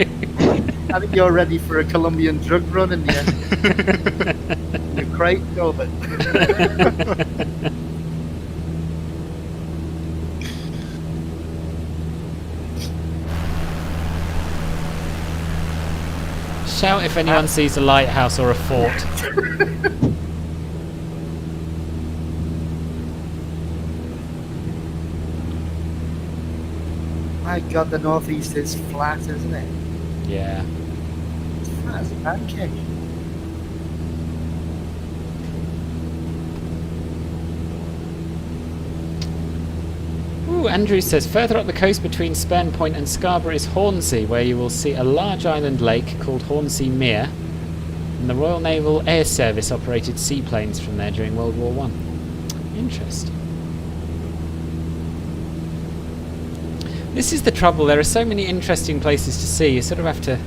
I think you're ready for a Colombian drug run in the end. Your crate, Gilbert. Shout if anyone sees a lighthouse or a fort. My God, the northeast is flat, isn't it? Yeah. It's flat as a pancake. Ooh, Andrew says further up the coast between Spurn Point and Scarborough is Hornsey, where you will see a large island lake called Hornsey Mere, and the Royal Naval Air Service operated seaplanes from there during World War I. Interesting. This is the trouble. There are so many interesting places to see. You sort of have to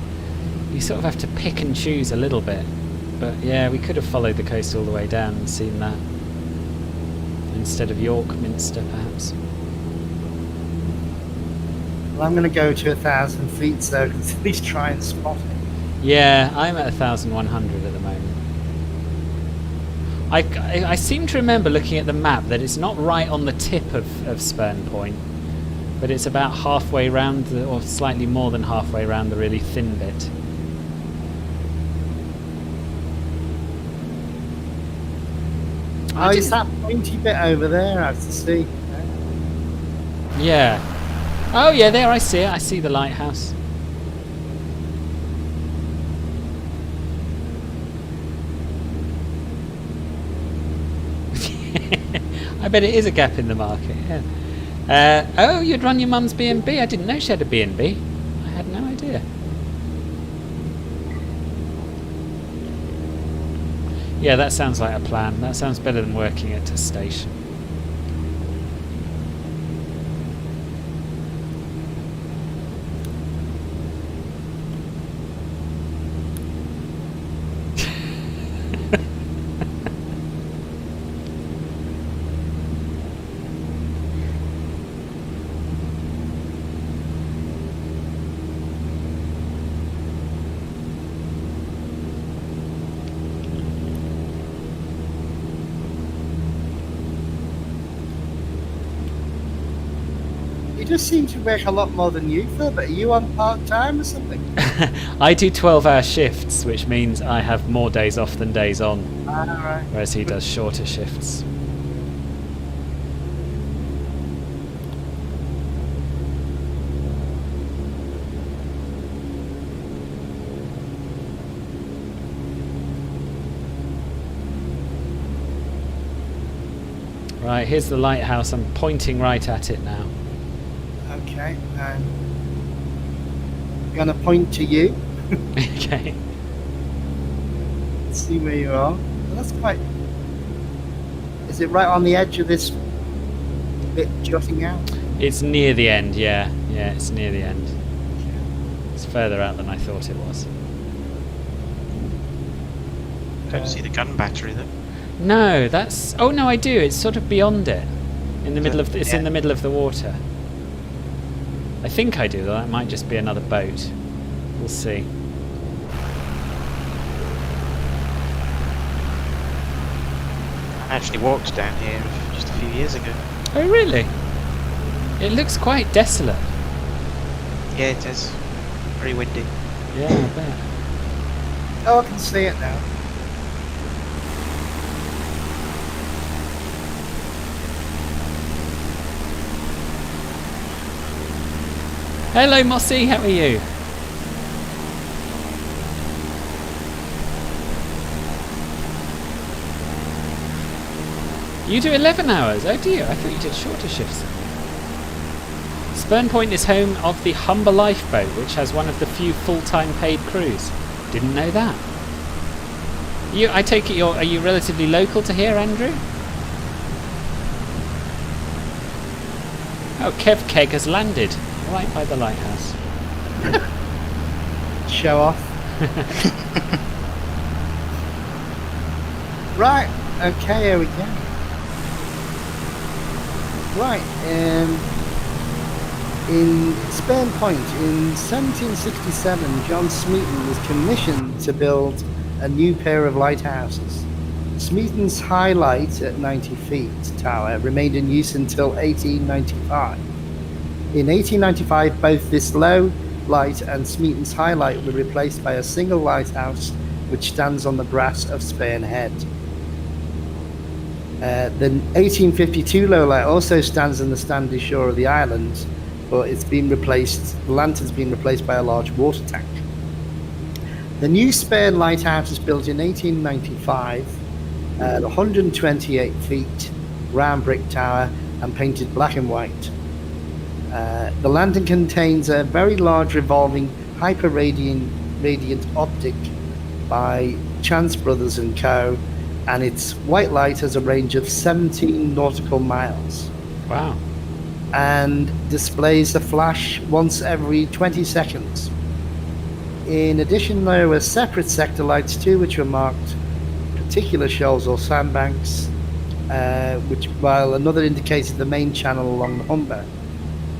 pick and choose a little bit. But yeah, we could have followed the coast all the way down and seen that instead of York Minster, perhaps. Well, I'm going to go to 1,000 feet, so I can at least try and spot it. Yeah, I'm at 1,100 at the moment. I seem to remember looking at the map that it's not right on the tip of Spurn Point, but it's about halfway round, or slightly more than halfway round the really thin bit. Oh, it's that pointy bit over there, I have to see. Yeah. Oh yeah, there I see it. I see the lighthouse. I bet it is a gap in the market, yeah. Oh, you'd run your mum's B&B? I didn't know she had a B&B. I had no idea. Yeah, that sounds like a plan. That sounds better than working at a station. You just seem to work a lot more than you, Phil, but are you on part-time or something? I do 12-hour shifts, which means I have more days off than days on, Right. whereas he does shorter shifts. Right, here's the lighthouse. I'm pointing right at it now. Okay. I'm going to point to you. Okay. See where you are. Well, that's quite. Is it right on the edge of this bit jutting out? It's near the end, yeah. Yeah, it's near the end. It's further out than I thought it was. Don't see the gun battery though. No, that's... Oh, no, I do. It's sort of beyond it. In the middle of... It's in the middle of the water. I think I do, though. That might just be another boat. We'll see. I actually walked down here just a few years ago. Oh, really? It looks quite desolate. Yeah, it is. Very windy. Yeah, I bet. Oh, I can see it now. Hello, Mossy. How are you? You do 11 hours? Oh dear, I thought you did shorter shifts. Spurn Point is home of the Humber lifeboat, which has one of the few full-time paid crews. Didn't know that. I take it are you relatively local to here, Andrew? Oh, Kev Keg has landed right by the lighthouse. Show off. Right, okay, here we go. Right, in Spurn Point in 1767, John Smeaton was commissioned to build a new pair of lighthouses. Smeaton's high light at 90 feet tower remained in use until 1895. In 1895, both this low light and Smeaton's high light were replaced by a single lighthouse which stands on the brass of Spurn Head. The 1852 low light also stands on the sandy shore of the island, but it's been replaced. The lantern's been replaced by a large water tank. The new Spurn lighthouse was built in 1895, 128 feet, round brick tower, and painted black and white. The lantern contains a very large revolving hyper-radiant optic by Chance Brothers and Co., and its white light has a range of 17 nautical miles. Wow. And displays a flash once every 20 seconds. In addition, there were separate sector lights too, which were marked particular shoals or sandbanks, while another indicated the main channel along the Humber.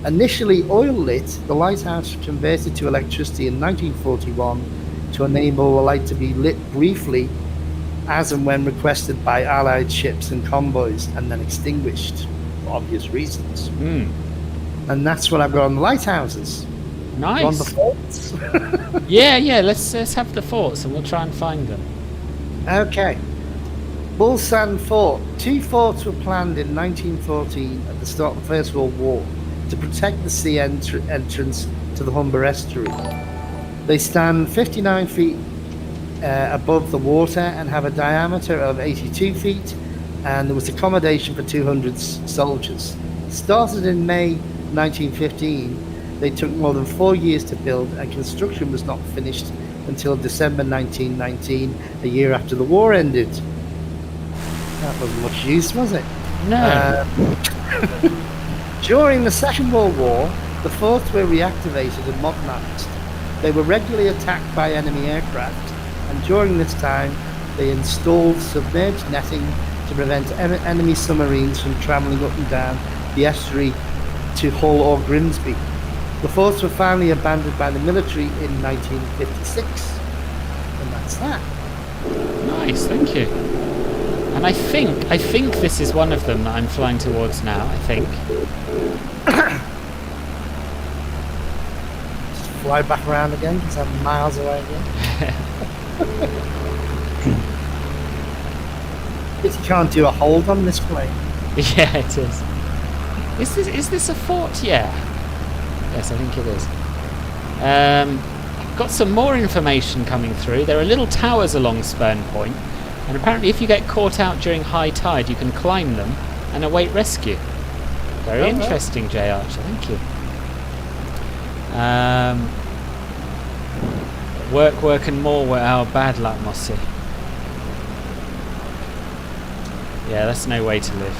Initially oil lit, the lighthouse was converted to electricity in 1941 to enable the light to be lit briefly as and when requested by Allied ships and convoys, and then extinguished for obvious reasons. And that's what I've got on the lighthouses. Nice. On the forts. yeah, let's have the forts and we'll try and find them. Okay. Bullsand Fort. 2 forts were planned in 1914 at the start of the First World War to protect the sea entrance to the Humber Estuary. They stand 59 feet above the water and have a diameter of 82 feet, and there was accommodation for 200 soldiers. Started in May 1915, they took more than 4 years to build, and construction was not finished until December 1919, a year after the war ended. That wasn't much use, was it? No. During the Second World War, the forts were reactivated and modernized. They were regularly attacked by enemy aircraft, and during this time, they installed submerged netting to prevent enemy submarines from travelling up and down the estuary to Hull or Grimsby. The forts were finally abandoned by the military in 1956, and that's that. Nice, thank you. And I think this is one of them that I'm flying towards now. I think. Just fly back around again because I'm miles away again. If you can't do a hold on this plane. Yeah, it is. Is this a fort? Yeah. Yes, I think it is. Got some more information coming through. There are little towers along Spurn Point, and apparently if you get caught out during high tide, you can climb them and await rescue. Very interesting, Jay Archer. Thank you. Work, and more were our bad luck, Mossy. Yeah, that's no way to live.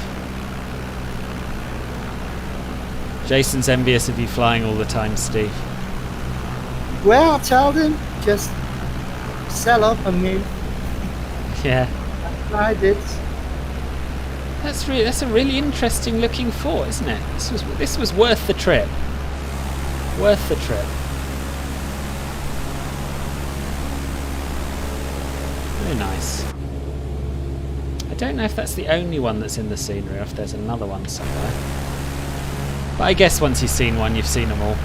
Jason's envious of you flying all the time, Steve. Well, I told him, just sell up and move. Yeah. That's what I did. That's a really interesting looking fort, isn't it? This was worth the trip. Worth the trip. Very nice. I don't know if that's the only one that's in the scenery or if there's another one somewhere. But I guess once you've seen one, you've seen them all.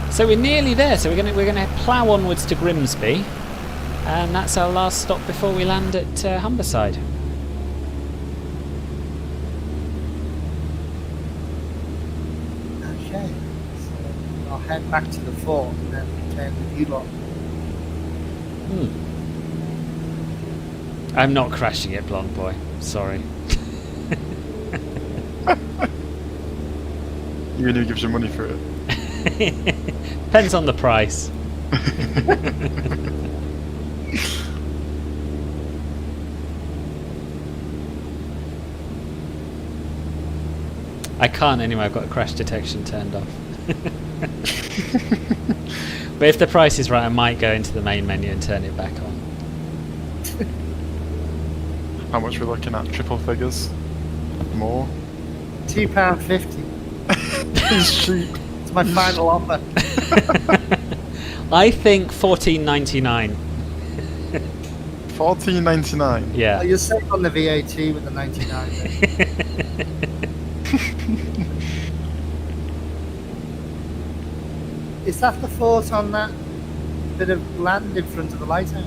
So we're nearly there. So we're gonna plough onwards to Grimsby, and that's our last stop before we land at Humberside. Okay. So I'll head back to the fort and then return with you lot. I'm not crashing it, blonde boy. Sorry. Even who gives you money for it? Depends on the price. I can't anyway, I've got crash detection turned off. But if the price is right, I might go into the main menu and turn it back on. How much we're looking at? Triple figures? More? £2.50. It's cheap. It's my final offer. I think $14.99. $14.99. Yeah. Oh, you're safe on the VAT with the 99. Is that the fort on that bit of land in front of the lighthouse?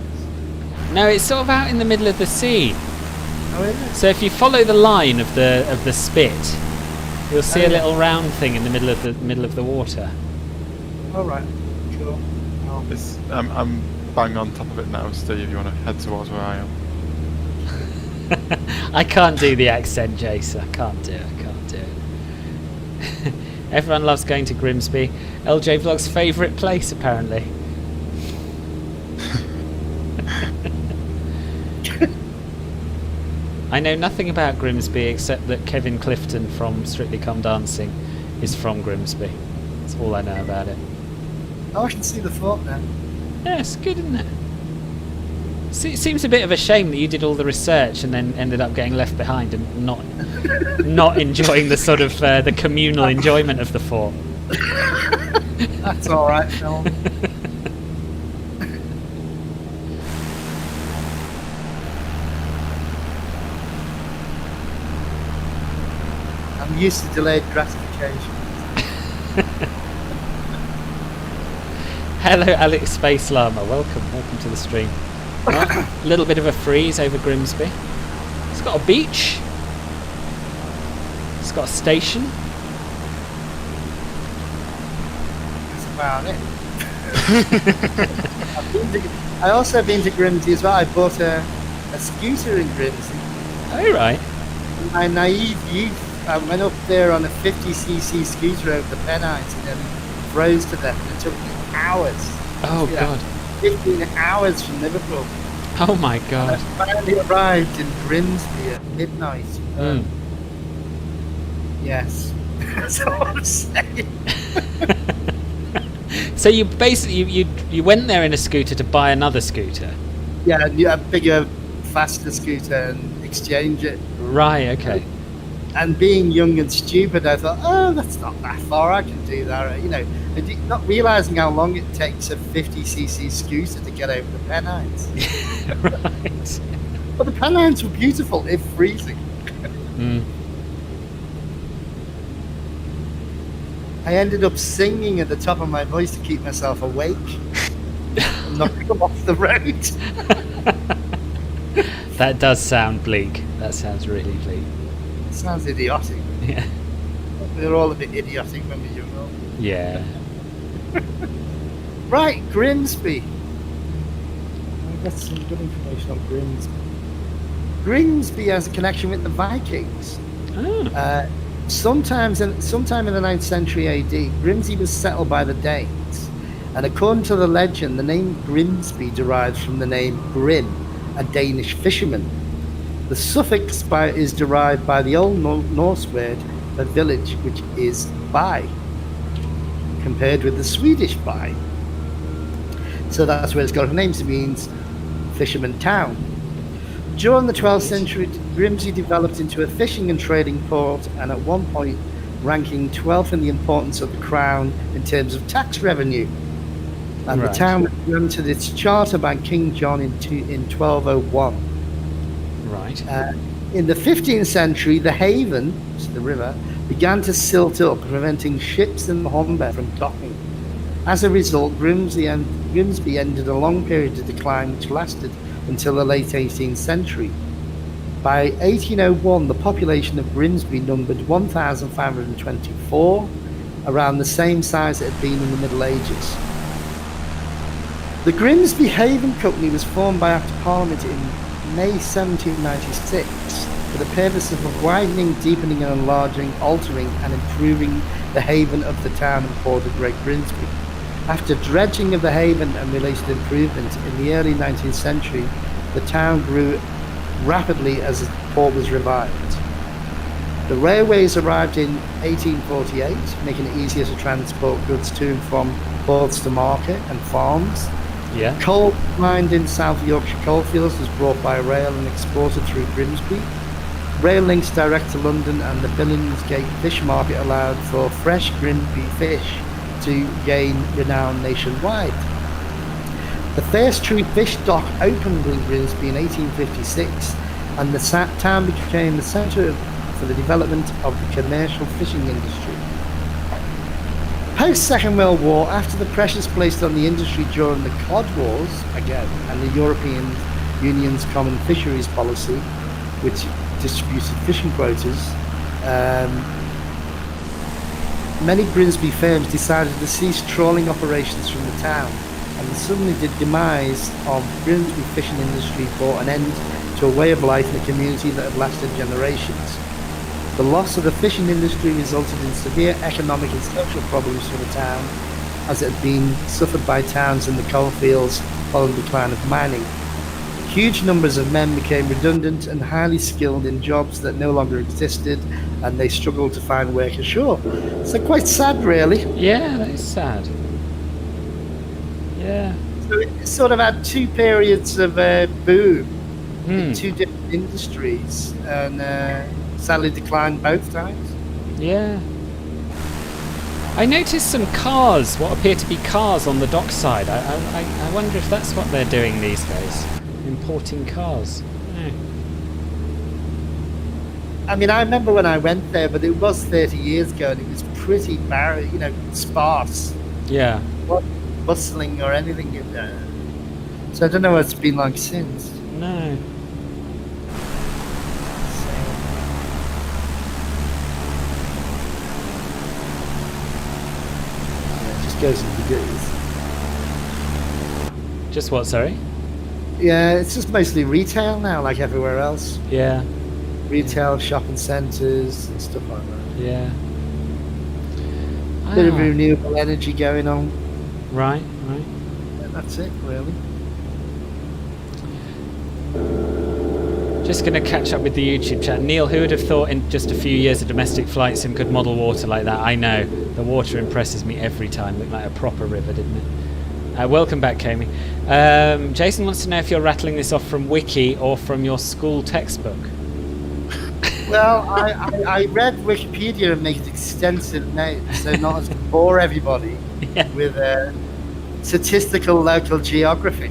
No, it's sort of out in the middle of the sea. Oh, is it? So if you follow the line of the spit, you'll see a little round thing in the middle of the water. All right. Sure. Oh. I'm bang on top of it now, Steve. You want to head towards where I am? I can't do the accent, Jason. I can't do it. Everyone loves going to Grimsby. LJ Vlog's favourite place, apparently. I know nothing about Grimsby except that Kevin Clifton from Strictly Come Dancing is from Grimsby. That's all I know about it. Oh, I can see the fort now. Yeah, it's good, isn't it? It seems a bit of a shame that you did all the research and then ended up getting left behind and not enjoying the sort of the communal enjoyment of the fort. That's all right, Phil. I'm used to delayed gratification. Hello, Alex Space Llama. Welcome to the stream. A little bit of a freeze over Grimsby. It's got a beach. It's got a station. That's about it. I also been to Grimsby as well. I bought a scooter in Grimsby. Oh, right. In my naive youth, I went up there on a 50cc scooter over the Pennines and then froze to death. It took me hours. Oh, God. 15 hours from Liverpool. Oh, my God. And I finally arrived in Grimsby at midnight. Yes. That's all I'm saying. So you basically you went there in a scooter to buy another scooter? Yeah, a bigger, faster scooter and exchange it. Right, okay. And being young and stupid, I thought, oh, that's not that far, I can do that. You know, not realising how long it takes a 50cc scooter to get over the Pennines. Right. But the Pennines were beautiful, if freezing. I ended up singing at the top of my voice to keep myself awake. And not come off the road. That does sound bleak. That sounds really bleak. Sounds idiotic. Yeah. We're all a bit idiotic when we're young. Yeah. Right, Grimsby. I've got some good information on Grimsby. Grimsby has a connection with the Vikings. Oh. sometime in the 9th century AD, Grimsby was settled by the Danes, and according to the legend, the name Grimsby derives from the name Grim, a Danish fisherman. The suffix is derived by the Old Norse word for village, which is by, compared with the Swedish by. So that's where it's got a name. It means fisherman town. During the 12th century, Grimsby developed into a fishing and trading port, and at one point ranking 12th in the importance of the crown in terms of tax revenue. And the town was granted its charter by King John in 1201. Right. In the 15th century, the Haven, which is the river, began to silt up, preventing ships in the Humber from docking. As a result, Grimsby ended a long period of decline which lasted until the late 18th century. By 1801, the population of Grimsby numbered 1,524, around the same size it had been in the Middle Ages. The Grimsby Haven Company was formed by Act of Parliament in May 1796 for the purpose of widening, deepening and enlarging, altering and improving the haven of the town and port of Great Grimsby. After dredging of the haven and related improvements in the early 19th century, the town grew rapidly as the port was revived. The railways arrived in 1848, making it easier to transport goods to and from ports to market and farms. Yeah. Coal mined in South Yorkshire coalfields was brought by rail and exported through Grimsby. Rail links direct to London, and the Billingsgate Fish Market allowed for fresh Grimsby fish to gain renown nationwide. The first true fish dock opened in Grimsby in 1856, and the town became the centre for the development of the commercial fishing industry. Post-Second World War, after the pressures placed on the industry during the Cod Wars, again, and the European Union's Common Fisheries Policy, which distributed fishing quotas, many Grimsby firms decided to cease trawling operations from the town, and the suddenly the demise of Grimsby fishing industry brought an end to a way of life in a community that had lasted generations. The loss of the fishing industry resulted in severe economic and social problems for the town, as it had been suffered by towns in the coalfields following the decline of mining. Huge numbers of men became redundant and highly skilled in jobs that no longer existed, and they struggled to find work ashore. So quite sad, really. Yeah, that is sad. Yeah. So it sort of had two periods of boom in two different industries, and sadly declined both times. Yeah. I noticed some cars, what appear to be cars on the dockside. I wonder if that's what they're doing these days. Importing cars. Yeah. I mean, I remember when I went there, but it was 30 years ago, and it was pretty barren, sparse. Yeah. Not bustling or anything in there. So I don't know what it's been like since. No. Goes into goods. Just what, sorry? Yeah, it's just mostly retail now, like everywhere else. Yeah. Retail, shopping centres, and stuff like that. Yeah. Bit of renewable energy going on. Right. Yeah, that's it, really. Just going to catch up with the YouTube chat. Neil, who would have thought in just a few years of domestic flights some could model water like that? I know. The water impresses me every time. Looked like a proper river, didn't it? Welcome back, Kami. Jason wants to know if you're rattling this off from Wiki or from your school textbook. Well, I read Wikipedia and made extensive notes, so not as to bore everybody with statistical local geography.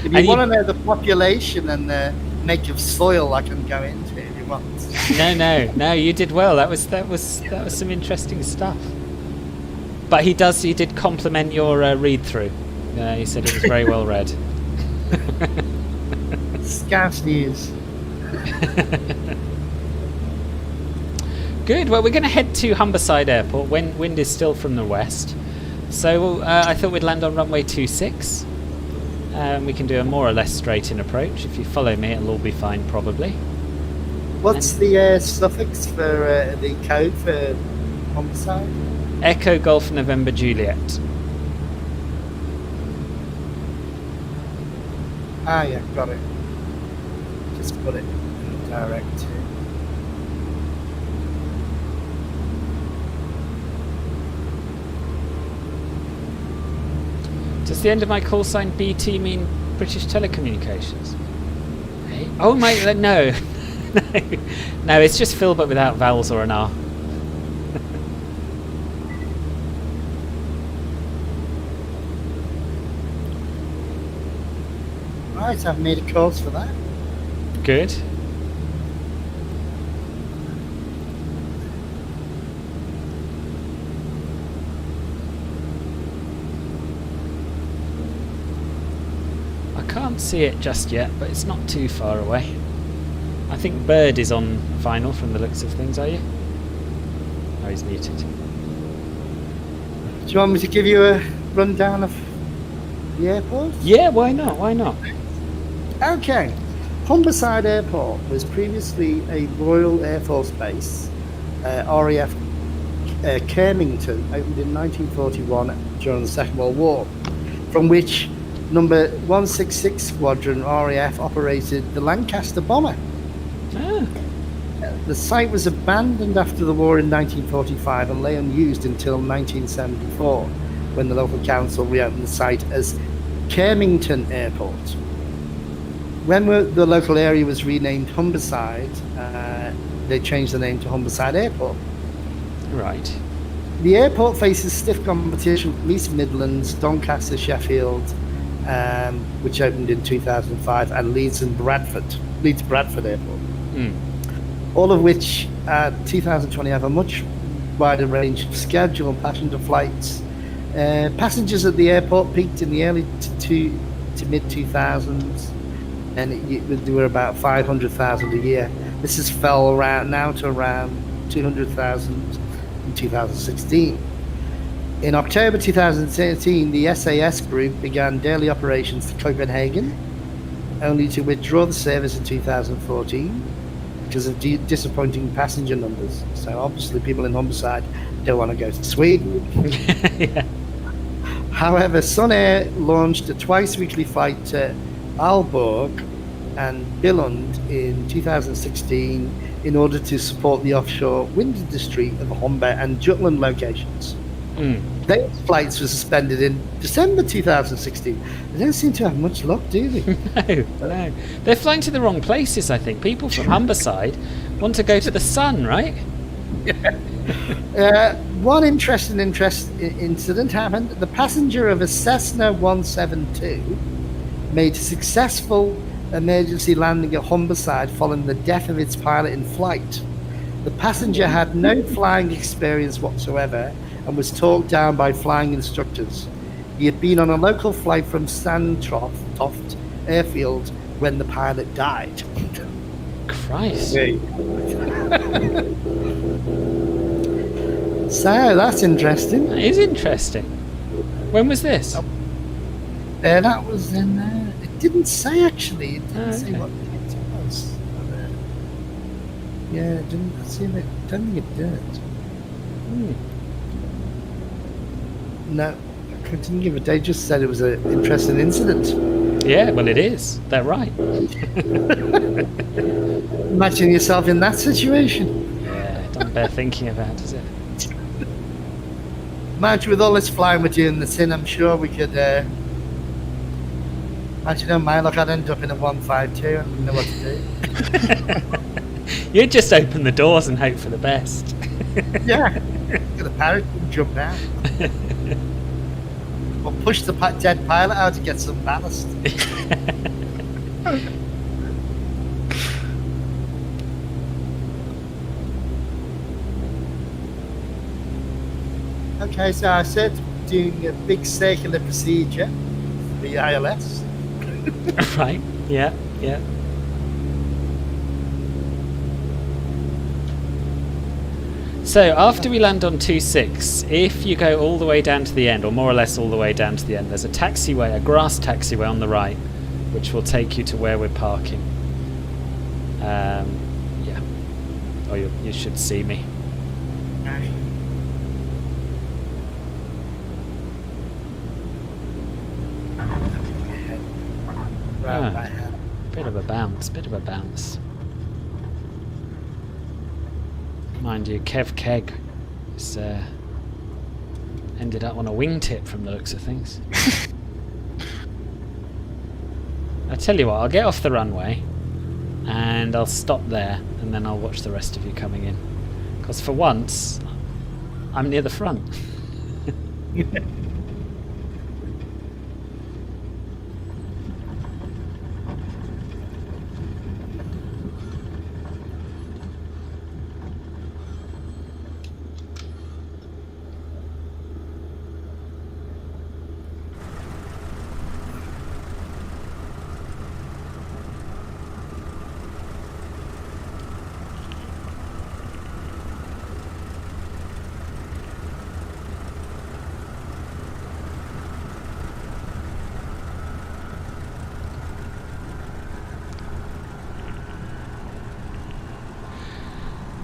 If you want to know the population and the make of soil, I can go into it if you want. No, you did well. That was some interesting stuff. But he did compliment your read through. He said it was very well read. Scouse news. Good. Well, we're going to head to Humberside Airport. Wind is still from the west, so I thought we'd land on runway 26. We can do a more or less straight-in approach. If you follow me, it'll all be fine, probably. What's the suffix for the code for Humberside? Echo Golf November Juliet. Ah, yeah, got it. Just put it in the direct. Does the end of my call sign BT mean British Telecommunications? Hey. Oh my, no. No, it's just Phil but without vowels or an R. Right, I've made a course for that. Good. I can't see it just yet, but it's not too far away. I think Bird is on final from the looks of things, are you? Oh, he's muted. Do you want me to give you a rundown of the airport? Yeah, why not? Why not? Okay. Humberside Airport was previously a Royal Air Force base, RAF Kermington, opened in 1941 during the Second World War, from which number 166 Squadron RAF operated the Lancaster bomber. Ah. The site was abandoned after the war in 1945 and lay unused until 1974, when the local council reopened the site as Kermington Airport. When the local area was renamed Humberside, they changed the name to Humberside Airport. Right. The airport faces stiff competition from East Midlands, Doncaster, Sheffield, which opened in 2005, and Leeds Bradford Airport. All of which, 2020, have a much wider range of schedule and passenger flights. Passengers at the airport peaked in the early to mid 2000s, and there were about 500,000 a year. This has fell now to around 200,000 in 2016. In October 2013, the SAS group began daily operations to Copenhagen, only to withdraw the service in 2014 because of disappointing passenger numbers. So obviously people in Humberside don't want to go to Sweden. Yeah. However, Sun Air launched a twice-weekly flight to Aalborg and Billund in 2016 in order to support the offshore wind industry of Humber and Jutland locations. Those flights were suspended in December 2016. They don't seem to have much luck, do they? No. They're flying to the wrong places, I think. People from Humberside want to go to the sun, right? One interesting incident happened. The passenger of a Cessna 172 made a successful emergency landing at Humberside following the death of its pilot in flight. The passenger had no flying experience whatsoever and was talked down by flying instructors. He had been on a local flight from Sandtoft Airfield when the pilot died. Christ. So that's interesting. That is interesting. When was this? That was in it didn't say actually. It didn't say okay. what date it was. Yeah, it didn't see it. Don't think it did. No, I couldn't give a date. Just said it was an interesting incident. Yeah, well, it is. They're right. Imagine yourself in that situation. Yeah, don't bear thinking about, is it? Imagine with all this flying we're doing this in, I'm sure we could. Imagine on my luck, I'd end up in a 152 and didn't know what to do. You'd just open the doors and hope for the best. Yeah, get a parrot and jump out. Or push the dead pilot out to get some ballast. Okay, so I said doing a big circular procedure, the ILS. Right, yeah. So after we land on 2.6, if you go all the way down to the end, or more or less all the way down to the end, there's a taxiway, a grass taxiway on the right, which will take you to where we're parking. Yeah. Oh, you should see me. Bit of a bounce. Mind you, Kev Keg is ended up on a wingtip from the looks of things. I tell you what, I'll get off the runway and I'll stop there and then I'll watch the rest of you coming in. Because for once, I'm near the front.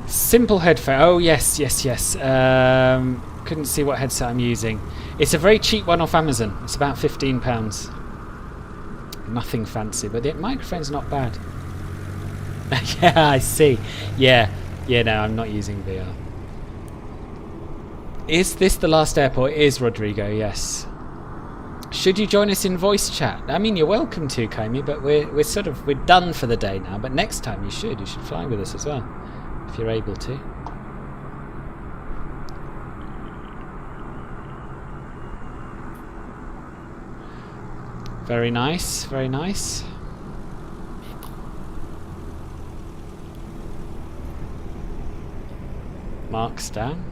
Simple headphone. Oh yes. Couldn't see what headset I'm using. It's a very cheap one off Amazon. It's about £15. Nothing fancy, but the microphone's not bad. Yeah, I see. Yeah. No, I'm not using VR. Is this the last airport? It is, Rodrigo. Yes. Should you join us in voice chat? I mean, you're welcome to, Kaimi, but we're done for the day now. But next time you should fly with us as well. If you're able to. Very nice. Marks down.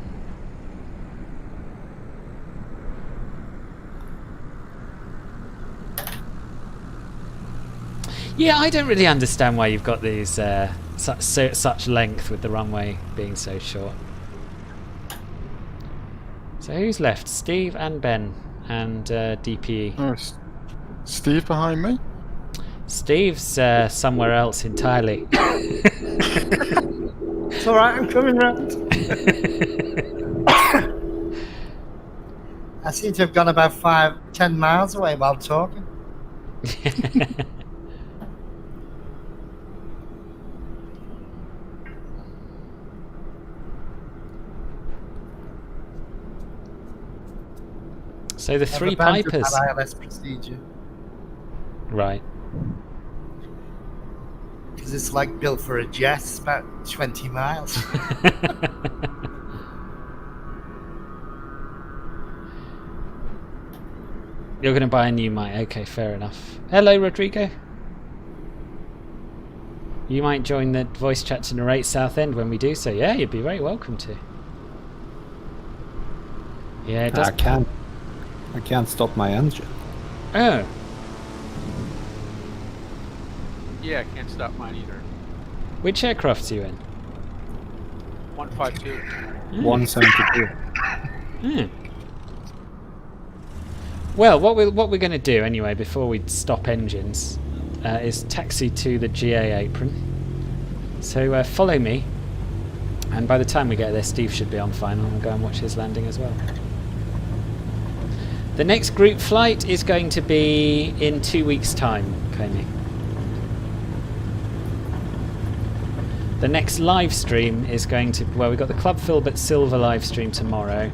Yeah, I don't really understand why you've got these such length with the runway being so short. So who's left? Steve and Ben and DPE. Oh, Steve behind me? Steve's somewhere else entirely. It's alright, I'm coming round. I seem to have gone about 5-10 miles away while talking. So the three pipers. ILS procedure. Right. Because it's like built for a jet. It's about 20 miles. You're going to buy a new mic. Okay, fair enough. Hello, Rodrigo. You might join the voice chat to narrate Southend when we do so. Yeah, you'd be very welcome to. Yeah, it does. I can't stop my engine. Oh. Yeah, can't stop mine either. Which aircraft are you in? 152. 172. Well, what we're going to do anyway before we stop engines is taxi to the GA apron. So follow me, and by the time we get there, Steve should be on fine, and I'll go and watch his landing as well. The next group flight is going to be in 2 weeks' time, Komi. The next live stream is going to... Well, we've got the Club Filbert Silver live stream tomorrow,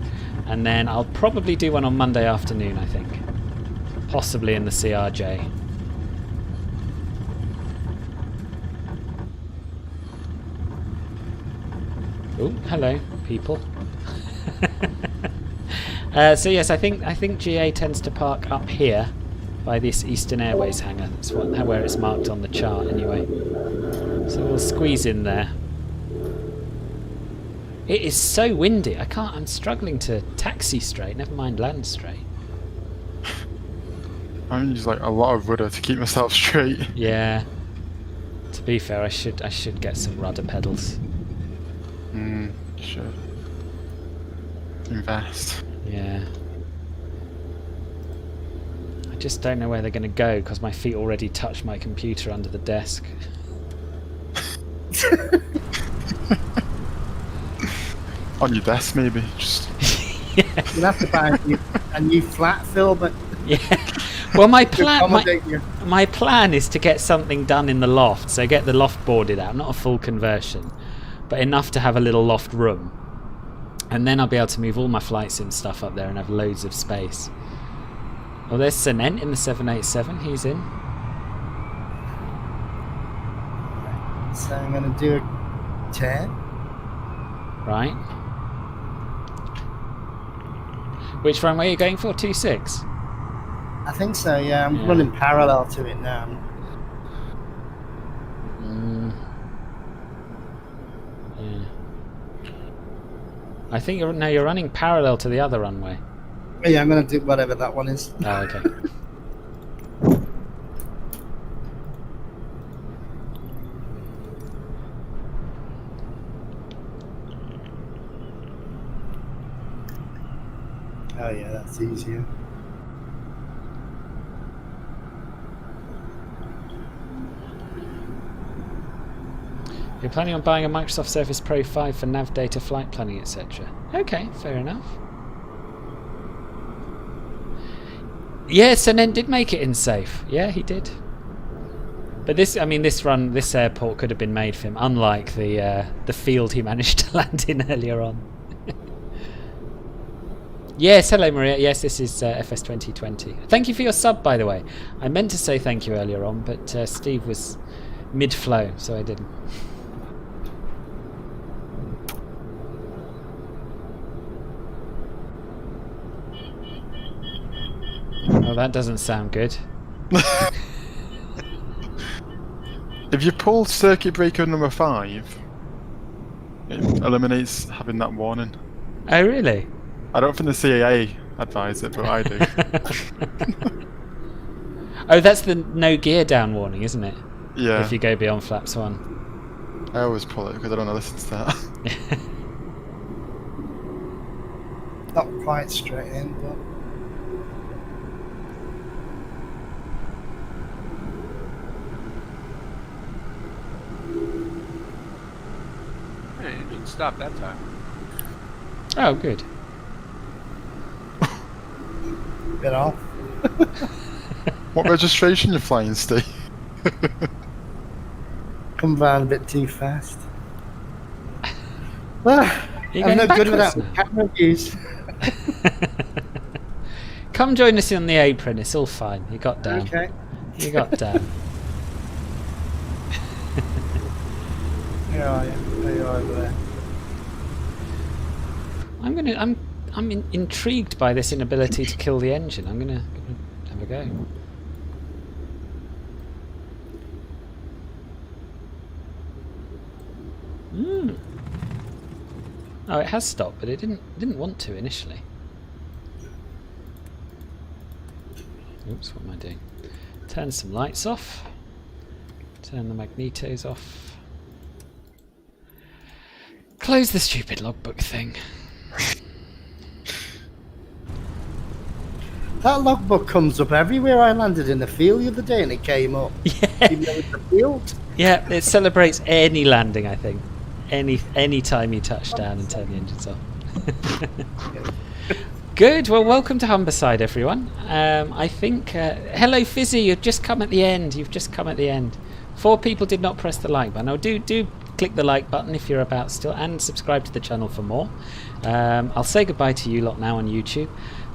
and then I'll probably do one on Monday afternoon, I think. Possibly in the CRJ. Oh, hello, people. So yes, I think GA tends to park up here by this Eastern Airways hangar. That's where it's marked on the chart anyway. So we'll squeeze in there. It is so windy. I'm struggling to taxi straight, never mind land straight. I use like a lot of rudder to keep myself straight. Yeah. To be fair, I should get some rudder pedals. Should invest. Yeah. I just don't know where they're going to go because my feet already touch my computer under the desk. On your desk, maybe. Just You'll have to buy a new flat, Phil, but Yeah. Well, my to plan accommodate you. my plan is to get something done in the loft. So get the loft boarded out, not a full conversion, but enough to have a little loft room. And then I'll be able to move all my flight sim stuff up there and have loads of space. Oh, there's Cement in the 787. He's in. So I'm going to do a 10. Right. Which runway are you going for? 26? I think so, yeah. I'm Yeah. running parallel to it now. Yeah. I think you're running parallel to the other runway. Yeah, I'm going to do whatever that one is. Oh, okay. Oh yeah, that's easier. You're planning on buying a Microsoft Surface Pro 5 for nav data, flight planning, etc. Okay, fair enough. Yes, and then did make it in safe. Yeah, he did. But this airport could have been made for him, unlike the field he managed to land in earlier on. Yes, hello Maria. Yes, this is FS 2020. Thank you for your sub, by the way. I meant to say thank you earlier on, but Steve was mid-flow, so I didn't. Oh, that doesn't sound good. If you pull circuit breaker number 5, it eliminates having that warning. Oh, really? I don't think the CAA advise it, but I do. Oh, that's the no gear down warning, isn't it? Yeah. If you go beyond flaps 1. I always pull it because I don't listen to that. Not quite straight in, but Hey, it didn't stop that time. Oh, good. bit off. What registration you flying, Steve? Come round a bit too fast. You're I'm going no good backwards without now. camera views. Come join us on the apron, it's all fine. You got down. Okay. You got down. Where are you? There you are over there. I'm intrigued by this inability to kill the engine. I'm gonna have a go. Oh, it has stopped, but it didn't want to initially. Oops, what am I doing? Turn some lights off. Turn the magnetos off. Close the stupid logbook thing. That logbook comes up everywhere. I landed in the field the other day and it came up. Yeah. Even though it's a field. Yeah, it celebrates any landing, I think. Any time you touch down and turn the engines off. Good. Well, welcome to Humberside, everyone. I think hello, Fizzy. You've just come at the end. 4 people did not press the like button. Oh, do click the like button if you're about still, and subscribe to the channel for more. I'll say goodbye to you lot now on YouTube.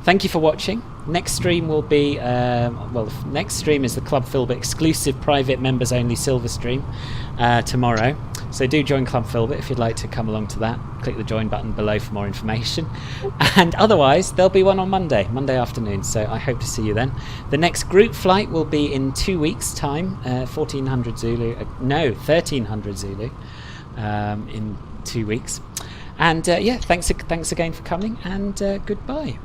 Thank you for watching. Next stream will be next stream is the Club Filbert exclusive private members only silver stream tomorrow. So do join Club Filbert if you'd like to come along to that. Click the join button below for more information. And otherwise, there'll be one on Monday afternoon. So I hope to see you then. The next group flight will be in 2 weeks' time, 1300 Zulu. 1300 Zulu in 2 weeks. And yeah, thanks again for coming, and goodbye.